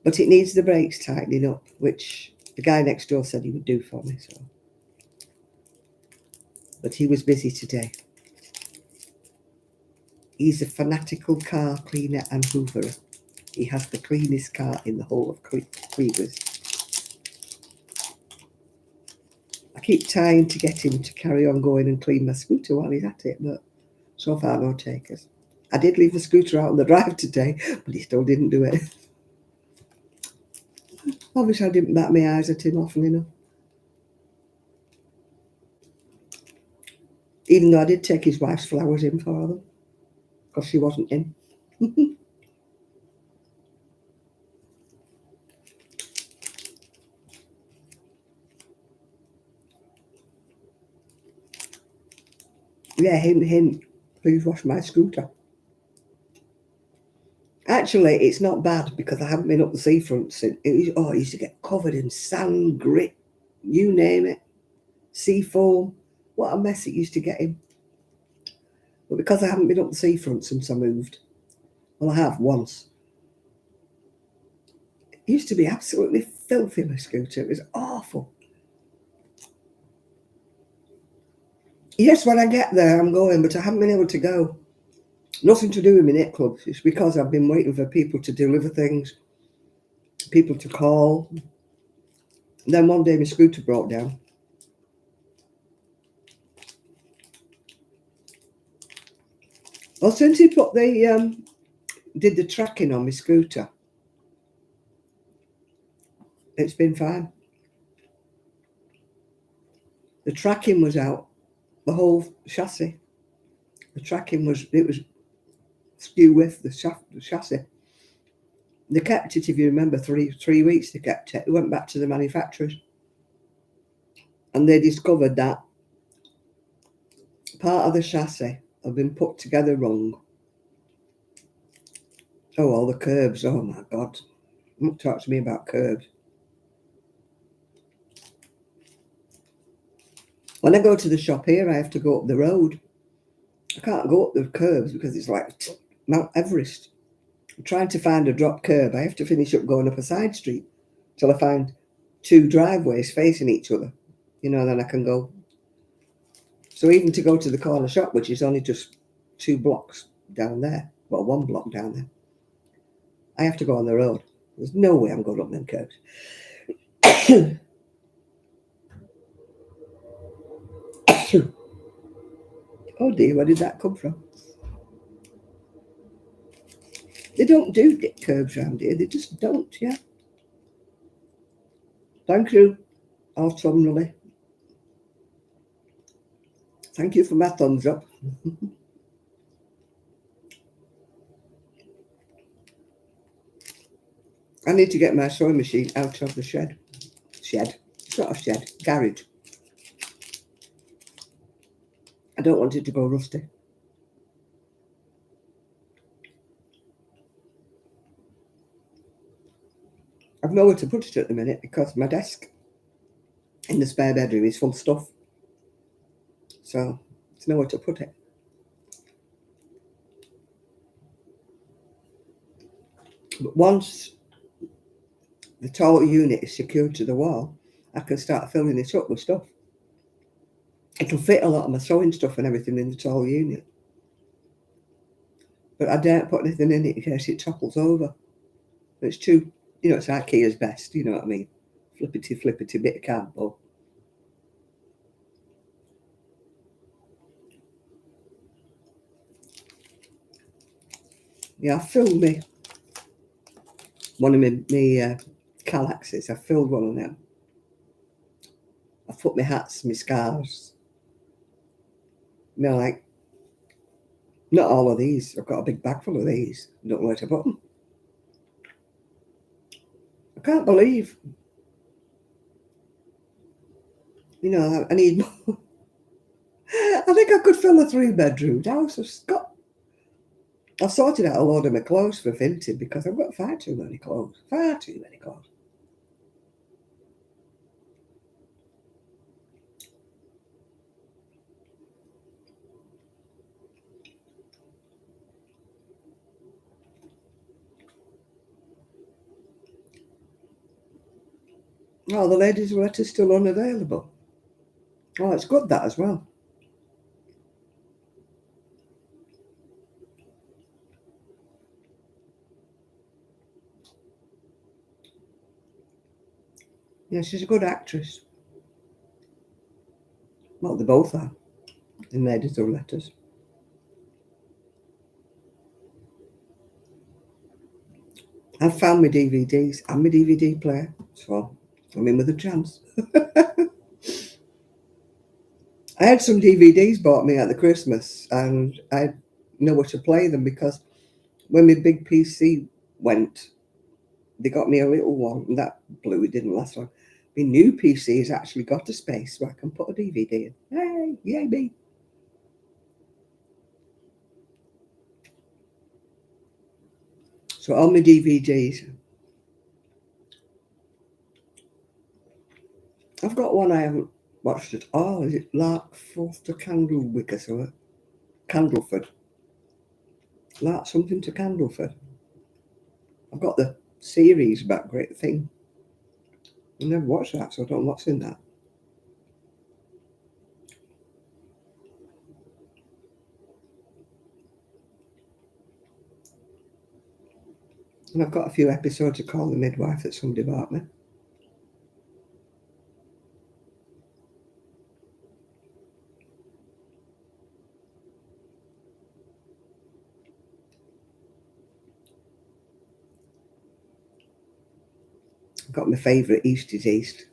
But it needs the brakes tightening up, which the guy next door said he would do for me. So, but he was busy today. He's a fanatical car cleaner and hooverer. He has the cleanest car in the whole of Cleveland. I keep trying to get him to carry on going and clean my scooter while he's at it, but so far no takers. I did leave the scooter out on the drive today, but he still didn't do it. Obviously, I didn't bat my eyes at him often enough. Even though I did take his wife's flowers in for them, because she wasn't in. Yeah, him, please wash my scooter. Actually, it's not bad because I haven't been up the seafront since. It used to get covered in sand, grit, you name it, sea foam. What a mess it used to get in. But because I haven't been up the seafront since I moved, well, I have once. It used to be absolutely filthy, my scooter. It was awful. Yes, when I get there, I'm going, but I haven't been able to go. Nothing to do with my knit club. It's because I've been waiting for people to deliver things, people to call. And then one day my scooter broke down. Well, since he put did the tracking on my scooter, it's been fine. The tracking was out, the whole chassis. The tracking was skew with the chassis. They kept it, if you remember, three weeks they kept it. It went back to the manufacturers. And they discovered that part of the chassis had been put together wrong. Oh, all the curbs. Oh, my God. Don't talk to me about curbs. When I go to the shop here, I have to go up the road. I can't go up the curbs because it's like Mount Everest. I'm trying to find a drop curb. I have to finish up going up a side street till I find two driveways facing each other. Then I can go. So even to go to the corner shop, which is only just 2 blocks down there, well, 1 block down there, I have to go on the road. There's no way I'm going up them curbs. Oh dear, where did that come from? They don't do curbs around here. They just don't, yeah. Thank you, autumnally. Thank you for my thumbs up. I need to get my sewing machine out of the shed. It's not a shed, garage. I don't want it to go rusty. I've nowhere to put it at the minute because my desk in the spare bedroom is full of stuff. So there's nowhere to put it. But once the tall unit is secured to the wall, I can start filling it up with stuff. It'll fit a lot of my sewing stuff and everything in the tall unit. But I daren't put anything in it in case it topples over. It's too, it's IKEA's best, you know what I mean? Flippity bit of cardboard. Yeah, I filled one of my Calaxes. I filled one of them. I've put my hats, my scarves. Like, not all of these. I've got a big bag full of these. I don't know where to put them. I can't believe, I need more. I think I could fill a 3-bedroom house. I've sorted out a load of my clothes for Vinted because I've got far too many clothes. Far too many clothes. Oh, the ladies' letter's still unavailable. Oh, it's good that as well. Yeah, she's a good actress. Well, they both are in ladies' letters. I've found my DVDs and my DVD player, so I'm in with a chance. I had some DVDs bought me at the Christmas, and I had nowhere to play them because when my big PC went, they got me a little one, and that blew. It didn't last long. My new PC has actually got a space where I can put a DVD in. Hey, yay me! So all my DVDs. I've got one I haven't watched at all. Is it Lark Forth to Candlewick or something? Candleford. Lark something to Candleford. I've got the series about Great Thing. I never watched that, so I don't know what's in that. And I've got a few episodes of Call the Midwife that somebody bought me. I've got my favourite East is East.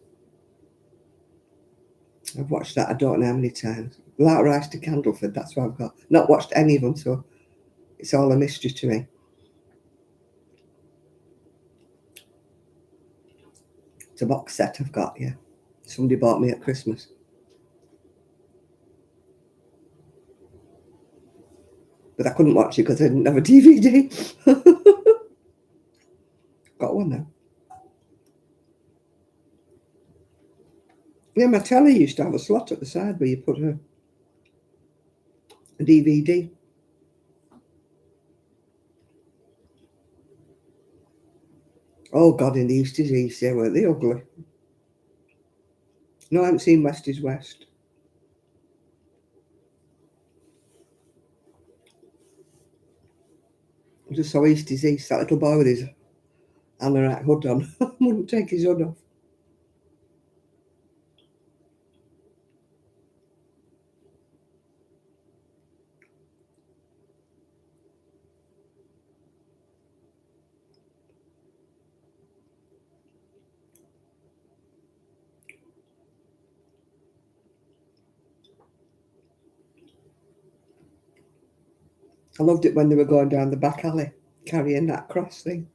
I've watched that I don't know how many times. Lark Rise to Candleford, that's what I've got. Not watched any of them, so it's all a mystery to me. It's a box set I've got, yeah. Somebody bought me at Christmas. But I couldn't watch it because I didn't have a DVD. Got one now. Yeah, my telly used to have a slot at the side where you put a DVD. Oh God, in the East is East, yeah, weren't they ugly? No, I haven't seen West is West. I just saw East is East, that little boy with his anorak hood on. Wouldn't take his hood off. I loved it when they were going down the back alley carrying that cross thing.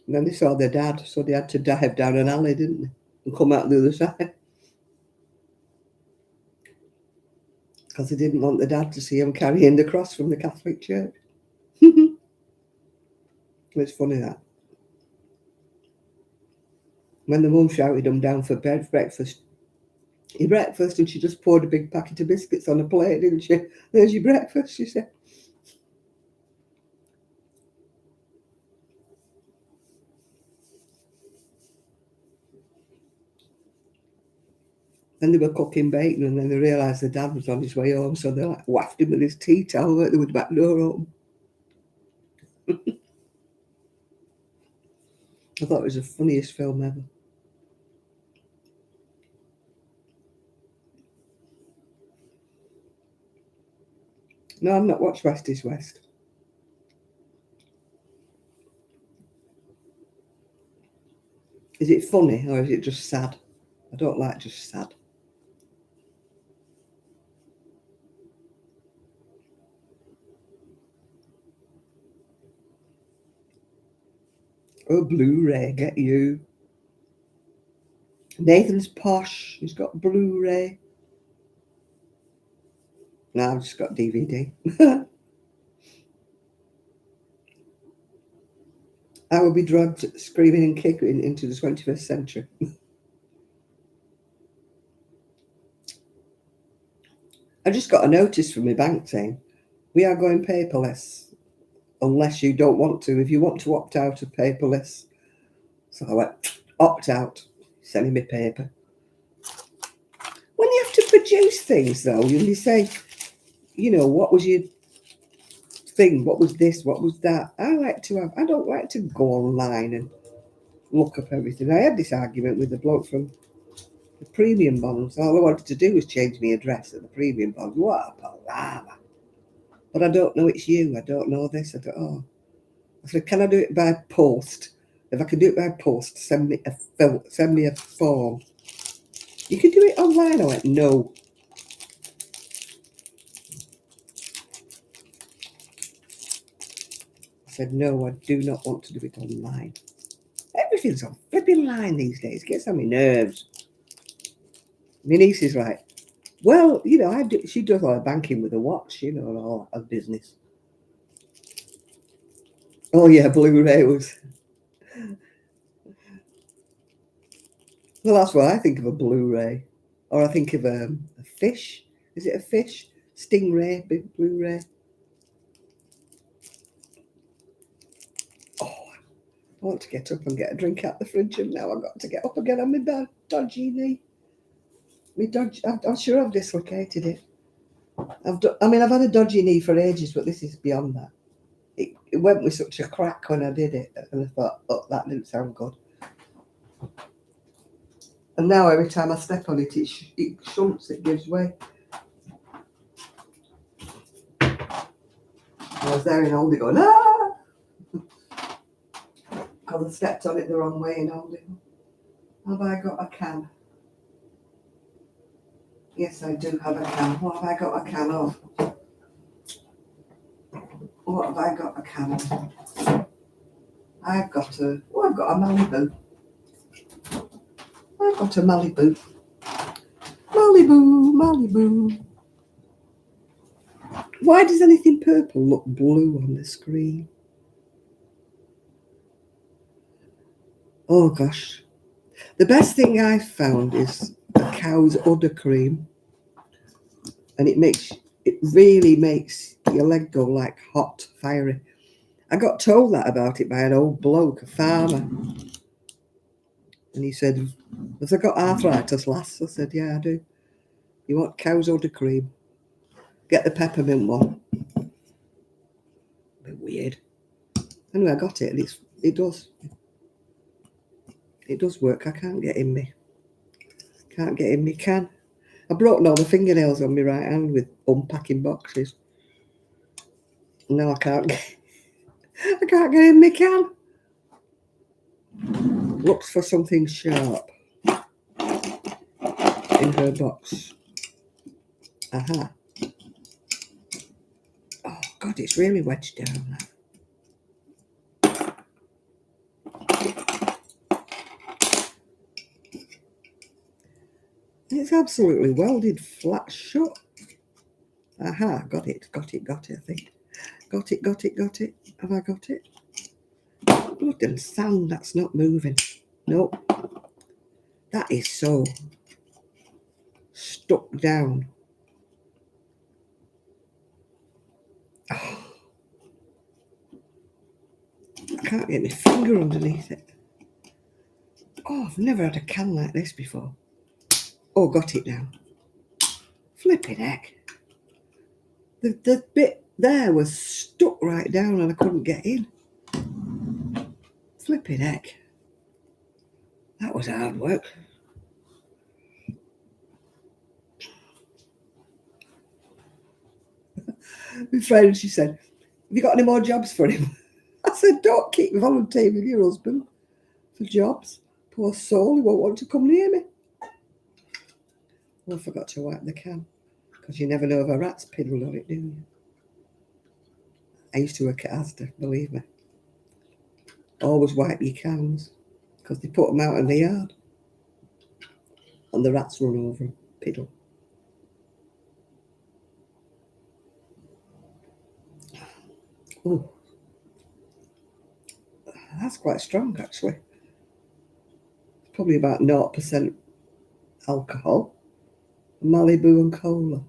And then they saw their dad, so they had to dive down an alley, didn't they? And come out the other side. Because they didn't want the dad to see him carrying the cross from the Catholic Church. It's funny that. When the mum shouted him down for breakfast, your breakfast, and she just poured a big packet of biscuits on a plate, didn't she? There's your breakfast, she said. Then they were cooking bacon, and then they realised the dad was on his way home, so they like wafted him with his tea towel right there with the back door open. I thought it was the funniest film ever. No, I've not watched West is West. Is it funny or is it just sad? I don't like just sad. Oh, Blu-ray, get you. Nathan's posh. He's got Blu-ray. No, I've just got DVD. I will be dragged screaming and kicking into the 21st century. I just got a notice from my bank saying, we are going paperless unless you don't want to. If you want to opt out of paperless. So I went, opt out, sending me paper. When you have to produce things though, you say, you know, what was your thing? What was this? What was that? I don't like to go online and look up everything. I had this argument with the bloke from the premium bonds. All I wanted to do was change my address at the premium bonds. What a palaver. But I don't know it's you. I don't know this. I don't. Oh. I said, can I do it by post? If I can do it by post, send me a form. You can do it online. I went, no. I said, no, I do not want to do it online. Everything's on flipping line these days. It gets on my nerves. My niece is like, well, you know, she does all her banking with a watch, you know, and all that business. Oh, yeah, Blu-ray was. Well, that's what I think of a Blu-ray. Or I think of a fish. Is it a fish? Stingray, big Blu-ray. Oh, I want to get up and get a drink out the fridge, and now I've got to get up again on my dodgy knee. I'm sure I've dislocated it. I've had a dodgy knee for ages, but this is beyond that. It went with such a crack when I did it, and I thought, oh, that didn't sound good. And now every time I step on it, it shunts, it gives way. I was there in Aldi going, ah! Because I stepped on it the wrong way in Aldi. Have I got a can? Yes, I do have a can. What have I got a can of? What have I got a can of? I've got a Malibu. I've got a Malibu. Malibu. Why does anything purple look blue on the screen? Oh gosh. The best thing I've found is a cow's udder cream. And it really makes your leg go like hot, fiery. I got told that about it by an old bloke, a farmer. And he said, have I got arthritis, lass? I said, yeah, I do. You want cow's udder cream? Get the peppermint one. A bit weird. Anyway, I got it, and it does. It does work. I can't get in me can. I broken all the fingernails on my right hand with unpacking boxes. Now I can't get in me can. Looks for something sharp in her box. Aha. Oh God, it's really wedged down now. It's absolutely welded flat shut. Aha, got it, I think. Got it. Have I got it? Bloody sand, that's not moving. Nope. That is so stuck down. Oh, I can't get my finger underneath it. Oh, I've never had a can like this before. Oh, got it now. Flipping heck. The bit there was stuck right down and I couldn't get in. Flipping heck. That was hard work. My friend, she said, have you got any more jobs for him? I said, don't keep volunteering with your husband for jobs. Poor soul, he won't want to come near me. Oh, I forgot to wipe the can. Because you never know if a rat's piddled on it, do you? I used to work at Asda, believe me. Always wipe your cans. Because they put them out in the yard. And the rats run over and piddle. Oh, that's quite strong, actually. Probably about 0% alcohol. Malibu and cola.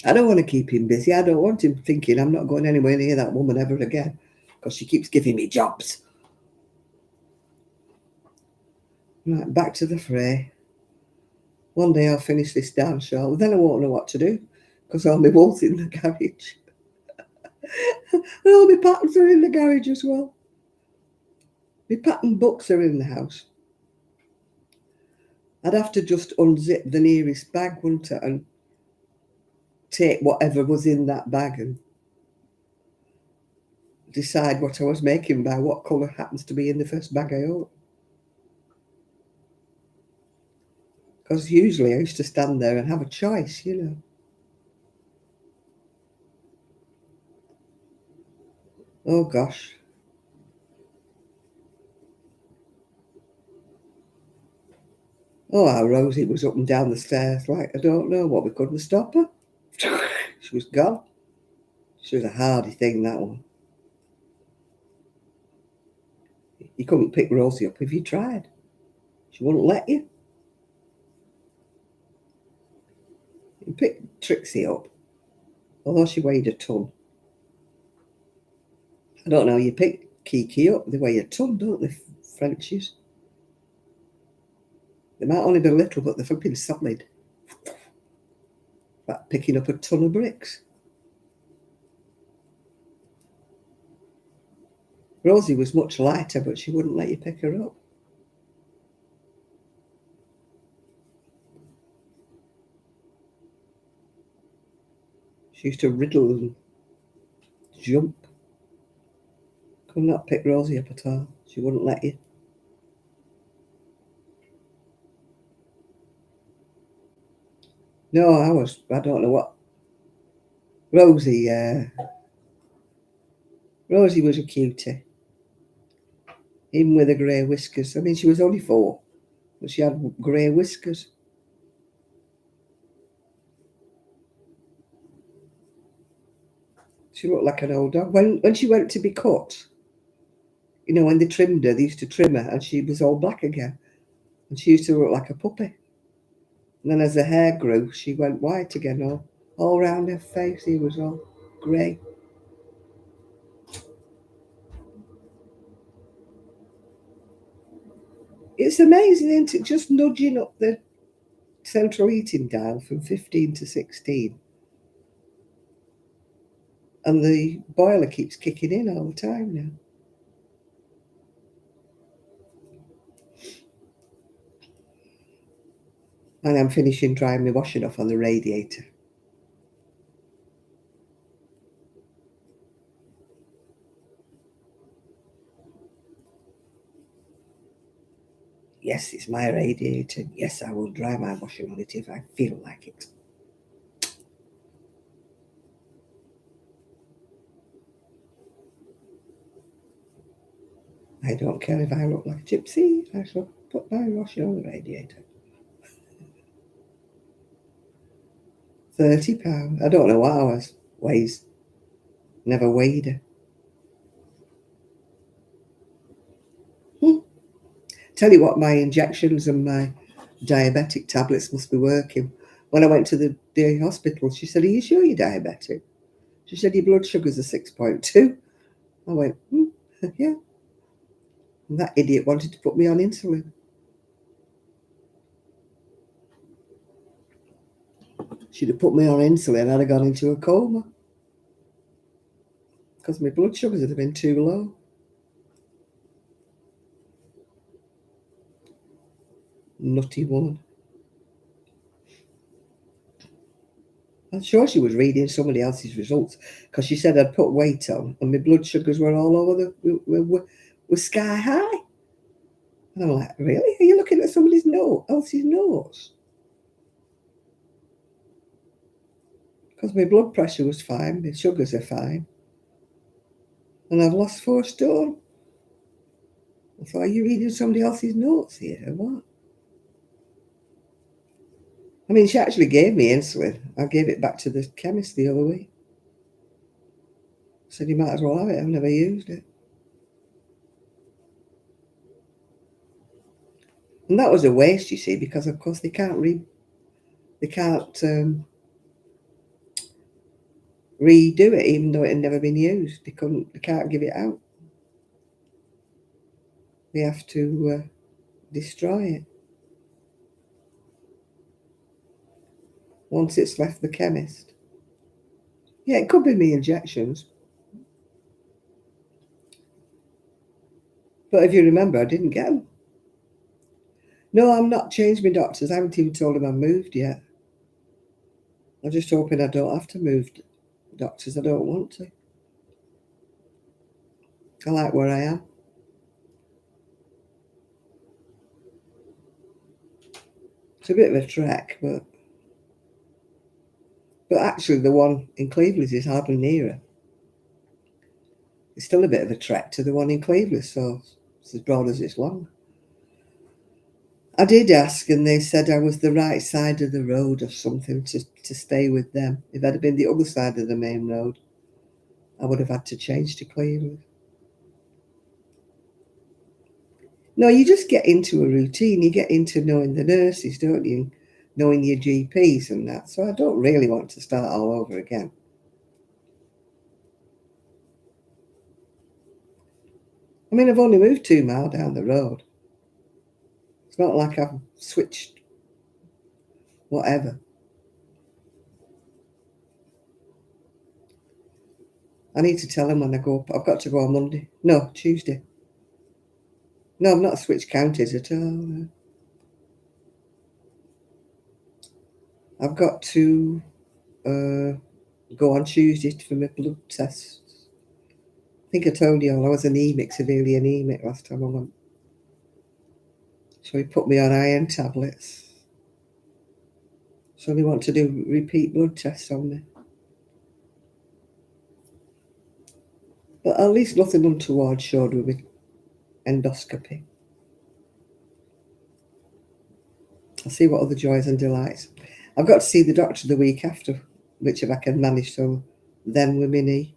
I don't want to keep him busy. I don't want him thinking I'm not going anywhere near that woman ever again because she keeps giving me jobs. Right, back to the fray. One day I'll finish this damn show. Then I won't know what to do because all my wool's in the garage. And all my patterns are in the garage as well. My pattern books are in the house. I'd have to just unzip the nearest bag, wouldn't I? And take whatever was in that bag and decide what I was making by what colour happens to be in the first bag I opened. Because usually I used to stand there and have a choice, you know. Oh gosh. Oh, how Rosie was up and down the stairs like I don't know what. We couldn't stop her. She was gone. She was a hardy thing, that one. You couldn't pick Rosie up if you tried. She wouldn't let you. You pick Trixie up, although she weighed a ton. I don't know, you pick Kiki up, they weigh a ton, don't they, Frenchies? They might only be little, but they're flipping solid. Like picking up a ton of bricks. Rosie was much lighter, but she wouldn't let you pick her up. She used to riddle and jump. Could not pick Rosie up at all. She wouldn't let you. No, I don't know what. Rosie was a cutie. Even with her grey whiskers. I mean, she was only 4, but she had grey whiskers. She looked like an old dog. When she went to be cut, you know, when they trimmed her, they used to trim her, and she was all black again. And she used to look like a puppy. And then as her hair grew, she went white again, all round her face. He was all grey. It's amazing, isn't it? Just nudging up the central heating dial from 15 to 16. And the boiler keeps kicking in all the time now. And I'm finishing drying my washing off on the radiator. Yes, it's my radiator. Yes, I will dry my washing on it if I feel like it. I don't care if I look like a gypsy. I shall put my washing on the radiator. £30. I don't know what ours weighs. Never weighed her. Tell you what, my injections and my diabetic tablets must be working. When I went to the hospital, she said, "Are you sure you're diabetic?" She said, "Your blood sugars are 6.2. I went, yeah. And that idiot wanted to put me on insulin. She'd have put me on insulin, I'd have gone into a coma. Because my blood sugars would have been too low. Nutty woman. I'm sure she was reading somebody else's results because she said I'd put weight on and my blood sugars were all over were sky high. And I'm like, really? Are you looking at somebody's else's notes? Because my blood pressure was fine, my sugars are fine. And I've lost 4 stone. I thought, are you reading somebody else's notes here or what? I mean, she actually gave me insulin. I gave it back to the chemist the other week. Said you might as well have it. I've never used it. And that was a waste, you see, because of course they can't redo it, even though it had never been used. They can't give it out. They have to destroy it once it's left the chemist. Yeah, it could be me injections. But if you remember, I didn't get them. No, I'm not changed my doctors. I haven't even told them I've moved yet. I'm just hoping I don't have to move doctors. I don't want to. I like where I am. It's a bit of a trek, but actually the one in Cleveland is hardly nearer. It's still a bit of a trek to the one in Cleveland, so it's as broad as it's long. I did ask, and they said I was the right side of the road or something to stay with them. If I'd have been the other side of the main road, I would have had to change to Cleveland. No, you just get into a routine. You get into knowing the nurses, don't you? Knowing your GPs and that. So I don't really want to start all over again. I mean, I've only moved 2 miles down the road. It's not like I've switched whatever. I need to tell him when I go up. I've got to go on Monday. No, Tuesday. No, I've not switched counties at all. I've got to go on Tuesday for my blood tests. I think I told you all I was anemic, severely anemic last time I went. So he put me on iron tablets. So they want to do repeat blood tests on me. But at least nothing untoward showed with me endoscopy. I'll see what other joys and delights. I've got to see the doctor the week after, which if I can manage, so then with my knee.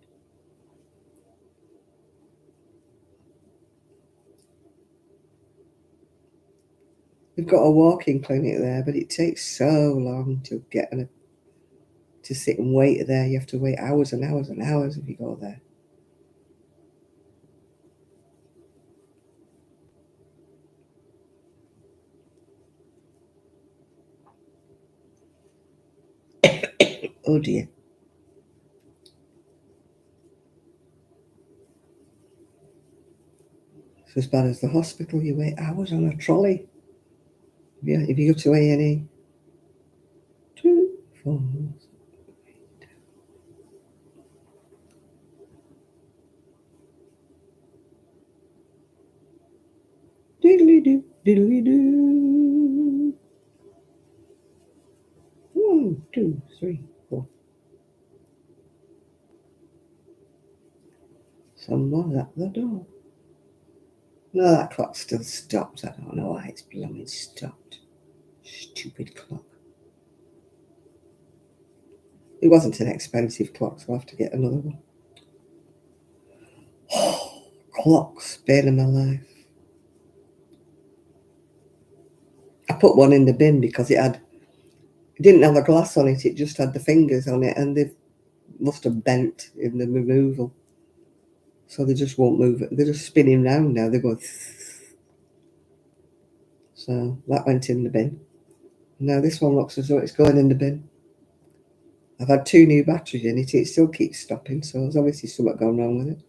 We've got a walking clinic there, but it takes so long to get to sit and wait there. You have to wait hours and hours and hours if you go there. Oh dear. It's as bad as the hospital. You wait hours on a trolley. Yeah, if you go to A&E. 2, 4. Diddly do, diddly do. 1, 2, 3, 4. Someone's at the door. No, that clock still stopped. I don't know why it's blooming stopped. Stupid clock. It wasn't an expensive clock, so I'll have to get another one. Oh, clocks, bane of my life. I put one in the bin because it didn't have a glass on it, it just had the fingers on it, and they must have bent in the removal. So they just won't move it. They're just spinning round now. They're going. So that went in the bin. Now this one looks as though it's going in the bin. I've had 2 new batteries in it. It still keeps stopping, so there's obviously something gone wrong with it.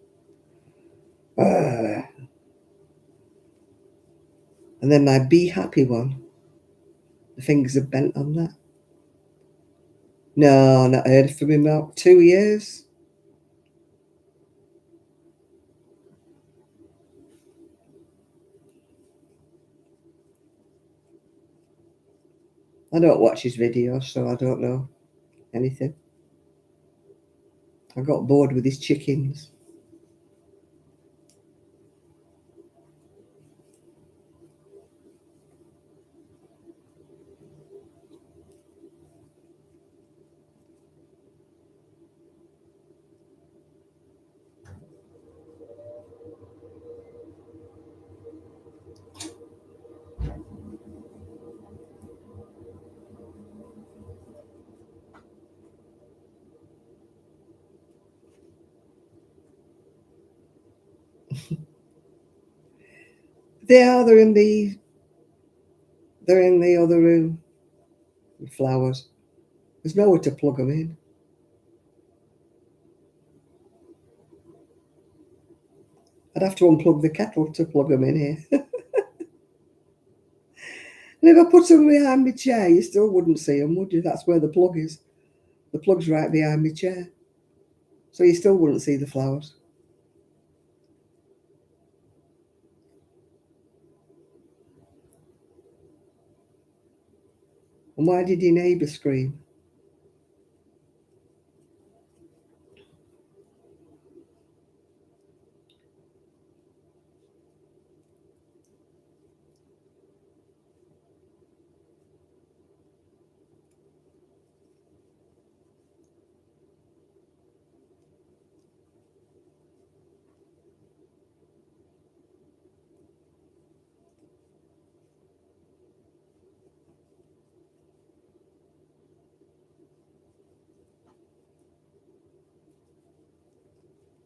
And then my Be Happy one. The fingers are bent on that. No, not heard from him about 2 years. I don't watch his videos, so I don't know anything. I got bored with his chickens. They're in the other room. The flowers. There's nowhere to plug them in. I'd have to unplug the kettle to plug them in here. And if I put them behind my chair, you still wouldn't see them, would you? That's where the plug is. The plug's right behind my chair. So you still wouldn't see the flowers. And why did your neighbour scream?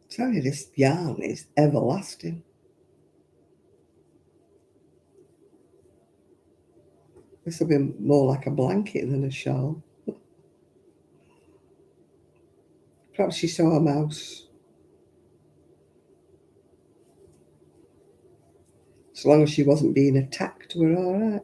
I tell you, this yarn is everlasting. This will be more like a blanket than a shawl. Perhaps she saw a mouse. As long as she wasn't being attacked, we're all right.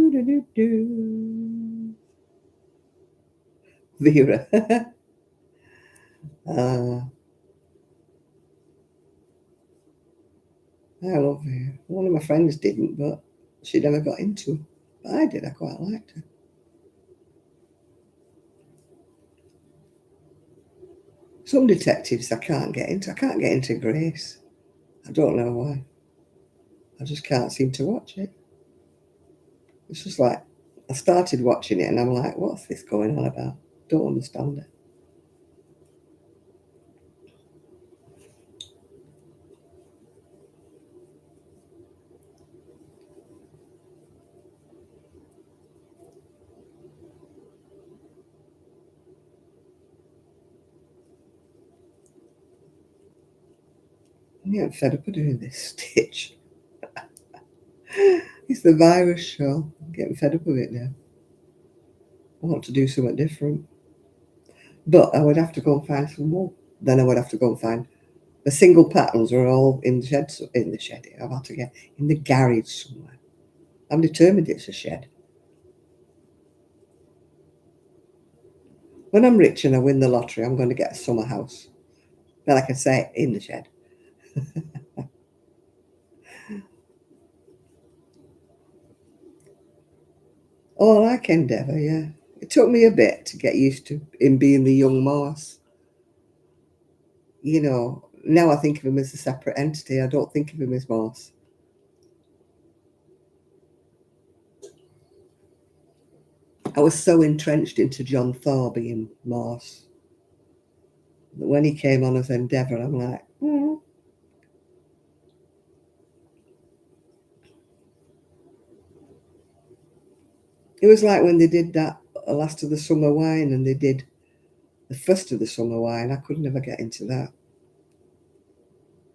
Do, do, do, do. Vera. I love Vera. One of my friends didn't, but she never got into it. But I did. I quite liked her. Some detectives I can't get into. I can't get into Grace. I don't know why. I just can't seem to watch it. It's just like I started watching it and I'm like, what's this going on about? Don't understand it. I'm getting fed up of doing this stitch. It's the virus show. I'm getting fed up of it now. I want to do something different. But I would have to go and find some wool. Then I would have to go and find the single patterns are all in the shed. In the shed, I've had to get in the garage somewhere. I'm determined it's a shed. When I'm rich and I win the lottery, I'm going to get a summer house. Then I can say in the shed. Oh, I like Endeavour, yeah. It took me a bit to get used to him being the young Morse. You know, now I think of him as a separate entity. I don't think of him as Morse. I was so entrenched into John Thor being Morse that when he came on as Endeavour, I'm like, It was like when they did that Last of the Summer Wine and they did the First of the Summer Wine. I could never get into that.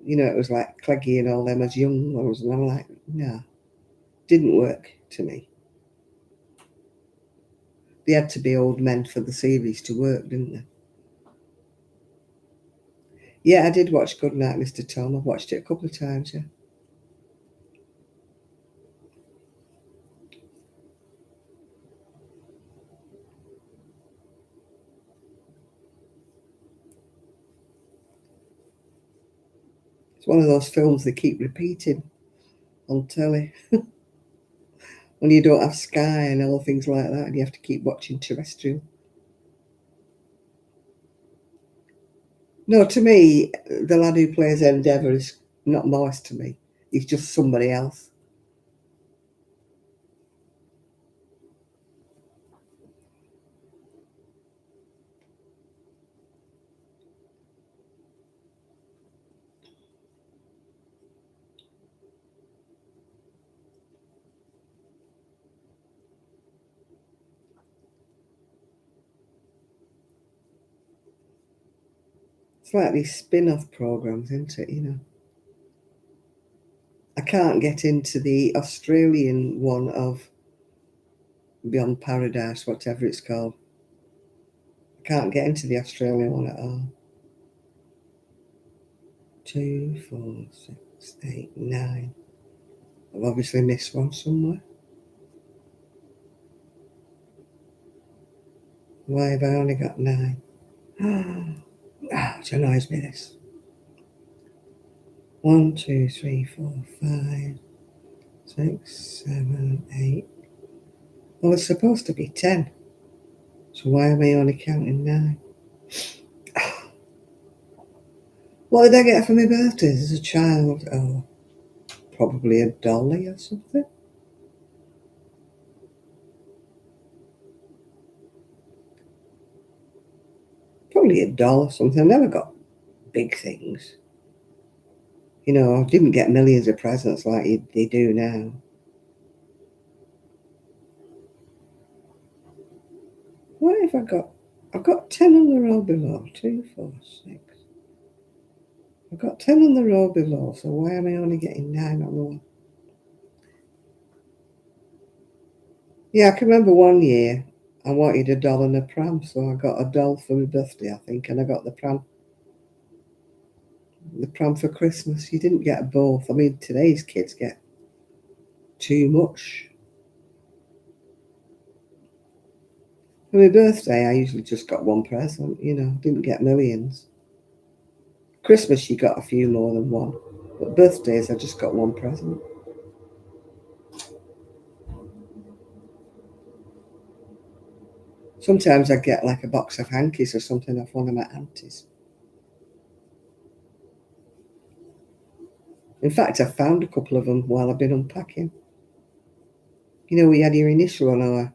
You know, it was like Cleggy and all them as young ones, and I'm like, no, didn't work to me. They had to be old men for the series to work, didn't they? Yeah, I did watch Goodnight, Mr. Tom. I've watched it a couple of times, yeah. It's one of those films they keep repeating on telly when you don't have Sky and all things like that, and you have to keep watching terrestrial. No, to me, the lad who plays Endeavour is not Morse to me. He's just somebody else. It's like these spin-off programs, isn't it? You know. can't get into the Australian one of Beyond Paradise, whatever it's called. I can't get into the Australian one at all. 2, 4, 6, 8, 9. I've obviously missed one somewhere. Why have I only got 9? It annoys me, this. 1, 2, 3, 4, 5, 6, 7, 8. Well, it's supposed to be 10. So why am I only counting 9? What did I get for my birthday as a child? Oh, probably a dolly or something. Probably a doll or something. I never got big things. You know, I didn't get millions of presents like they do now. What have I got? I've got 10 on the row below. 2, 4, 6. I've got 10 on the row below, so why am I only getting 9 on the one? Yeah, I can remember one year I wanted a doll and a pram, so I got a doll for my birthday, I think, and I got the pram for Christmas. You didn't get both. I mean, today's kids get too much. For my birthday, I usually just got one present, you know, didn't get millions. Christmas, you got a few more than one. But birthdays, I just got one present. Sometimes I get like a box of hankies or something off one of my aunties. In fact, I found a couple of them while I've been unpacking. You know, we had your initial on our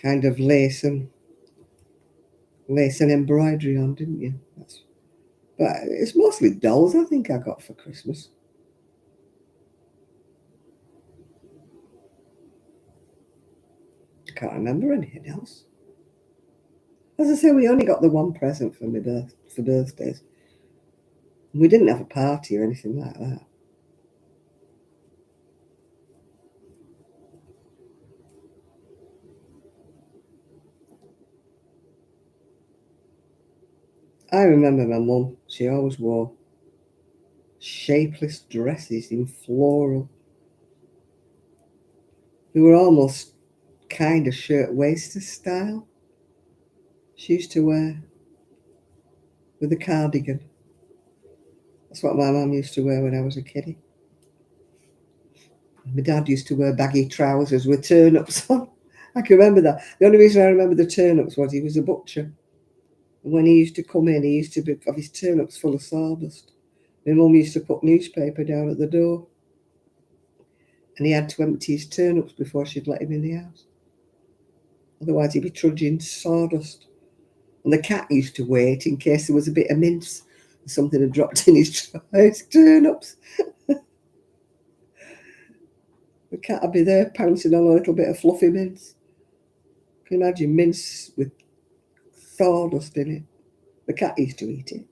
kind of lace and embroidery on, didn't you? But it's mostly dolls, I think, I got for Christmas. I can't remember anything else. As I say, we only got the one present for for birthdays. We didn't have a party or anything like that. I remember my mum, she always wore shapeless dresses in floral. They were almost kind of shirt-waisted style. She used to wear with a cardigan. That's what my mum used to wear when I was a kiddie. My dad used to wear baggy trousers with turnips on. I can remember that. The only reason I remember the turnips was he was a butcher. And when he used to come in, he used to have his turnips full of sawdust. My mum used to put newspaper down at the door. And he had to empty his turnips before she'd let him in the house. Otherwise, he'd be trudging sawdust. And the cat used to wait in case there was a bit of mince or something had dropped in his turnips. The cat would be there pouncing on a little bit of fluffy mince. Can you imagine mince with sawdust in it? The cat used to eat it.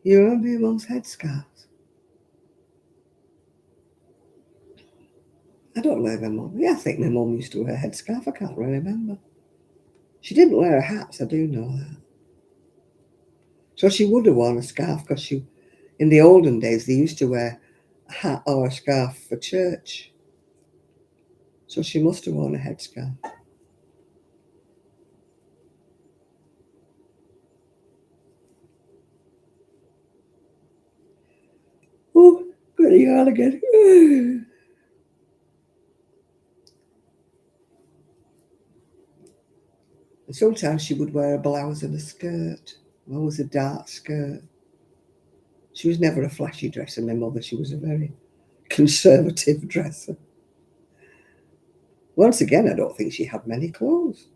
You remember your mum's headscarves? I don't know if my mum. Yeah, I think my mum used to wear a headscarf. I can't really remember. She didn't wear a hat, I do know that. So she would have worn a scarf because in the olden days, they used to wear a hat or a scarf for church. So she must have worn a headscarf. Oh, got a yarn again. And sometimes she would wear a blouse and a skirt. Always a dark skirt. She was never a flashy dresser, my mother. She was a very conservative dresser. Once again, I don't think she had many clothes.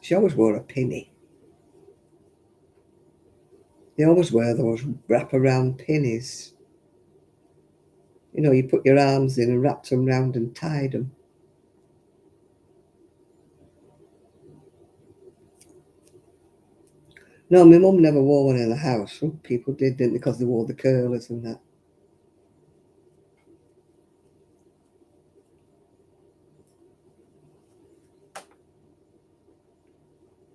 She always wore a pinny. They always wear those wrap-around pinnies. You know, you put your arms in and wrapped them round and tied them. No, my mum never wore one in the house. Some people did, didn't they, because they wore the curlers and that.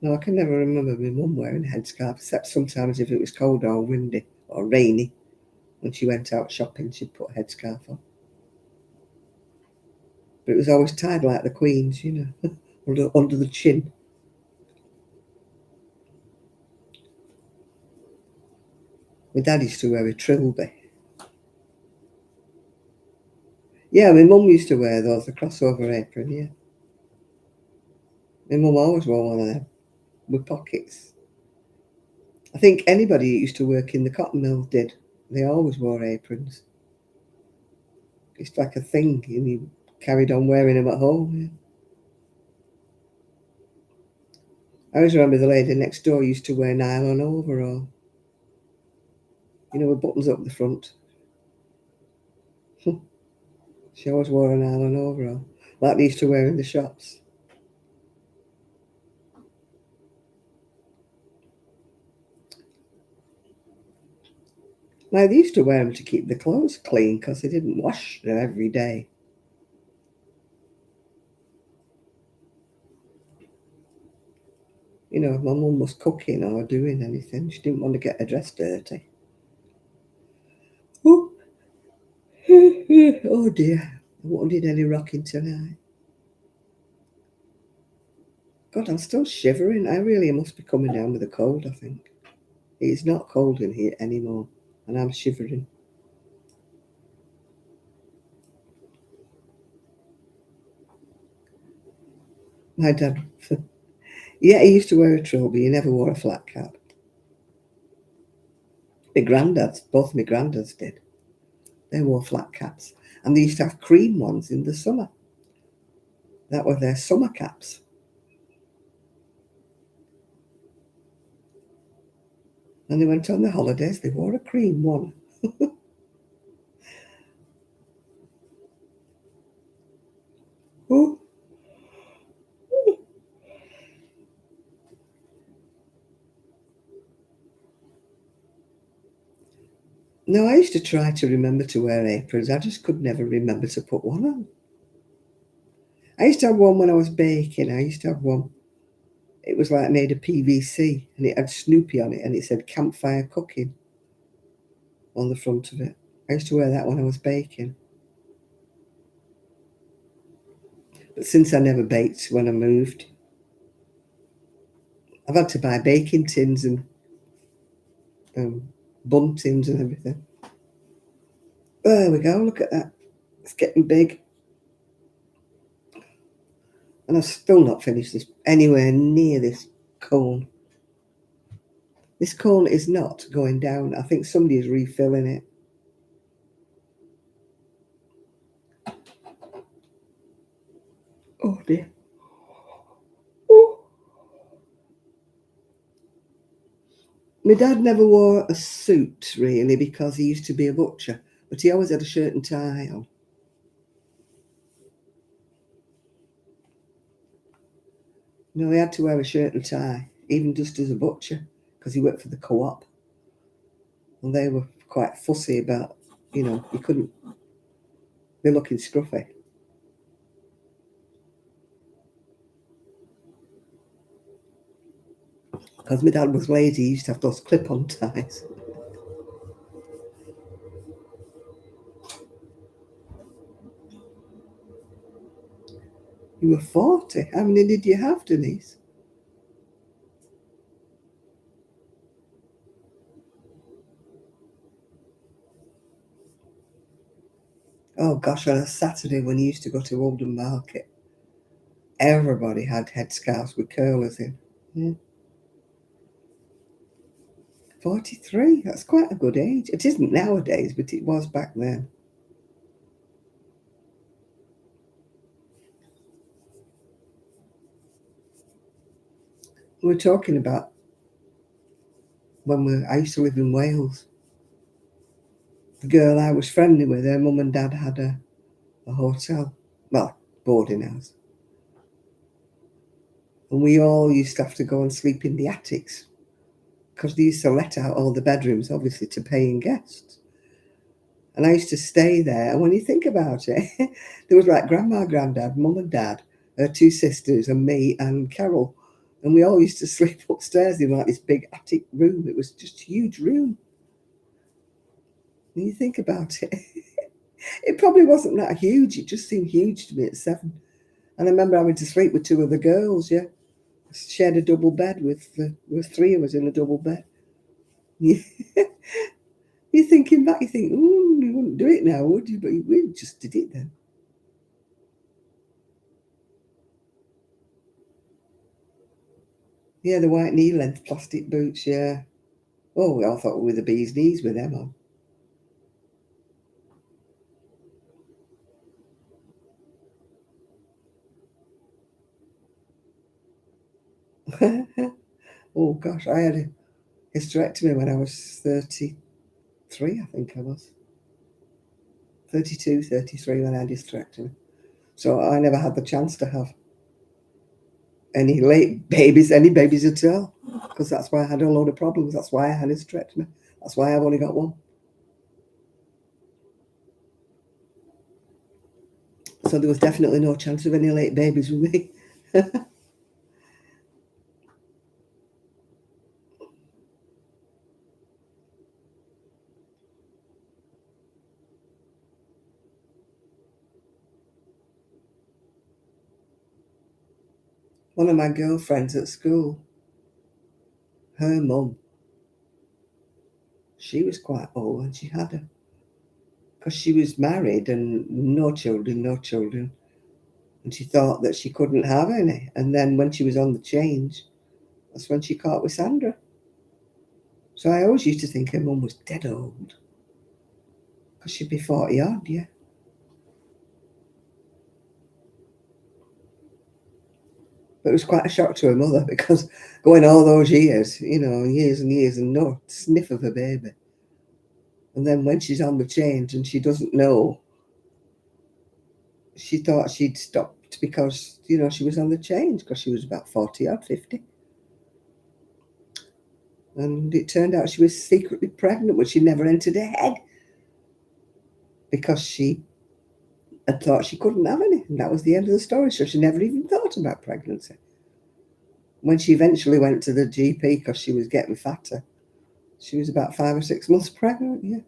No, I can never remember my mum wearing a headscarf, except sometimes if it was cold or windy or rainy. When she went out shopping, she'd put a headscarf on. But it was always tied like the Queen's, you know, under the chin. My dad used to wear a trilby. Yeah, my mum used to wear those, the crossover apron, yeah. My mum always wore one of them with pockets. I think anybody who used to work in the cotton mill did. They always wore aprons. It's like a thing, and you carried on wearing them at home. Yeah. I always remember the lady next door used to wear nylon overall, you know, with buttons up the front. She always wore a nylon overall, like they used to wear in the shops. Now, they used to wear them to keep the clothes clean because they didn't wash them every day. You know, if my mum was cooking or doing anything, she didn't want to get her dress dirty. Oh, oh dear, I wanted any rocking tonight. God, I'm still shivering. I really must be coming down with a cold, I think. It's not cold in here anymore, and I'm shivering. My dad, yeah, he used to wear a trilby. He never wore a flat cap. My granddads, both my granddads did. They wore flat caps, and they used to have cream ones in the summer. That were their summer caps. And they went on their holidays. They wore a cream one. Oh, no, I used to try to remember to wear aprons. I just could never remember to put one on. I used to have one when I was baking. I used to have one. It was like made of PVC, and it had Snoopy on it, and it said campfire cooking on the front of it. I used to wear that when I was baking. But since I never baked when I moved, I've had to buy baking tins and bun tins and everything. There we go. Look at that. It's getting big. And I've still not finished this anywhere near this cone. This cone is not going down. I think somebody is refilling it. Oh dear. Ooh. My dad never wore a suit really because he used to be a butcher, but he always had a shirt and tie on. No, he had to wear a shirt and tie, even just as a butcher, because he worked for the co-op. And they were quite fussy about, you know, you couldn't be looking scruffy. Because my dad was lazy, he used to have those clip-on ties. You were 40. How many did you have, Denise? Oh gosh, on a Saturday when you used to go to Oldham Market, everybody had headscarves with curlers in. Yeah. 43, that's quite a good age. It isn't nowadays, but it was back then. We're talking about I used to live in Wales. The girl I was friendly with, her mum and dad had a hotel, well, boarding house. And we all used to have to go and sleep in the attics because they used to let out all the bedrooms, obviously, to paying guests. And I used to stay there. And when you think about it, there was like grandma, granddad, mum and dad, her two sisters, and me and Carol. And we all used to sleep upstairs in like this big attic room. It was just a huge room. When you think about it, it probably wasn't that huge. It just seemed huge to me at 7. And I remember having to sleep with 2 other girls, yeah. I shared a double bed there was 3 of us in a double bed. You're thinking back, you think, ooh, you wouldn't do it now, would you? But we just did it then. Yeah, the white knee-length plastic boots, yeah. Oh, we all thought we were the bee's knees with them on. Oh, gosh, I had a hysterectomy when I was 33, I think I was. 32, 33 when I had hysterectomy. So I never had the chance to have any babies at all, because that's why I had a load of problems. That's why I had a hysterectomy. That's why I've only got one. So there was definitely no chance of any late babies with me. One of my girlfriends at school, her mum, she was quite old when she had her, because she was married and no children, and she thought that she couldn't have any. And then when she was on the change, that's when she caught with Sandra. So I always used to think her mum was dead old, because she'd be 40 odd, yeah. But it was quite a shock to her mother, because going all those years, years and years, and no sniff of a baby. And then when she's on the change and she doesn't know, she thought she'd stopped because, she was on the change, because she was about 40 odd, 50. And it turned out she was secretly pregnant, which she never entered her head, because she had thought she couldn't have any. And that was the end of the story. So she never even thought about pregnancy. When she eventually went to the GP because she was getting fatter, she was about 5 or 6 months pregnant, yeah.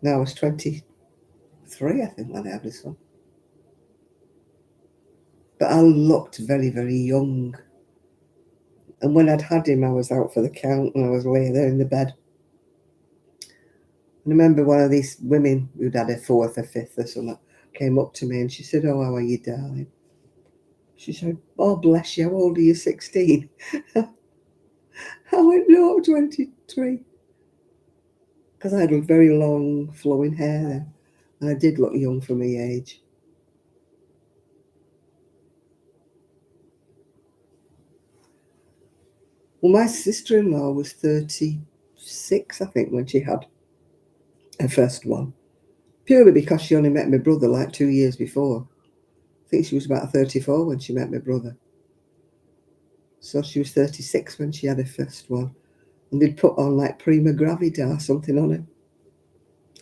Now I was 23, I think, when I had this one. But I looked very, very young. And when I'd had him, I was out for the count and I was laying there in the bed. And I remember one of these women who'd had a 4th or 5th or something came up to me and she said, "Oh, how are you, darling?" She said, "Oh, bless you, how old are you, 16?" I went, "No, I'm 23." Because I had very long, flowing hair then. And I did look young for my age. Well, my sister-in-law was 36, I think, when she had her first one. Purely because she only met my brother like 2 years before. I think she was about 34 when she met my brother. So she was 36 when she had her first one. And they'd put on like prima gravida or something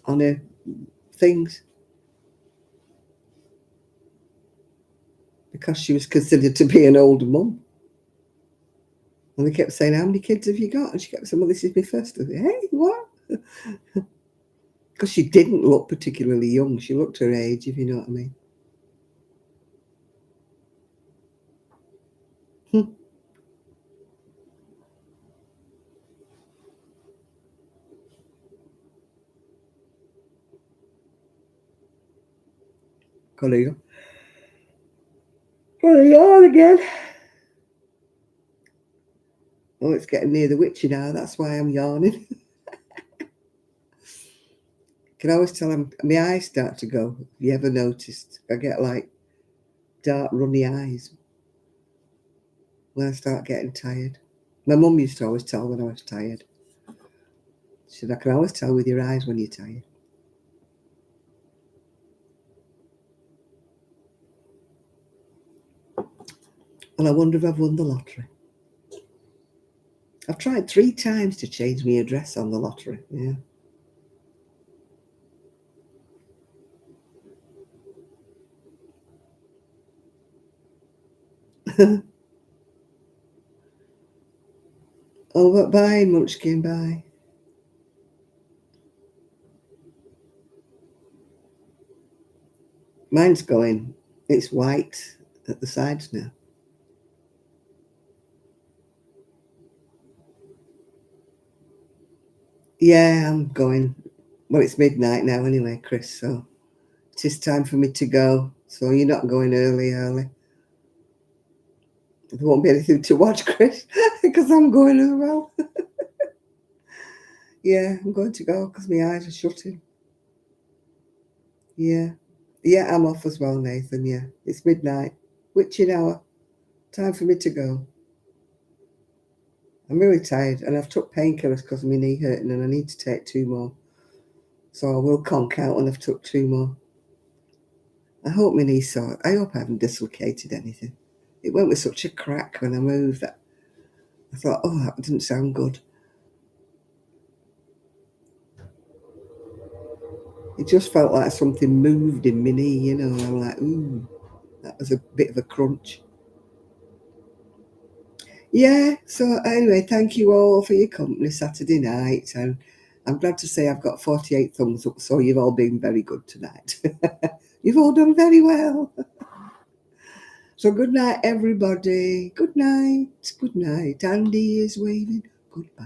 on her things, because she was considered to be an older mum. And they kept saying, "How many kids have you got?" And she kept saying, "Well, this is my first." I said, "Hey, what?" Because she didn't look particularly young. She looked her age, if you know what I mean. Got to yawn again. Oh, it's getting near the witching hour. That's why I'm yawning. Can always tell my eyes start to go. Have you ever noticed? I get like dark, runny eyes when I start getting tired. My mum used to always tell when I was tired. She said, I can always tell with your eyes when you're tired. And I wonder if I've won the lottery. I've tried 3 times to change my address on the lottery. Yeah. Oh, but bye, Munchkin, bye. Mine's going. It's white at the sides now. Yeah, I'm going. Well, it's midnight now anyway, Chris, so it is time for me to go. So you're not going early. There won't be anything to watch, Chris, because I'm going as well. Yeah, I'm going to go because my eyes are shutting. Yeah. Yeah, I'm off as well, Nathan. Yeah. It's midnight. Witching hour. Time for me to go. I'm really tired and I've took painkillers because of my knee hurting and I need to take 2 more. So I will conk out when I've took 2 more. I hope my knee's sore. I hope I haven't dislocated anything. It went with such a crack when I moved that I thought, oh, that didn't sound good. It just felt like something moved in my knee, you know, and I'm like, ooh, that was a bit of a crunch. Yeah, so anyway, thank you all for your company Saturday night, and I'm glad to say I've got 48 thumbs up, so you've all been very good tonight. You've all done very well. So good night, everybody. Good night. Good night. Andy is waving. Goodbye.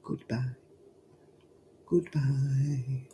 Goodbye. Goodbye.